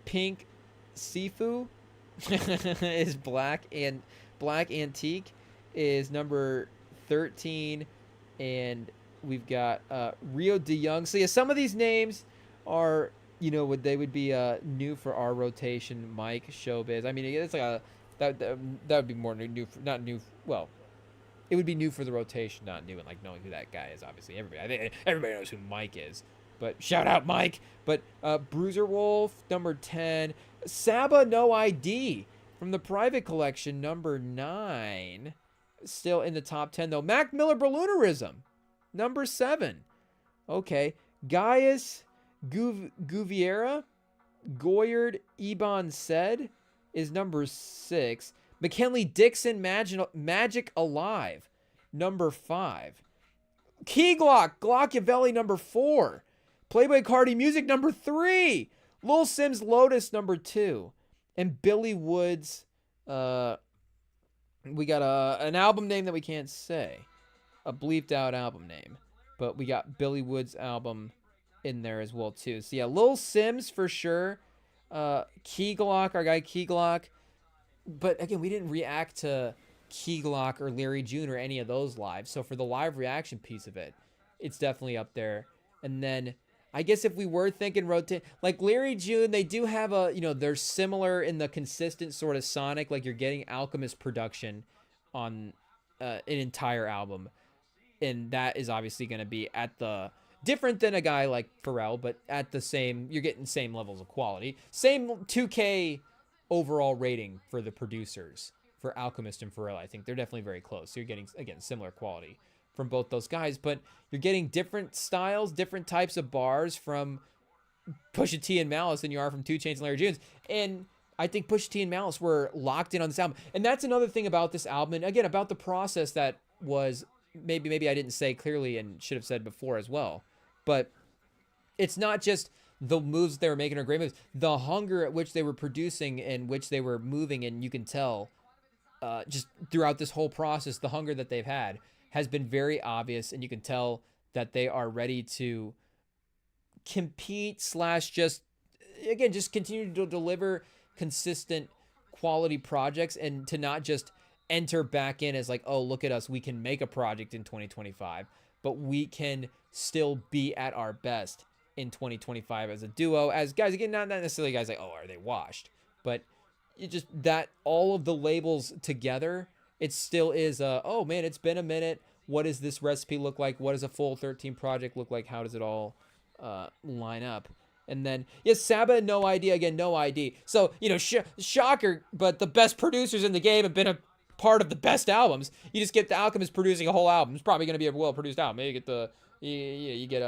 Pink Sifu is Black Antique is number 13. And We've got Rio De Young. So yeah, some of these names are, they would be new for our rotation. Mike, Showbiz. I mean, it's like that would be more new for, not new. Well, it would be new for the rotation, not new and like knowing who that guy is. Obviously, I think everybody knows who Mike is. But shout out Mike. But Bruiser Wolf, number 10. Saba No ID from the private collection, number 9. Still in the top 10 though. Mac Miller Balloonerism, number 7. Okay. Gaius Guviera, Goyard Ebon said is number 6. McKinley Dixon Magic Alive, number 5. Key Glock Glockavelli, number 4. Playboy Cardi Music, number 3. Lil Sims Lotus, number 2. And Billy Woods, we got an album name that we can't say. A bleeped out album name. But we got Billy Woods' album in there as well, too. So, yeah, Lil Sims for sure. Key Glock, our guy Key Glock. But, again, we didn't react to Key Glock or Larry June or any of those live. So, for the live reaction piece of it, it's definitely up there. And then, I guess if we were thinking rotate, like Larry June, they do have they're similar in the consistent sort of sonic. Like, you're getting Alchemist production on an entire album. And that is obviously going to be at the different than a guy like Pharrell, but at the same, you're getting same levels of quality. Same 2K overall rating for the producers for Alchemist and Pharrell. I think they're definitely very close. So you're getting, again, similar quality from both those guys, but you're getting different styles, different types of bars from Pusha T and Malice than you are from 2 Chainz and Larry June. And I think Pusha T and Malice were locked in on this album. And that's another thing about this album. And again, about the process that was maybe I didn't say clearly and should have said before as well. But it's not just the moves they were making are great moves. The hunger at which they were producing and which they were moving, and you can tell just throughout this whole process, the hunger that they've had has been very obvious, and you can tell that they are ready to compete / just continue to deliver consistent quality projects and to not just enter back in as like, oh, look at us, we can make a project in 2025, but we can still be at our best in 2025 as a duo, as guys, again, not necessarily guys like, oh, are they washed, but it just that all of the labels together, it still is oh man, it's been a minute. What does this recipe look like? What does a full 13 project look like? How does it all line up? And then, yes, Saba, no idea. Again, no ID. So, shocker, but the best producers in the game have been a part of the best albums. You just get the Alchemist producing a whole album. It's probably going to be a well-produced album. Maybe you get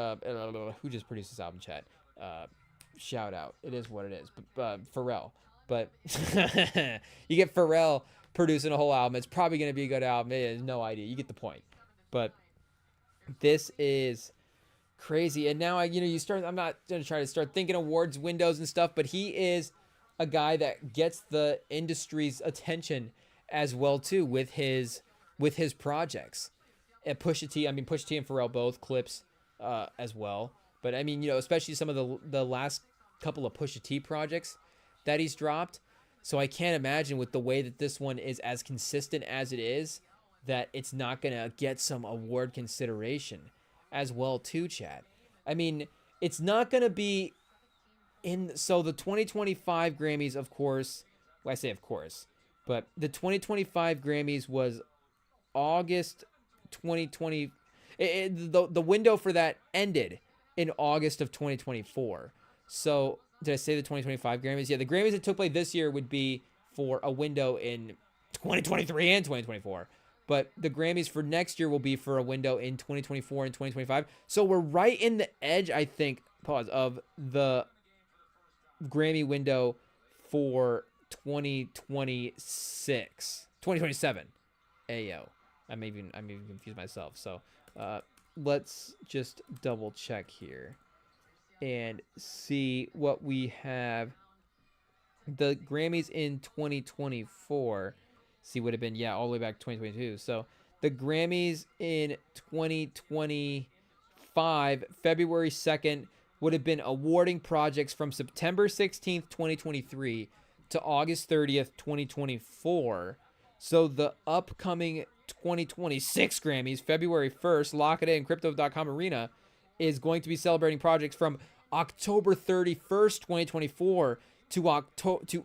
who just produced this album, chat? Shout out. It is what it is. But Pharrell. But you get Pharrell producing a whole album. It's probably going to be a good album. It is no idea. You get the point. But this is crazy. And now you start, I'm not going to try to start thinking awards windows and stuff, but he is a guy that gets the industry's attention as well too with his projects. And Pusha T and Pharrell both clips as well. But I mean, especially some of the last couple of Pusha T projects that he's dropped. So I can't imagine with the way that this one is as consistent as it is, that it's not going to get some award consideration as well too, chat. I mean, it's not going to be so the 2025 Grammys, of course, well, I say of course, but the 2025 Grammys was August 2020. The window for that ended in August of 2024. So did I say the 2025 Grammys? Yeah, the Grammys that took place this year would be for a window in 2023 and 2024. But the Grammys for next year will be for a window in 2024 and 2025. So we're right in the edge, I think, of the Grammy window for 2027. Ayo. I'm even confused myself. So let's just double check here and see what we have. The Grammys in 2024 would have been, all the way back to 2022. So the Grammys in 2025, February 2nd, would have been awarding projects from September 16th, 2023 to August 30th, 2024. So the upcoming 2026 Grammys, February 1st, lock it in. Crypto.com Arena is going to be celebrating projects from October 31st, 2024 to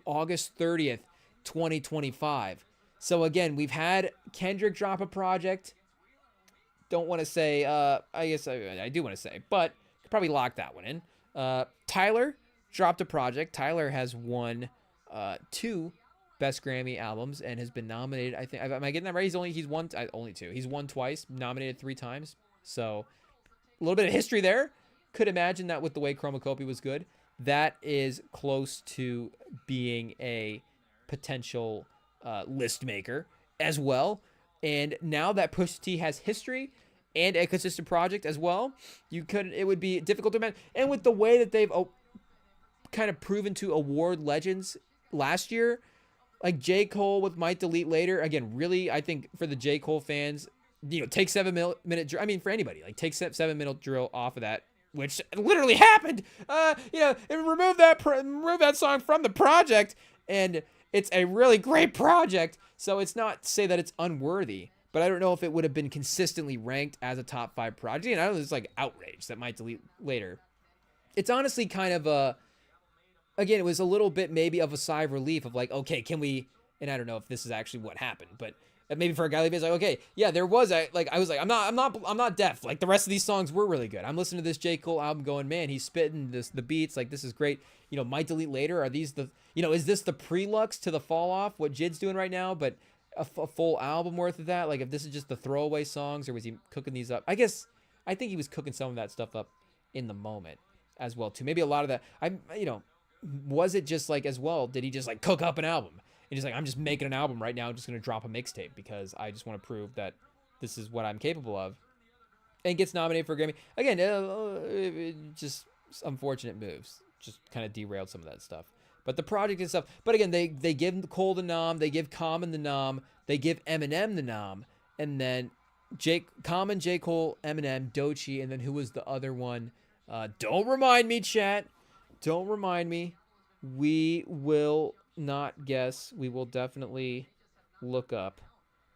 August 30th, 2025. So again, we've had Kendrick drop a project. Don't want to say, I guess I do want to say, but could probably lock that one in. Tyler dropped a project. Tyler has won 2 Best Grammy albums and has been nominated. I think, am I getting that right? He's won only 2. He's won twice, nominated 3 times. So a little bit of history there. Could imagine that with the way Chromacopia was good. That is close to being a potential list maker as well. And now that Pusha T has history and a consistent project as well, it would be difficult to imagine. And with the way that they've kind of proven to award legends last year, like J. Cole with Might Delete Later, again, really, I think for the J. Cole fans, take 7 minute drill. I mean, for anybody, like take 7 minute drill off of that, which literally happened. And remove that song from the project, and it's a really great project. So it's not to say that it's unworthy, but I don't know if it would have been consistently ranked as a top 5 project. And I know it's like outrage that Might Delete Later. It's honestly kind of again, it was a little bit maybe of a sigh of relief of like, okay, can we? And I don't know if this is actually what happened, but maybe for a guy like me, it's like, okay, yeah, there was I was like, I'm not deaf. Like the rest of these songs were really good. I'm listening to this J. Cole album going, man, he's spitting the beats. Like this is great. Might Delete Later. Are these is this the pre-lux to the fall off? What Jid's doing right now, but a full album worth of that? Like if this is just the throwaway songs, or was he cooking these up? I think he was cooking some of that stuff up in the moment as well too. Maybe a lot of that. Was it just like as well? Did he just like cook up an album? And he's like, I'm just making an album right now. I'm just going to drop a mixtape because I just want to prove that this is what I'm capable of. And gets nominated for a Grammy. Again, just unfortunate moves. Just kind of derailed some of that stuff. But the project and stuff. But again, they give Cole the nom. They give Common the nom. They give Eminem the nom. And then Common, J. Cole, Eminem, Doechii. And then who was the other one? Don't remind me, chat. Don't remind me. We will not guess. We will definitely look up,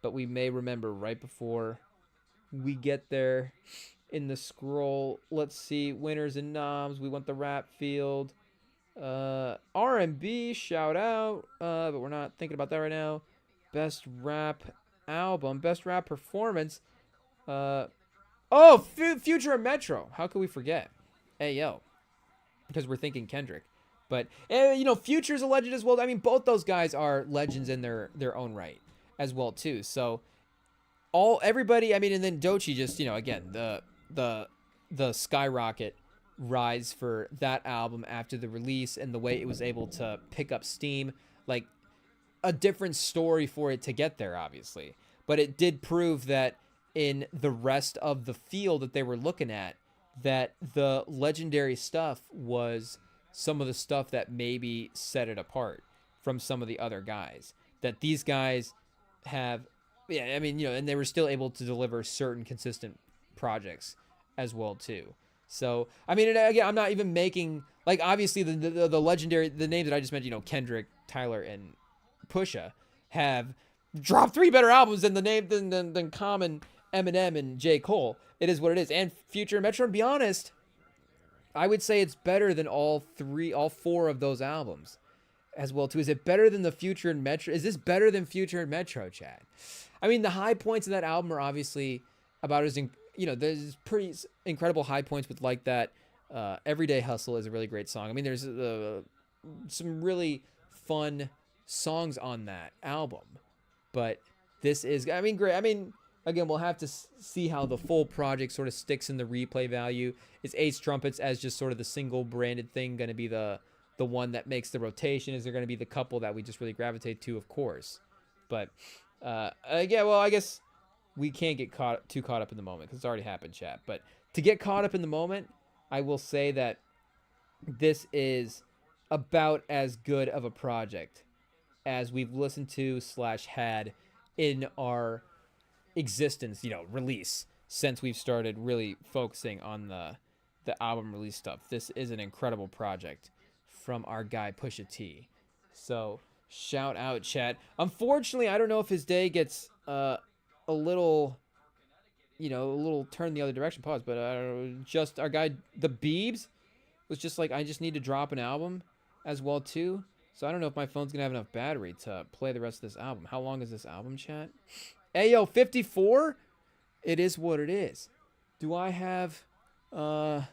but we may remember right before we get there in the scroll. Let's see. Winners and noms. We want the rap field. R&B, shout out. But we're not thinking about that right now. Best rap album. Best rap performance. Future and Metro. How could we forget? Hey, yo. Because we're thinking Kendrick. But, Future's a legend as well. I mean, both those guys are legends in their own right as well, too. So, everybody, I mean, and then Doechii just, again, the skyrocket rise for that album after the release and the way it was able to pick up steam. Like, a different story for it to get there, obviously. But it did prove that in the rest of the field that they were looking at, that the legendary stuff was some of the stuff that maybe set it apart from some of the other guys. That these guys have, and they were still able to deliver certain consistent projects as well too. So, I mean, again, I'm not even making, like, obviously the legendary, the names that I just mentioned, Kendrick, Tyler, and Pusha have dropped 3 better albums than than Common, Eminem, and J. Cole. It is what it is. And Future and Metro, to be honest, I would say it's better than all 4 of those albums as well too. Is it better than the Future and Metro? Is this better than Future and Metro, Chad? I mean, the high points of that album are obviously about as, there's pretty incredible high points with like that. Everyday Hustle is a really great song. I mean, there's some really fun songs on that album, but this is, great. I mean, again, we'll have to see how the full project sort of sticks in the replay value. Is Ace Trumpets as just sort of the single branded thing going to be the one that makes the rotation? Is there going to be the couple that we just really gravitate to? Of course. But, again, well, I guess we can't get too caught up in the moment because it's already happened, chat. But to get caught up in the moment, I will say that this is about as good of a project as we've listened to / had in our existence, release since we've started really focusing on the album release stuff. This is an incredible project from our guy Pusha T. So shout out, chat. Unfortunately, I don't know if his day gets a little, a little turn the other direction. Pause. But just our guy, the Biebs, was just like, I just need to drop an album as well too. So I don't know if my phone's gonna have enough battery to play the rest of this album. How long is this album, chat? Ayo, 54. It is what it is. Do I have? Oh,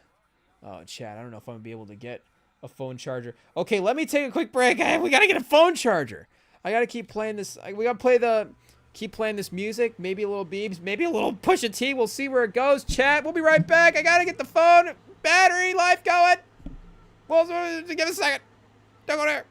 chat. I don't know if I'm gonna be able to get a phone charger. Okay, let me take a quick break. We gotta get a phone charger. I gotta keep playing this. We gotta keep playing this music. Maybe a little Biebs, maybe a little Pusha T. We'll see where it goes. Chat. We'll be right back. I gotta get the phone battery life going. Well, give us a second. Don't go there.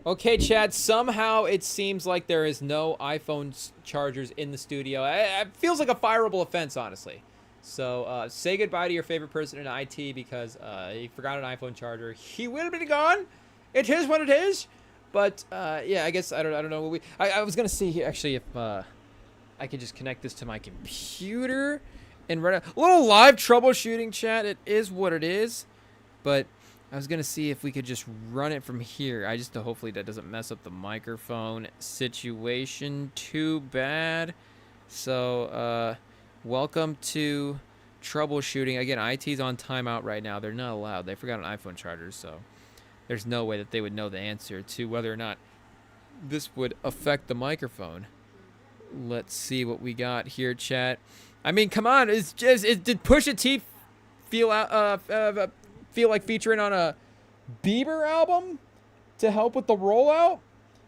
Okay, Chad, somehow it seems like there is no iPhone chargers in the studio. It feels like a fireable offense, honestly. So say goodbye to your favorite person in IT because he forgot an iPhone charger. He will be gone. It is what it is. But yeah, I guess I don't know what we. I was gonna see here actually if I could just connect this to my computer and run a little live troubleshooting, chat. It is what it is. But I was gonna see if we could just run it from here. Hopefully that doesn't mess up the microphone situation too bad. So welcome to troubleshooting. Again, IT's on timeout right now. They're not allowed. They forgot an iPhone charger, so there's no way that they would know the answer to whether or not this would affect the microphone. Let's see what we got here, chat. I mean, come on. Did Pusha T feel like featuring on a Bieber album to help with the rollout?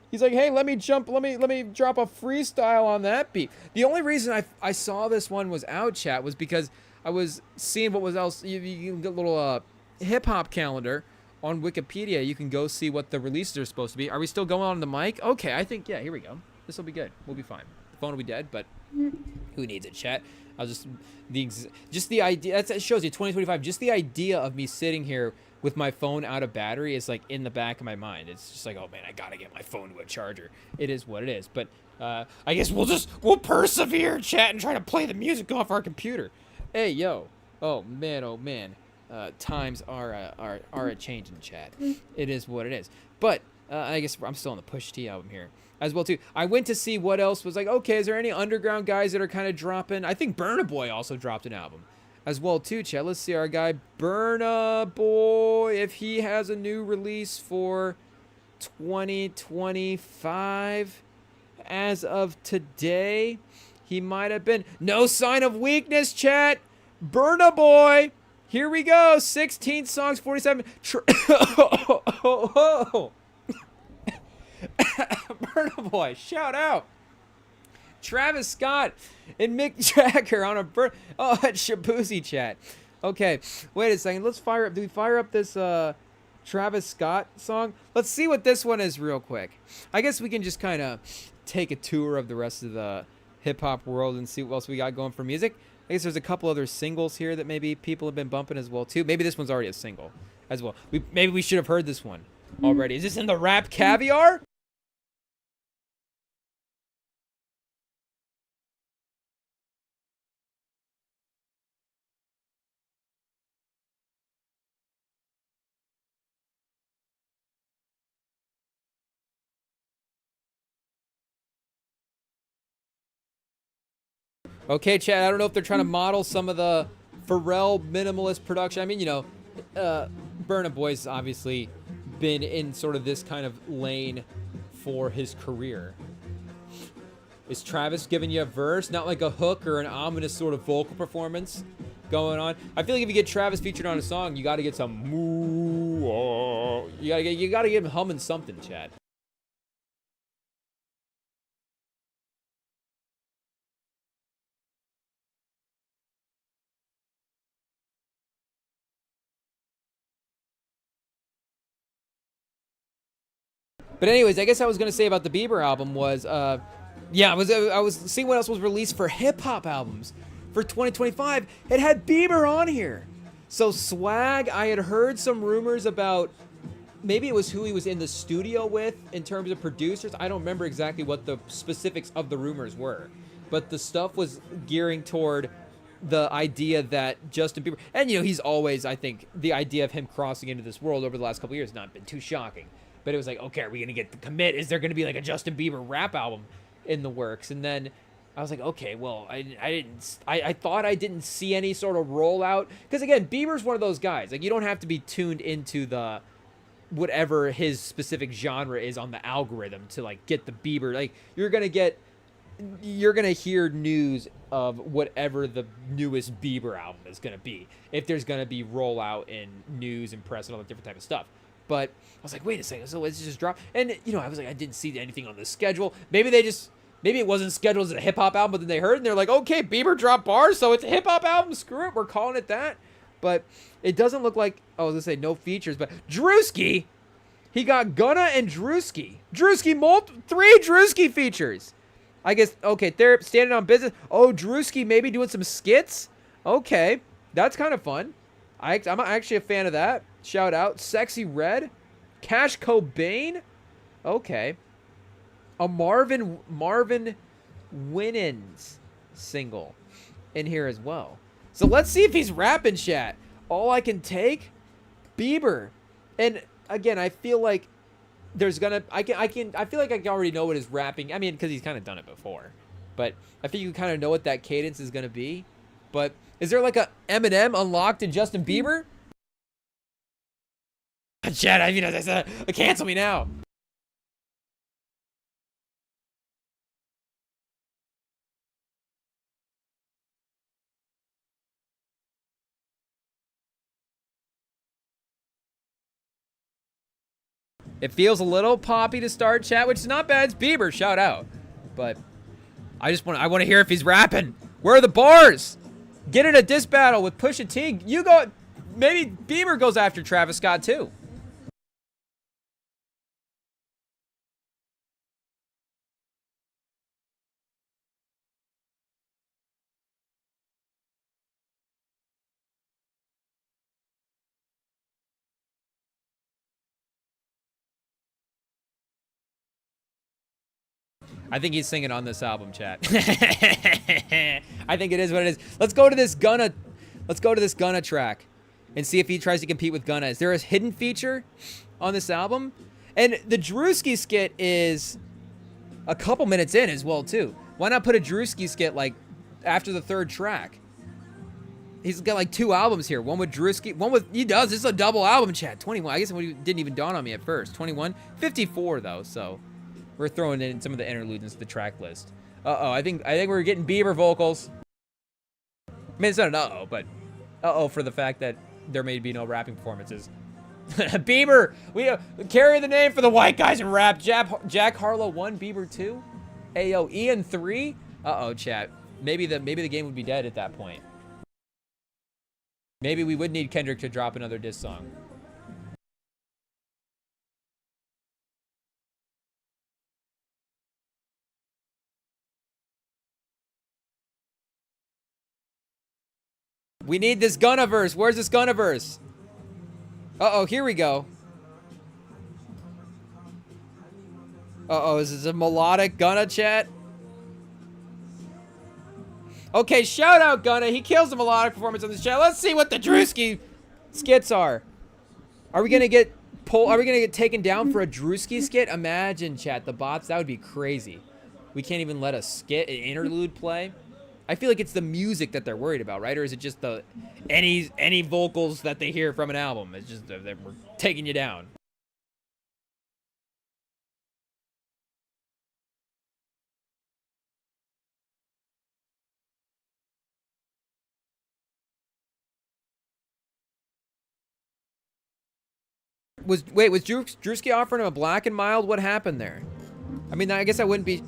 He's like, hey, let me drop a freestyle on that beat. The only reason I saw this one was out, chat, was because I was seeing what was else. You can get a little hip hop calendar on Wikipedia. You can go see what the releases are supposed to be. Are we still going on the mic? Okay, I think, yeah, here we go. This will be good. We'll be fine. The phone will be dead, but who needs it, chat? I'll just the idea. That shows you 2025. Just the idea of me sitting here with my phone out of battery is like in the back of my mind. It's just like, oh man, I gotta get my phone to a charger. It is what it is. But I guess we'll persevere, chat, and try to play the music off our computer. Hey yo, oh man. Times are a changing, chat. It is what it is. But I guess I'm still on the Push T album here as well too. I went to see what else was like. Okay, is there any underground guys that are kind of dropping? I think Burna Boy also dropped an album as well too, chat. Let's see our guy Burna Boy if he has a new release for 2025 as of today. He might have been. No sign of weakness, chat. Burna Boy. Here we go. 16 songs, 47. Burna Boy, shout out. Travis Scott and Mick Jagger on a that's Shabuzi, chat. Okay, wait a second. Let's fire up. Do we fire up this Travis Scott song? Let's see what this one is real quick. I guess we can just kind of take a tour of the rest of the hip hop world and see what else we got going for music. I guess there's a couple other singles here that maybe people have been bumping as well too. Maybe this one's already a single as well. Maybe we should have heard this one already. Is this in the Rap Caviar? Okay, Chad, I don't know if they're trying to model some of the Pharrell minimalist production. I mean, Burna Boy's obviously been in sort of this kind of lane for his career. Is Travis giving you a verse, not like a hook or an ominous sort of vocal performance going on? I feel like if you get Travis featured on a song, you got to get some moo. You got to get him humming something, Chad. But anyways, I guess I was gonna say about the Bieber album was, yeah, I was seeing what else was released for hip hop albums for 2025. It had Bieber on here. So Swag, I had heard some rumors about maybe it was who he was in the studio with in terms of producers. I don't remember exactly what the specifics of the rumors were, but the stuff was gearing toward the idea that Justin Bieber, and he's always, I think, the idea of him crossing into this world over the last couple of years has not been too shocking. But it was like, okay, are we going to get the commit? Is there going to be like a Justin Bieber rap album in the works? And then I was like, okay, well, I thought I didn't see any sort of rollout. Because again, Bieber's one of those guys. Like, you don't have to be tuned into the whatever his specific genre is on the algorithm to like get the Bieber. Like, you're going to hear news of whatever the newest Bieber album is going to be. If there's going to be rollout in news and press and all that different type of stuff. But I was like, wait a second, so let's just drop. And, I was like, I didn't see anything on the schedule. Maybe it wasn't scheduled as a hip-hop album, but then they heard, and they're like, okay, Bieber dropped bars, so it's a hip-hop album. Screw it, we're calling it that. But it doesn't look like, I was going to say no features, but Drewski, He got Gunna and Drewski. Three Drewski features. I guess, okay, they're standing on business. Oh, Drewski maybe doing some skits? Okay, that's kind of fun. I'm actually a fan of that. Shout out. Sexy Red. Cash Cobain. Okay. A Marvin Winans single in here as well. So let's see if he's rapping, chat. All I Can Take, Bieber. And again, I feel like there's gonna I feel like I already know what his rapping, I mean, because he's kind of done it before, but I think you kind of know what that cadence is gonna be. But is there like a Eminem unlocked in Justin Bieber? Chat, I mean, cancel me now. It feels a little poppy to start, chat, which is not bad. It's Bieber, shout out. But I want to hear if he's rapping. Where are the bars? Get in a diss battle with Pusha T. You go. Maybe Bieber goes after Travis Scott too. I think he's singing on this album, chat. I think it is what it is. Let's go to this Gunna track and see if he tries to compete with Gunna. Is there a hidden feature on this album? And the Drewski skit is a couple minutes in as well, too. Why not put a Drewski skit, like, after the third track? He's got, like, 2 albums here. One with Drewski. This is a double album, chat. 21. I guess it didn't even dawn on me at first. 21. 54, though, so we're throwing in some of the interludes into the track list. Uh-oh, I think we're getting Bieber vocals. I mean, it's not an uh-oh, but uh-oh for the fact that there may be no rapping performances. Bieber, we carry the name for the white guys in rap. Jack Harlow 1, Bieber 2. Ayo, Ian 3. Uh-oh, chat. Maybe the game would be dead at that point. Maybe we would need Kendrick to drop another diss song. We need this Gunna-verse. Where's this Gunna-verse? Uh-oh, here we go. Uh-oh, is this a melodic Gunna, chat? Okay, shout out Gunna. He kills the melodic performance on this chat. Let's see what the Drewski skits are. Are we gonna get taken down for a Drewski skit? Imagine, chat, the bots. That would be crazy. We can't even let a skit, an interlude play. I feel like it's the music that they're worried about, right? Or is it just the any vocals that they hear from an album? It's just that we're taking you down. Was Drewski offering him a Black and Mild? What happened there? I mean, I guess that wouldn't be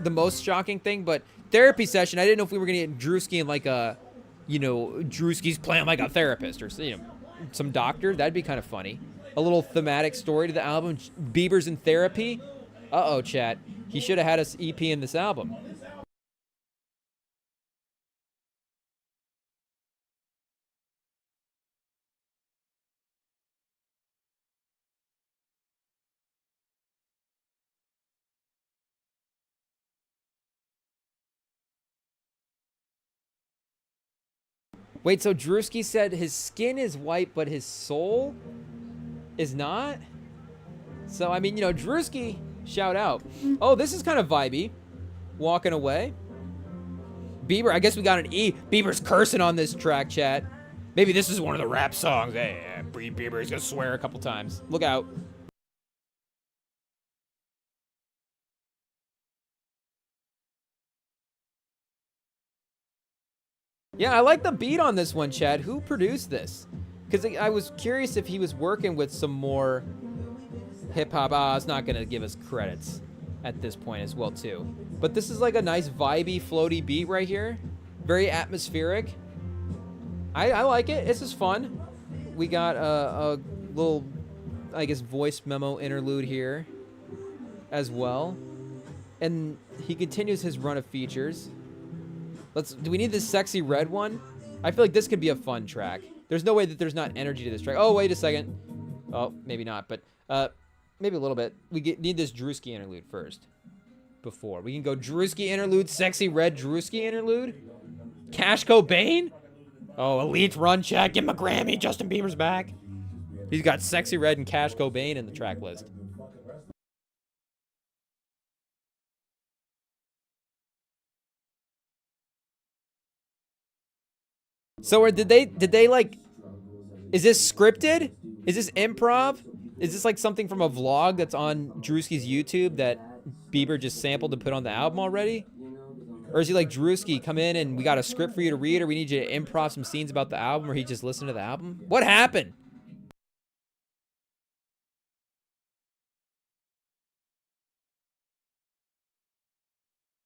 the most shocking thing, but therapy session, I didn't know if we were gonna get Drewski in like a, Drewski's playing like a therapist or some doctor. That'd be kind of funny. A little thematic story to the album. Bieber's in therapy. Uh-oh, chat. He should have had us EP in this album. Wait, so Drewski said his skin is white, but his soul is not? So, I mean, Drewski, shout out. Oh, this is kind of vibey. Walking away. Bieber, I guess we got an E. Bieber's cursing on this track, chat. Maybe this is one of the rap songs. Hey, Bieber's gonna swear a couple times. Look out. Yeah, I like the beat on this one, Chad. Who produced this? Because I was curious if he was working with some more hip-hop. It's not going to give us credits at this point as well, too. But this is like a nice, vibey, floaty beat right here. Very atmospheric. I like it. This is fun. We got a little I guess, voice memo interlude here as well. And he continues his run of features. Do we need this sexy red one? I feel like this could be a fun track. There's no way that there's not energy to this track. Oh, wait a second. Oh, maybe not, but maybe a little bit. Need this Drewski interlude first. Before we can go Drewski interlude, sexy red Drewski interlude. Cash Cobain? Oh, elite run check. Give him a Grammy. Justin Bieber's back. He's got sexy red and Cash Cobain in the track list. So did they like, is this scripted? Is this improv? Is this like something from a vlog that's on Drewski's YouTube that Bieber just sampled to put on the album already? Or is he like, Drewski, come in and we got a script for you to read, or we need you to improv some scenes about the album, or he just listened to the album? What happened?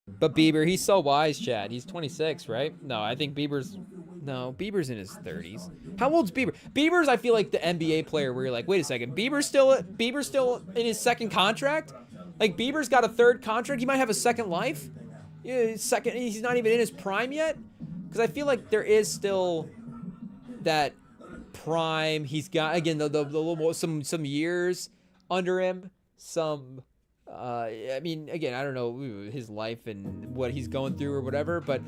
But Bieber, he's so wise, Chad. He's 26, right? No, I think Bieber's in his 30s. How old's Bieber? Bieber's, I feel like, the NBA player where you're like, wait a second, Bieber's still in his second contract? Like, Bieber's got a third contract? He might have a second life? Yeah, he's not even in his prime yet? Because I feel like there is still that prime. He's got, again, the little more, some years under him. I mean, again, I don't know his life and what he's going through or whatever, but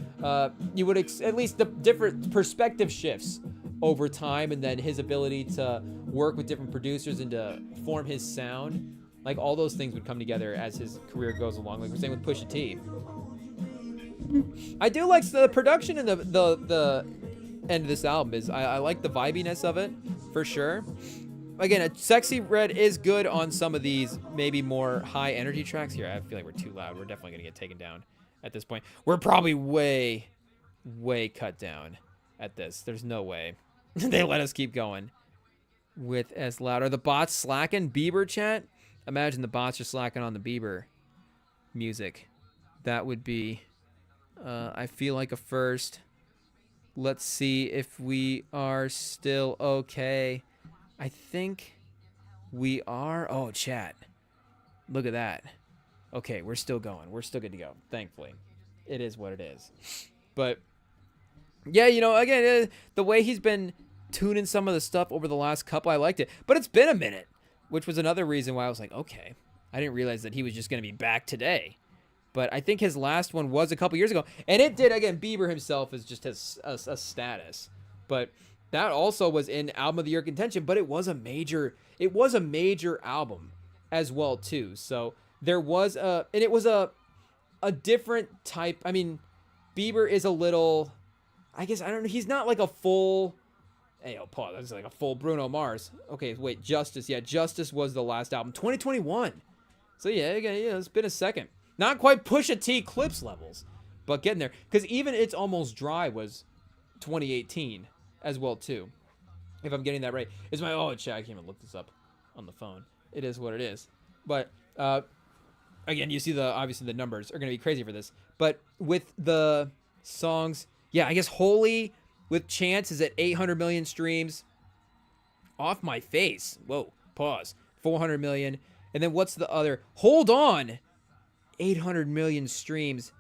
you would at least the different perspective shifts over time, and then his ability to work with different producers and to form his sound, like all those things would come together as his career goes along. Like we're saying with Pusha T. I do like the production and the end of this album is I like the vibiness of it for sure. Again, a sexy red is good on some of these maybe more high energy tracks. Here, I feel like we're too loud. We're definitely gonna get taken down at this point. We're probably way cut down at this. There's no way they let us keep going with as loud. Are the bots slacking? Bieber chat? Imagine the bots are slacking on the Bieber music. That would be, I feel like, a first. Let's see if we are still okay. I think we are. Oh, chat. Look at that. Okay, we're still going. We're still good to go. Thankfully. It is what it is. But, yeah, you know, again, the way he's been tuning some of the stuff over the last couple, I liked it. But it's been a minute, which was another reason why I was like, okay. I didn't realize that he was just going to be back today. But I think his last one was a couple years ago. And it did, again, Bieber himself is just a status. But that also was in Album of the Year contention, but it was a major album as well too. So there was and it was a different type. I mean, Bieber is a little, I guess, I don't know. He's not like a full, hey, oh, Paul, that's like a full Bruno Mars. Okay, wait, Justice. Yeah, Justice was the last album, 2021. So yeah, again, yeah, it's been a second. Not quite Pusha T Clips levels, but getting there. Because even It's Almost Dry was 2018. As well too, if I'm getting that right. Is my chat? I can't even look this up on the phone. It is what it is. But again, you see obviously the numbers are gonna be crazy for this. But with the songs, yeah, I guess Holy with Chance is at 800 million streams. Off My Face. Whoa, pause. 400 million. And then what's the other? Hold On. 800 million streams.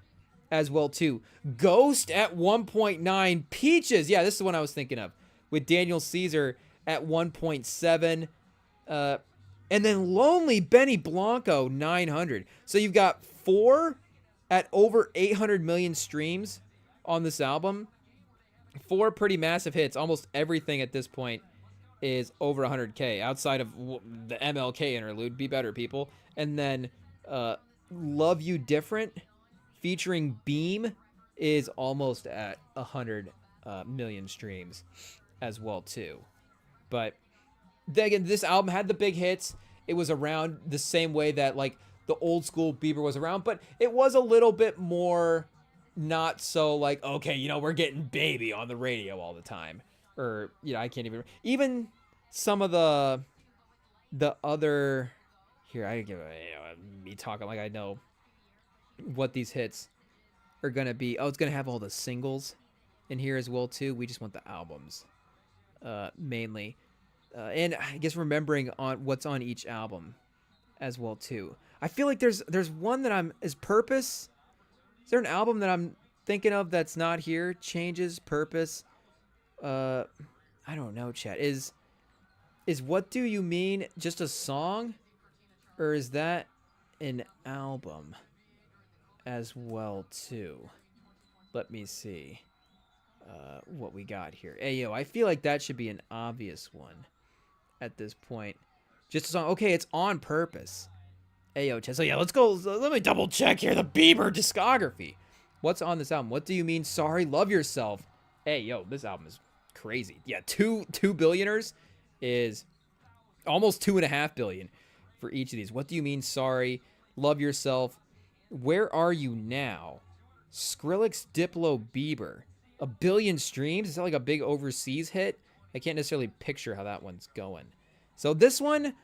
As well too. Ghost at 1.9. Peaches, yeah, this is the one I was thinking of, with Daniel Caesar at 1.7. And then Lonely Benny Blanco 900. So you've got 4 at over 800 million streams on this album. 4 pretty massive hits. Almost everything at this point is over 100K outside of the MLK interlude. Be better, people. And then Love You Different featuring Beam is almost at 100 million streams as well too. But again, this album had the big hits. It was around the same way that like the old school Bieber was around, but it was a little bit more not so like, okay, you know, we're getting Baby on the radio all the time. Or, you know, I can't even some of the other, here, I give me talking like I know what these hits are gonna be. Oh, it's gonna have all the singles in here as well too. We just want the albums mainly. and I guess remembering on what's on each album as well too. I feel like there's one that is Purpose. Is there an album that I'm thinking of that's not here? Changes, Purpose. I don't know, chat. Is What Do You Mean just a song? Or is that an album as well too? Let me see what we got here. Hey, yo, I feel like that should be an obvious one at this point. Just a song. Okay, it's On Purpose. Hey, yo, chat. So yeah, let's go. Let me double check here. The Bieber discography. What's on this album? What Do You Mean? Sorry, Love Yourself. Hey, yo, this album is crazy. Yeah, two billionaires is almost 2.5 billion for each of these. What Do You Mean? Sorry, Love Yourself. Where Are You Now? Skrillex, Diplo, Bieber. 1 billion streams. Is that like a big overseas hit? I can't necessarily picture how that one's going. So this one,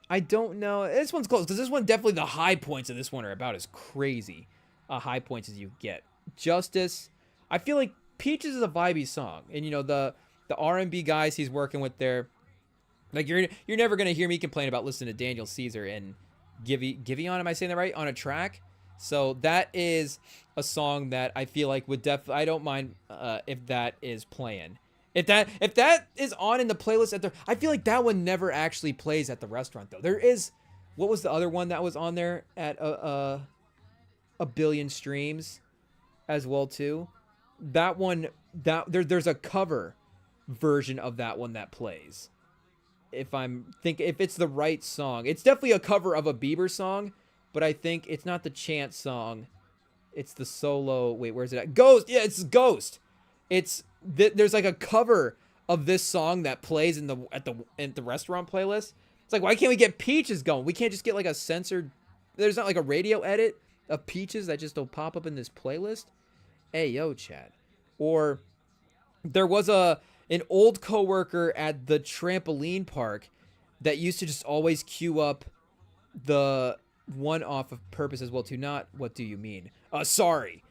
I don't know. This one's close because this one definitely the high points of this one are about as crazy high points as you get. Justice. I feel like Peaches is a vibey song, and you know the R&B guys he's working with there. Like you're never gonna hear me complain about listening to Daniel Caesar and Giveon. Am I saying that right? On a track. So that is a song that I feel like would I don't mind if that is playing. If that is on in the playlist I feel like that one never actually plays at the restaurant though. There is, what was the other one that was on there at 1 billion streams as well too? That one there's a cover version of that one that plays. If it's the right song, it's definitely a cover of a Bieber song, but I think it's not the Chance song. It's the solo. Wait, where's it at? Ghost. Yeah, it's Ghost. There's like a cover of this song that plays at the restaurant playlist. It's like, why can't we get Peaches going? We can't just get like a censored. There's not like a radio edit of Peaches that just don't pop up in this playlist. Hey, yo, chat. Or there was an old coworker at the trampoline park that used to just always queue up the one off of Purpose as well too. Not What Do You Mean? Sorry.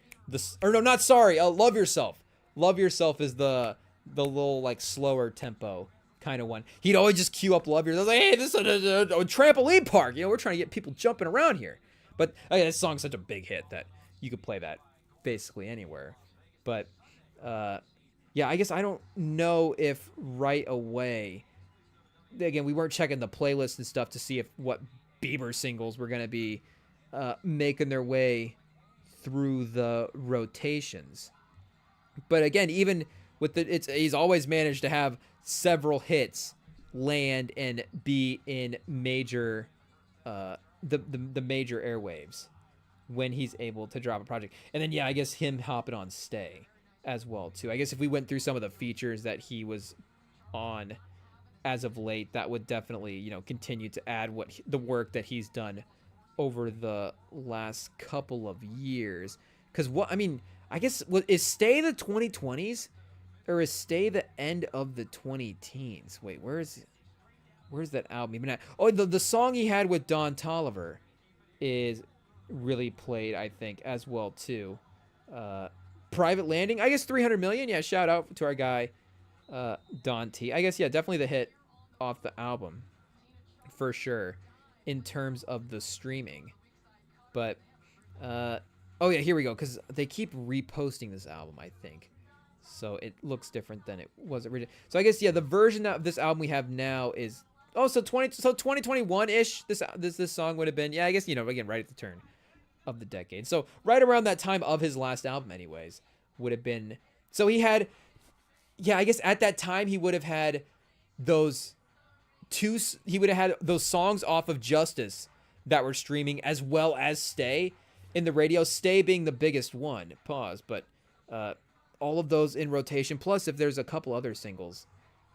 Not Sorry. Love Yourself. Love Yourself is the little like slower tempo kind of one. He'd always just queue up Love Yourself. I was like, hey, this is a trampoline park. You know, we're trying to get people jumping around here. But this song's such a big hit that you could play that basically anywhere. But yeah, I guess I don't know if right away. Again, we weren't checking the playlist and stuff to see if what Bieber singles were going to be making their way through the rotations. But again, even with he's always managed to have several hits land and be in major the major airwaves when he's able to drop a project. And then yeah, I guess him hopping on Stay as well too. I guess if we went through some of the features that he was on as of late, that would definitely, you know, continue to add the work that he's done over the last couple of years. Because I guess is Stay the 2020s or is Stay the end of the 2010s? Wait, where's that album even at? Oh, the song he had with Don Toliver is really played, I think, as well too. Private Landing, I guess 300 million. Yeah, shout out to our guy Don T. I guess yeah, definitely the hit off the album for sure in terms of the streaming. But oh yeah, here we go, because they keep reposting this album, I think, so it looks different than it was originally. So I guess yeah, the version of this album we have now is 2021-ish. This song would have been, yeah, I guess, you know, again, right at the turn of the decade. So right around that time of his last album anyways would have been. So he had, yeah, I guess at that time he would have had those songs off of Justice that were streaming, as well as Stay in the radio, Stay being the biggest one. Pause. But all of those in rotation, plus if there's a couple other singles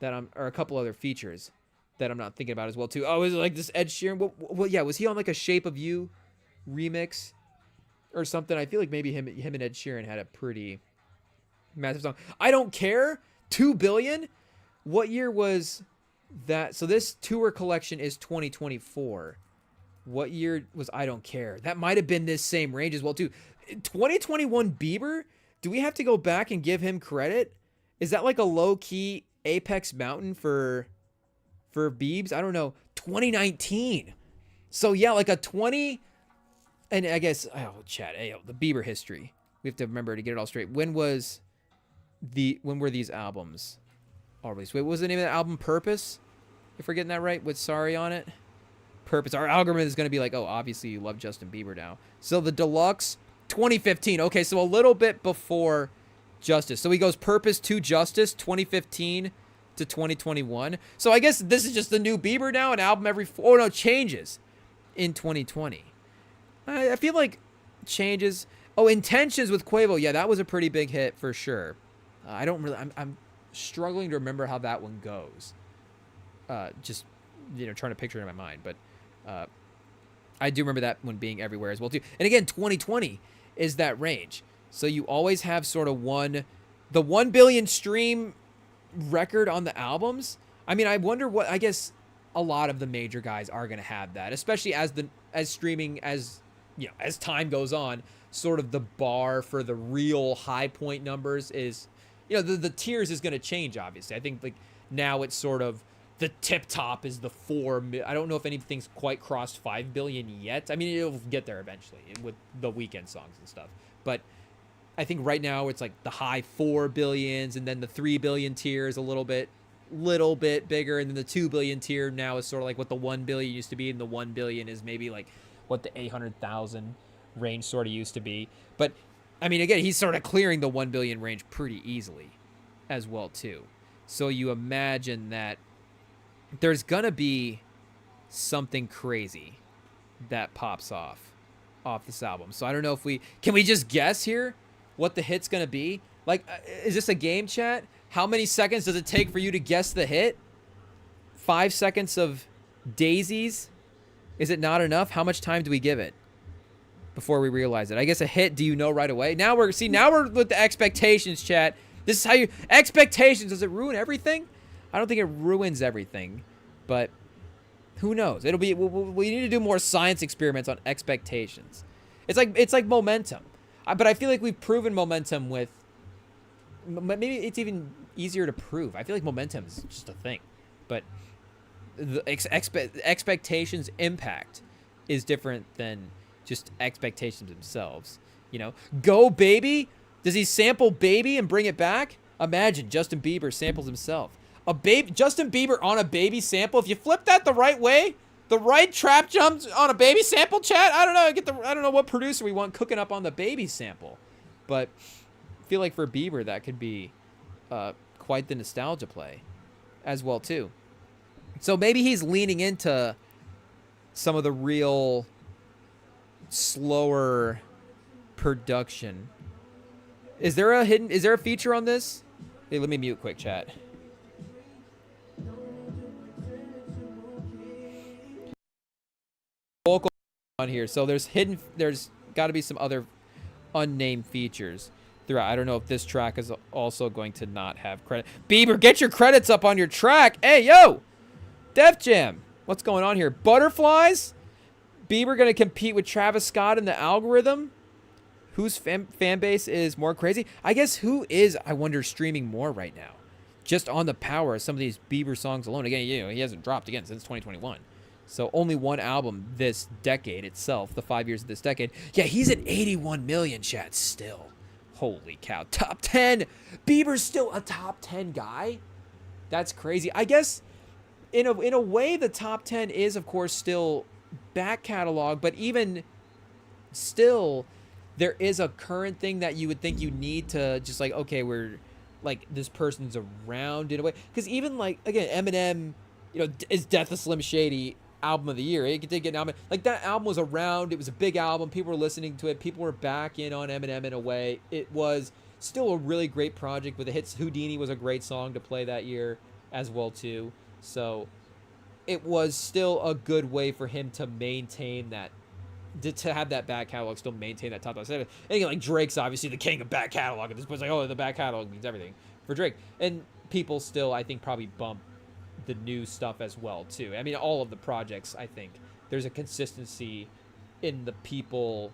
or a couple other features that I'm not thinking about as well too. Oh, is it like this Ed Sheeran? Well, yeah, was he on like a Shape of You remix or something? I feel like maybe him and Ed Sheeran had a pretty massive song. I Don't Care, 2 billion. What year was that? So this tour collection is 2024. What year was I Don't Care? That might have been this same range as well too. 2021 Bieber. Do we have to go back and give him credit? Is that like a low key Apex Mountain for for Biebs, I don't know, 2019. So yeah, like a 20, and I guess, oh, chat, the Bieber history. We have to remember to get it all straight. When were these albums all released? Wait, what was the name of that album? Purpose? If we're getting that right, with Sorry on it? Purpose. Our algorithm is going to be like, oh, obviously you love Justin Bieber now. So the deluxe, 2015. Okay, so a little bit before Justice. So he goes Purpose to Justice, 2015 to 2021. So I guess this is just the new Bieber now, an album every changes in 2020. I feel like changes. Oh, Intentions with Quavo. Yeah, that was a pretty big hit for sure. I'm struggling to remember how that one goes. Just, trying to picture it in my mind. But I do remember that one being everywhere as well, too. And again, 2020 is that range. So you always have sort of the 1 billion stream record on the albums. I mean, I wonder what, I guess a lot of the major guys are going to have that, especially as streaming, as time goes on, sort of the bar for the real high point numbers is, the tiers is going to change, obviously. I think like now it's sort of the tip top is the 4. I don't know if anything's quite crossed 5 billion yet. I mean, it'll get there eventually with the weekend songs and stuff. But I think right now it's like the high 4 billions, and then the 3 billion tier is a little bit bigger, and then the 2 billion tier now is sort of like what the 1 billion used to be, and the 1 billion is maybe like what the 800,000 range sort of used to be. But I mean, again, he's sort of clearing the 1 billion range pretty easily as well too. So you imagine that there's gonna be something crazy that pops off this album. So I don't know if can we just guess here what the hit's gonna be? Like, is this a game, chat? How many seconds does it take for you to guess the hit? 5 seconds of daisies? Is it not enough? How much time do we give it before we realize it? I guess a hit, do you know right away? Now we're with the expectations, chat. This is how expectations, does it ruin everything? I don't think it ruins everything, but who knows? It'll be, we need to do more science experiments on expectations. It's like momentum. But I feel like we've proven momentum with, maybe it's even easier to prove. I feel like momentum is just a thing, but the expectations impact is different than just expectations themselves. Go Baby. Does he sample Baby and bring it back? Imagine Justin Bieber samples himself. Justin Bieber on a Baby sample. If you flip that the right way, the right trap jumps on a Baby sample, chat. I don't know. I don't know what producer we want cooking up on the Baby sample, but I feel like for Bieber that could be quite the nostalgia play as well too. So maybe he's leaning into some of the real slower production. Is there a feature on this? Hey, let me mute quick, chat. Vocal on here. So there's got to be some other unnamed features throughout. I don't know if this track is also going to not have credit. Bieber, get your credits up on your track. Hey, yo! Def Jam. What's going on here? Butterflies? Bieber going to compete with Travis Scott in the algorithm? Whose fan base is more crazy? I guess who is, I wonder, streaming more right now? Just on the power of some of these Bieber songs alone. Again, he hasn't dropped again since 2021. So only one album this decade itself, the 5 years of this decade. Yeah, he's at 81 million, chat, still. Holy cow. Top 10. Bieber's still a top 10 guy? That's crazy. I guess in a way, the top 10 is, of course, still back catalog, but even still, there is a current thing that you would think you need to just like, okay, we're like, this person's around in a way. Because even like, again, Eminem, is Death of Slim Shady album of the year. It did get nominated. Like, that album was around. It was a big album. People were listening to it. People were back in on Eminem in a way. It was still a really great project with the hits. Houdini was a great song to play that year as well too. So it was still a good way for him to maintain that, to have that back catalog, still maintain that top 7. And like Drake's obviously the king of back catalog. At this point, it's like, oh, the back catalog means everything for Drake. And people still, I think, probably bump the new stuff as well too. I mean, all of the projects, I think there's a consistency in the people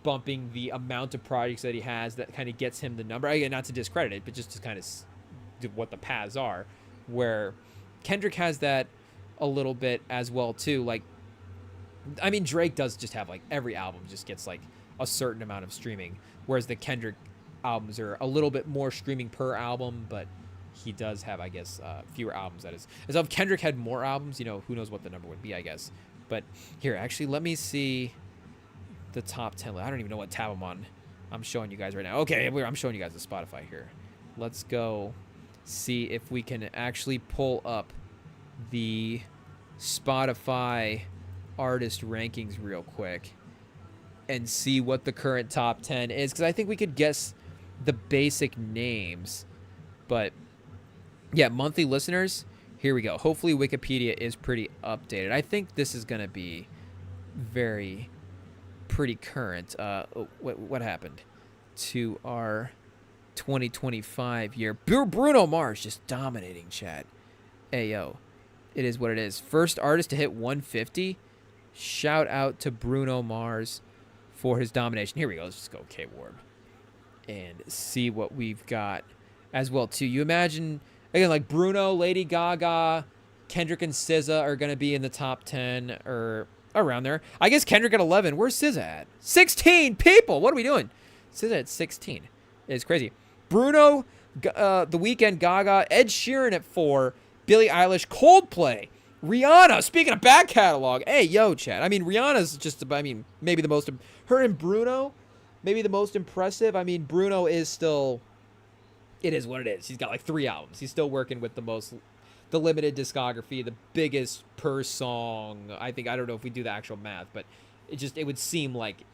bumping the amount of projects that he has that kind of gets him the number. Again, not to discredit it, but just to kind of do what the paths are. Where Kendrick has that a little bit as well too. Like, I mean, Drake does just have like every album just gets like a certain amount of streaming, whereas the Kendrick albums are a little bit more streaming per album, but he does have, I guess, fewer albums. That is, as if Kendrick had more albums, you know, who knows what the number would be, I guess. But here, actually, let me see the top 10. I don't even know what tab I'm on. I'm showing you guys right now. Okay, I'm showing you guys the Spotify here. Let's go see if we can actually pull up the Spotify artist rankings real quick and see what the current top 10 is, because I think we could guess the basic names. But yeah, monthly listeners, here we go. Hopefully Wikipedia is pretty updated. I think this is going to be pretty current. What happened to our 2025 year? Bruno Mars just dominating, chat. Ayo, it is what it is. First artist to hit 150. Shout out to Bruno Mars for his domination. Here we go. Let's just go K-Warb and see what we've got as well too. You imagine, again, like Bruno, Lady Gaga, Kendrick, and SZA are going to be in the top 10 or around there. I guess Kendrick at 11. Where's SZA at? 16 people. What are we doing? SZA at 16. It's crazy. Bruno, The Weeknd, Gaga, Ed Sheeran at 4, Billie Eilish, Coldplay, Rihanna. Speaking of back catalog, hey, yo, chat. I mean, Rihanna's just, I mean, maybe the most, her and Bruno, maybe the most impressive. I mean, Bruno is still, it is what it is. He's got like 3 albums. He's still working with the limited discography, the biggest per song. I don't know if we do the actual math, but it would seem like,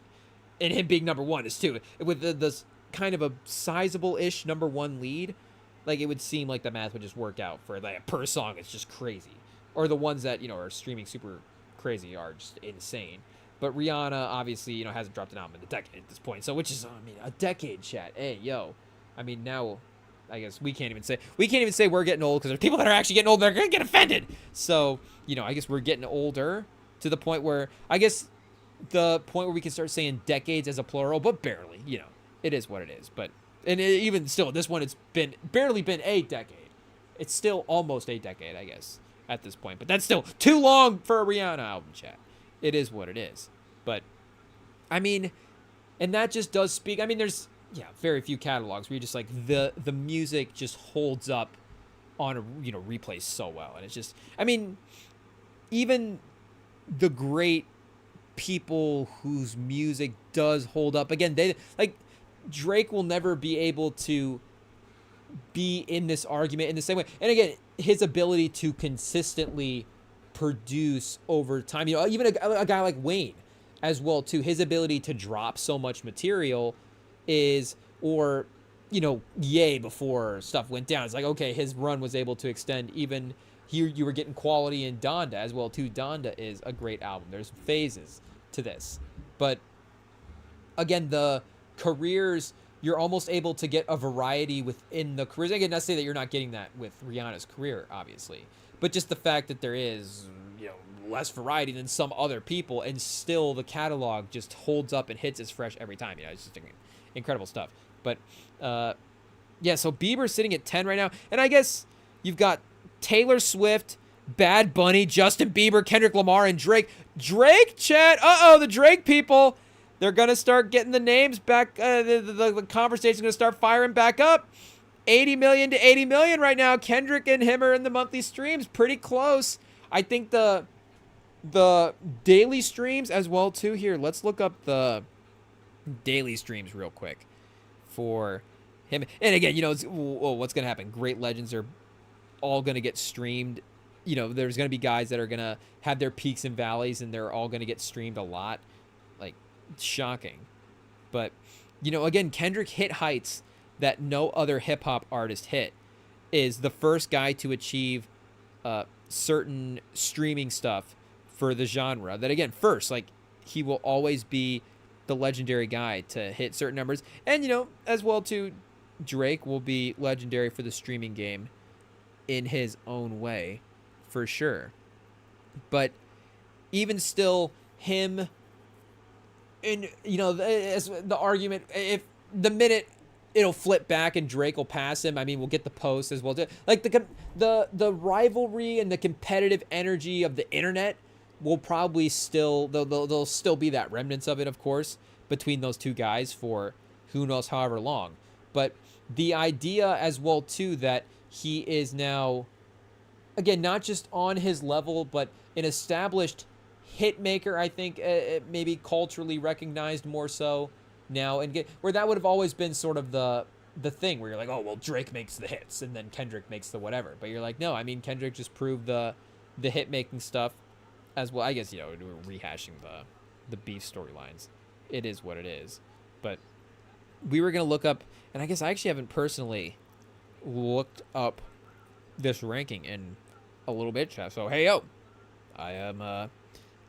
and him being number 1 is too, with the kind of a sizable-ish number 1 lead, like it would seem like the math would just work out for like per song. It's just crazy. Or the ones that, you know, are streaming super crazy are just insane. But Rihanna obviously, you know, hasn't dropped an album in a decade at this point. So, which is, I mean, a decade, chat. Hey, yo. I mean, now, I guess we can't even say we're getting old, because there's people that are actually getting old that are going to get offended. So, you know, I guess we're getting older to the point where, I guess the point where we can start saying decades as a plural, but barely, you know, it is what it is. But, and even still, this one, it's barely been a decade. It's still almost a decade, I guess, at this point. But that's still too long for a Rihanna album, chat. It is what it is. But, I mean, and that just does speak. I mean, there's, yeah, very few catalogs where you just like the music just holds up on, you know, replays so well. And it's just, I mean, even the great people whose music does hold up, again, they, like, Drake will never be able to be in this argument in the same way. And again, his ability to consistently produce over time, you know, even a guy like Wayne as well too, his ability to drop so much material is, or, you know, Ye before stuff went down, it's like, okay, his run was able to extend. Even here you were getting quality in Donda as well too. Donda is a great album. There's phases to this, but again, the careers, you're almost able to get a variety within the careers. Again, not to say that you're not getting that with Rihanna's career, obviously, but just the fact that there is, you know, less variety than some other people, and still the catalog just holds up and hits as fresh every time. You know, it's just incredible stuff. But yeah, so Bieber's sitting at 10 right now, and I guess you've got Taylor Swift, Bad Bunny, Justin Bieber, Kendrick Lamar, and Drake. Drake, chat. The Drake people. They're going to start getting the names back. The conversation's going to start firing back up. 80 million to 80 million right now. Kendrick and him are in the monthly streams. Pretty close. I think the daily streams as well, too. Here, let's look up the daily streams real quick for him. And again, you know, what's going to happen? Great legends are all going to get streamed. You know, there's going to be guys that are going to have their peaks and valleys, and they're all going to get streamed a lot. Like, shocking. But, you know, again, Kendrick hit heights that no other hip-hop artist hit. Is the first guy to achieve certain streaming stuff for the genre. That, again, first, like, he will always be the legendary guy to hit certain numbers. And, you know, as well, too, Drake will be legendary for the streaming game in his own way, for sure. But even still, him... And, you know, as the argument, if the minute it'll flip back and Drake will pass him. I mean, we'll get the post as well. Like the rivalry and the competitive energy of the internet will probably still there'll still be that remnants of it, of course, between those two guys for who knows however long. But the idea as well too that he is now, again, not just on his level, but an established hit maker. I think maybe culturally recognized more so now, and where that would have always been sort of the thing where you're like, oh well, Drake makes the hits and then Kendrick makes the whatever. But you're like, no, I mean Kendrick just proved the hit making stuff as well. I guess, you know, we're rehashing the beef storylines. It is what it is. But we were gonna look up, and I guess I actually haven't personally looked up this ranking in a little bit, chat. So hey yo, I am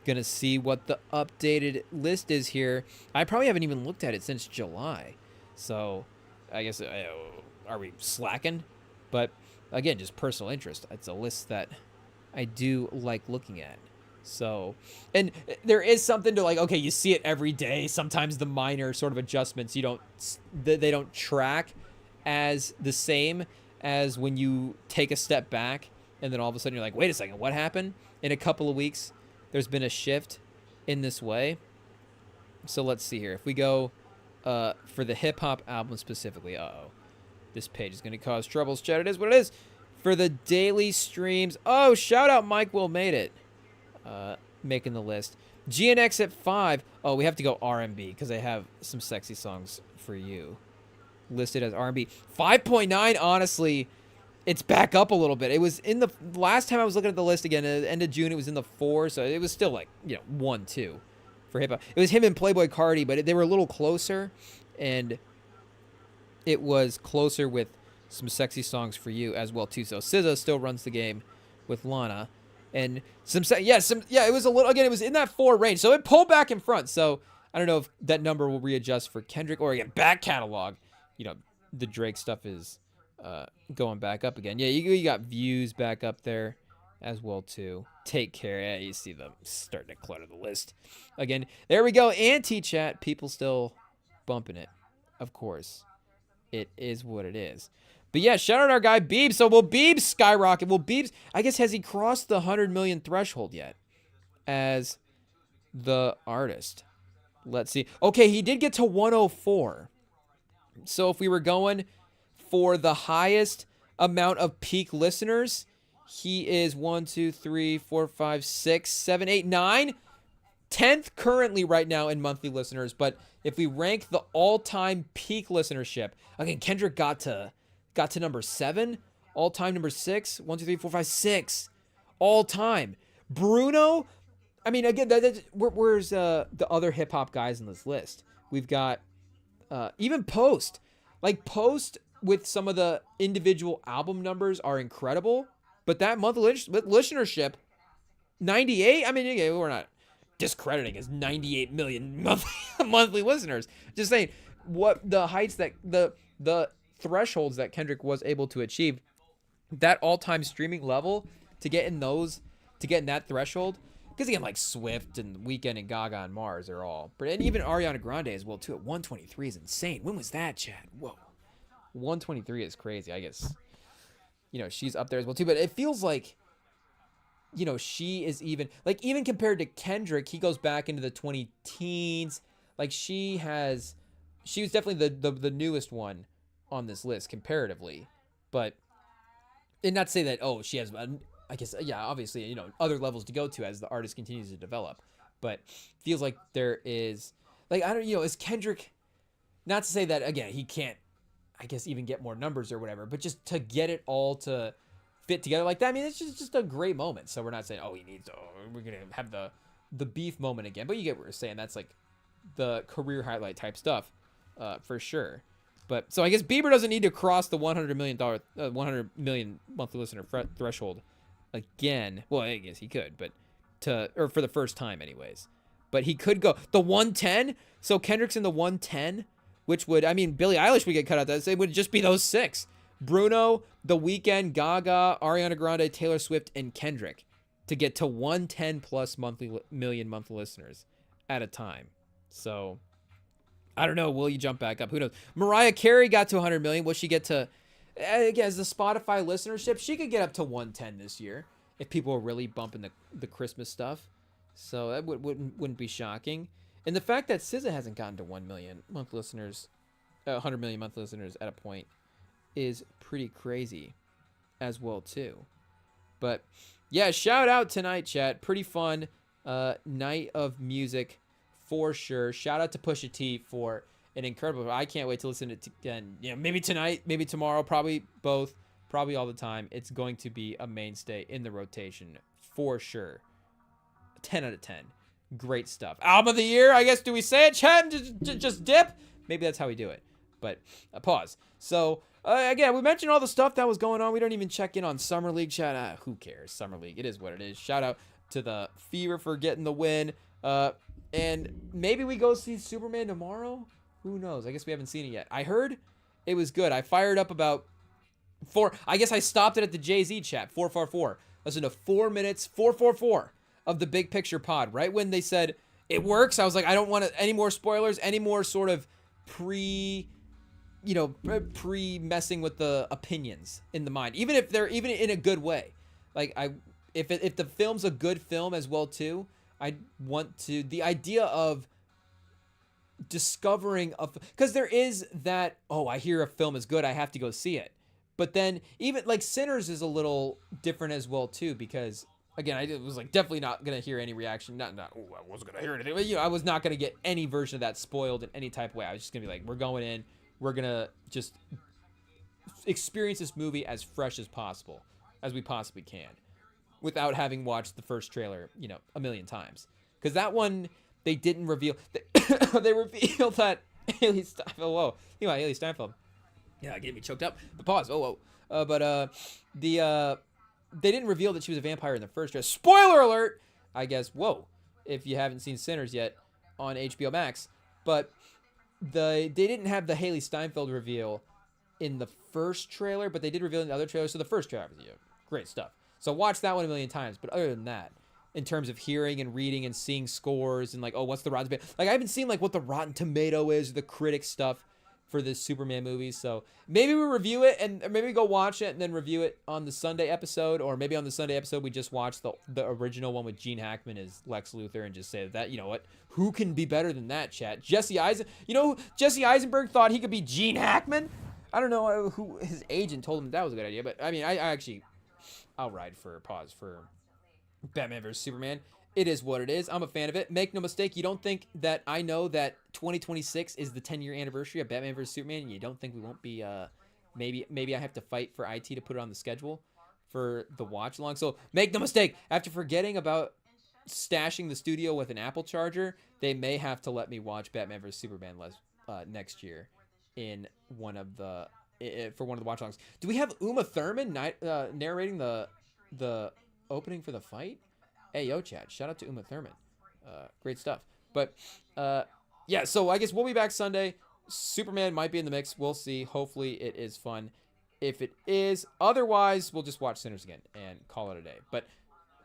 gonna see what the updated list is here. I probably haven't even looked at it since July, so I guess are we slacking? But again, just personal interest. It's a list that I do like looking at. So, and there is something to like, okay, you see it every day. Sometimes the minor sort of adjustments they don't track as the same as when you take a step back and then all of a sudden you're like, wait a second, what happened? In a couple of weeks, there's been a shift in this way. So let's see here. If we go for the hip-hop album specifically, this page is going to cause troubles, chat. It is what it is. For the daily streams, shout out Mike Will made it. Making the list. GNX at 5. Oh, we have to go R&B because I have some sexy songs for you listed as R&B. 5.9, honestly, it's back up a little bit. It was in the last time I was looking at the list again, at the end of June, it was in the 4, so it was still like, 1, 2 for hip hop. It was him and Playboi Carti, but they were a little closer, and it was closer with some sexy songs for you as well too. So SZA still runs the game with Lana, and it was a little, again, it was in that 4 range, so it pulled back in front. So I don't know if that number will readjust for Kendrick, or again, back catalog. The Drake stuff is going back up again. Yeah, you got views back up there as well too. Take care. Yeah, you see them starting to clutter the list again. There we go. Anti-chat, people still bumping it. Of course, it is what it is. But yeah, shout out our guy Biebs. So will Biebs skyrocket? Will Biebs, I guess, has he crossed the 100 million threshold yet as the artist? Let's see. Okay, he did get to 104. So if we were going for the highest amount of peak listeners, he is 1, 2, 3, 4, 5, 6, 7, 8, 9, 10th currently right now in monthly listeners. But if we rank the all-time peak listenership, again, Kendrick got to number 7, all-time number 6, 1, 2, 3, 4, 5, 6, all-time. Bruno, I mean, again, where's the other hip-hop guys in this list? We've got even Post. Like, Post with some of the individual album numbers are incredible, but that monthly listenership, 98, I mean, again, we're not discrediting as 98 million monthly listeners. Just saying, what the heights that the thresholds that Kendrick was able to achieve, that all-time streaming level, to get in that threshold, because again, like Swift and Weeknd and Gaga and Mars are all, and even Ariana Grande as well too at 123 is insane. When was that, Chad? Whoa, 123 is crazy. I guess she's up there as well too, but it feels like she is even compared to Kendrick, he goes back into the 20 teens. Like she was definitely the newest one on this list comparatively, but and not to say that she has, I guess, yeah, obviously, other levels to go to as the artist continues to develop, but feels like there is, like, I don't, is Kendrick, not to say that, again, he can't, I guess, even get more numbers or whatever, but just to get it all to fit together like that, I mean, it's just a great moment. So we're not saying, he needs, we're going to have the beef moment again, but you get what we're saying. That's like the career highlight type stuff, for sure. But so I guess Bieber doesn't need to cross the $100 million monthly listener threshold again. Well, I guess he could, but for the first time anyways. But he could go the 110. So Kendrick's in the 110, which would, I mean, Billie Eilish would get cut out. It would just be those 6: Bruno, The Weeknd, Gaga, Ariana Grande, Taylor Swift, and Kendrick to get to 110 plus million monthly listeners at a time. So I don't know. Will you jump back up? Who knows? Mariah Carey got to 100 million. Will she get to, again, as the Spotify listenership, she could get up to 110 this year if people are really bumping the Christmas stuff. So that wouldn't be shocking. And the fact that SZA hasn't gotten to 1 million month listeners, 100 million month listeners at a point is pretty crazy as well too. But yeah, shout out tonight, chat. Pretty fun night of music for sure. Shout out to Pusha T for an incredible. I can't wait to listen to it again. You know, maybe tonight, maybe tomorrow, probably both, probably all the time. It's going to be a mainstay in the rotation for sure. 10 out of 10. Great stuff. Album of the year, I guess. Do we say it, chat? Just dip? Maybe that's how we do it. But pause. So again, we mentioned all the stuff that was going on. We don't even check in on Summer League, chat. Who cares? Summer League. It is what it is. Shout out to the Fever for getting the win. And maybe we go see Superman tomorrow. Who knows? I guess we haven't seen it yet. I heard it was good. I fired up about 4. I guess I stopped it at the Jay-Z chat. 444. Listen to 4 minutes. 444 of the Big Picture pod. Right when they said it works, I was like, I don't want any more spoilers, any more sort of pre messing with the opinions in the mind, even if they're even in a good way. Like if the film's a good film as well too, I want to, the idea of discovering because there is that, oh, I hear a film is good, I have to go see it. But then even like Sinners is a little different as well too, because again, I was like definitely not gonna hear any reaction. Not oh, I wasn't gonna hear anything. But, I was not gonna get any version of that spoiled in any type of way. I was just gonna be like, we're going in, we're gonna just experience this movie as fresh as possible, as we possibly can, without having watched the first trailer, a million times. Because that one, they didn't reveal. They revealed that Haley Steinfeld. Whoa, Haley Steinfeld. Yeah, it gave me choked up. But pause. Oh, whoa. They didn't reveal that she was a vampire in the first trailer. Spoiler alert! I guess. Whoa, if you haven't seen Sinners yet on HBO Max, but they didn't have the Haley Steinfeld reveal in the first trailer, but they did reveal in the other trailer. So the first trailer, great stuff. So watch that one a million times. But other than that, in terms of hearing and reading and seeing scores and like, oh, what's the Rotten Tomato? Like I haven't seen like what the Rotten Tomato is, the critic stuff for this Superman movie. So maybe we review it and maybe we go watch it and then review it on the Sunday episode, or maybe on the Sunday episode we just watch the original one with Gene Hackman as Lex Luthor and just say that, you know what, who can be better than that, chat? Jesse Eisenberg thought he could be Gene Hackman. I don't know who his agent told him that was a good idea, but I mean, I'll ride for Batman vs Superman. It is what it is. I'm a fan of it. Make no mistake, you don't think that I know that 2026 is the 10-year anniversary of Batman vs Superman, and you don't think we won't be, maybe I have to fight for IT to put it on the schedule for the watch along. So make no mistake, after forgetting about stashing the studio with an Apple charger, they may have to let me watch Batman vs Superman next year in one of the watch alongs. Do we have Uma Thurman narrating the opening for the fight? Hey, yo, chat. Shout out to Uma Thurman. Great stuff. But, yeah, so I guess we'll be back Sunday. Superman might be in the mix. We'll see. Hopefully it is fun. If it is, otherwise, we'll just watch Sinners again and call it a day. But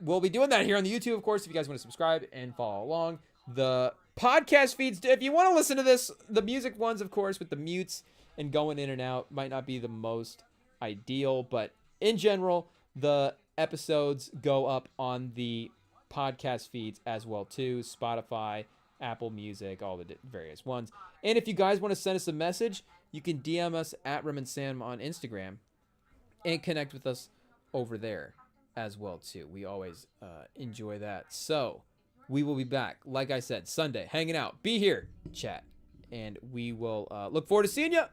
we'll be doing that here on the YouTube, of course, if you guys want to subscribe and follow along. The podcast feeds, if you want to listen to this, the music ones, of course, with the mutes and going in and out, might not be the most ideal. But in general, the episodes go up on the podcast feeds as well too, Spotify, Apple Music, all the various ones. And if you guys want to send us a message, you can DM us at REMINGTOM on Instagram and connect with us over there as well too. We always enjoy that. So we will be back, like I said, Sunday, hanging out. Be here, chat, and we will look forward to seeing you.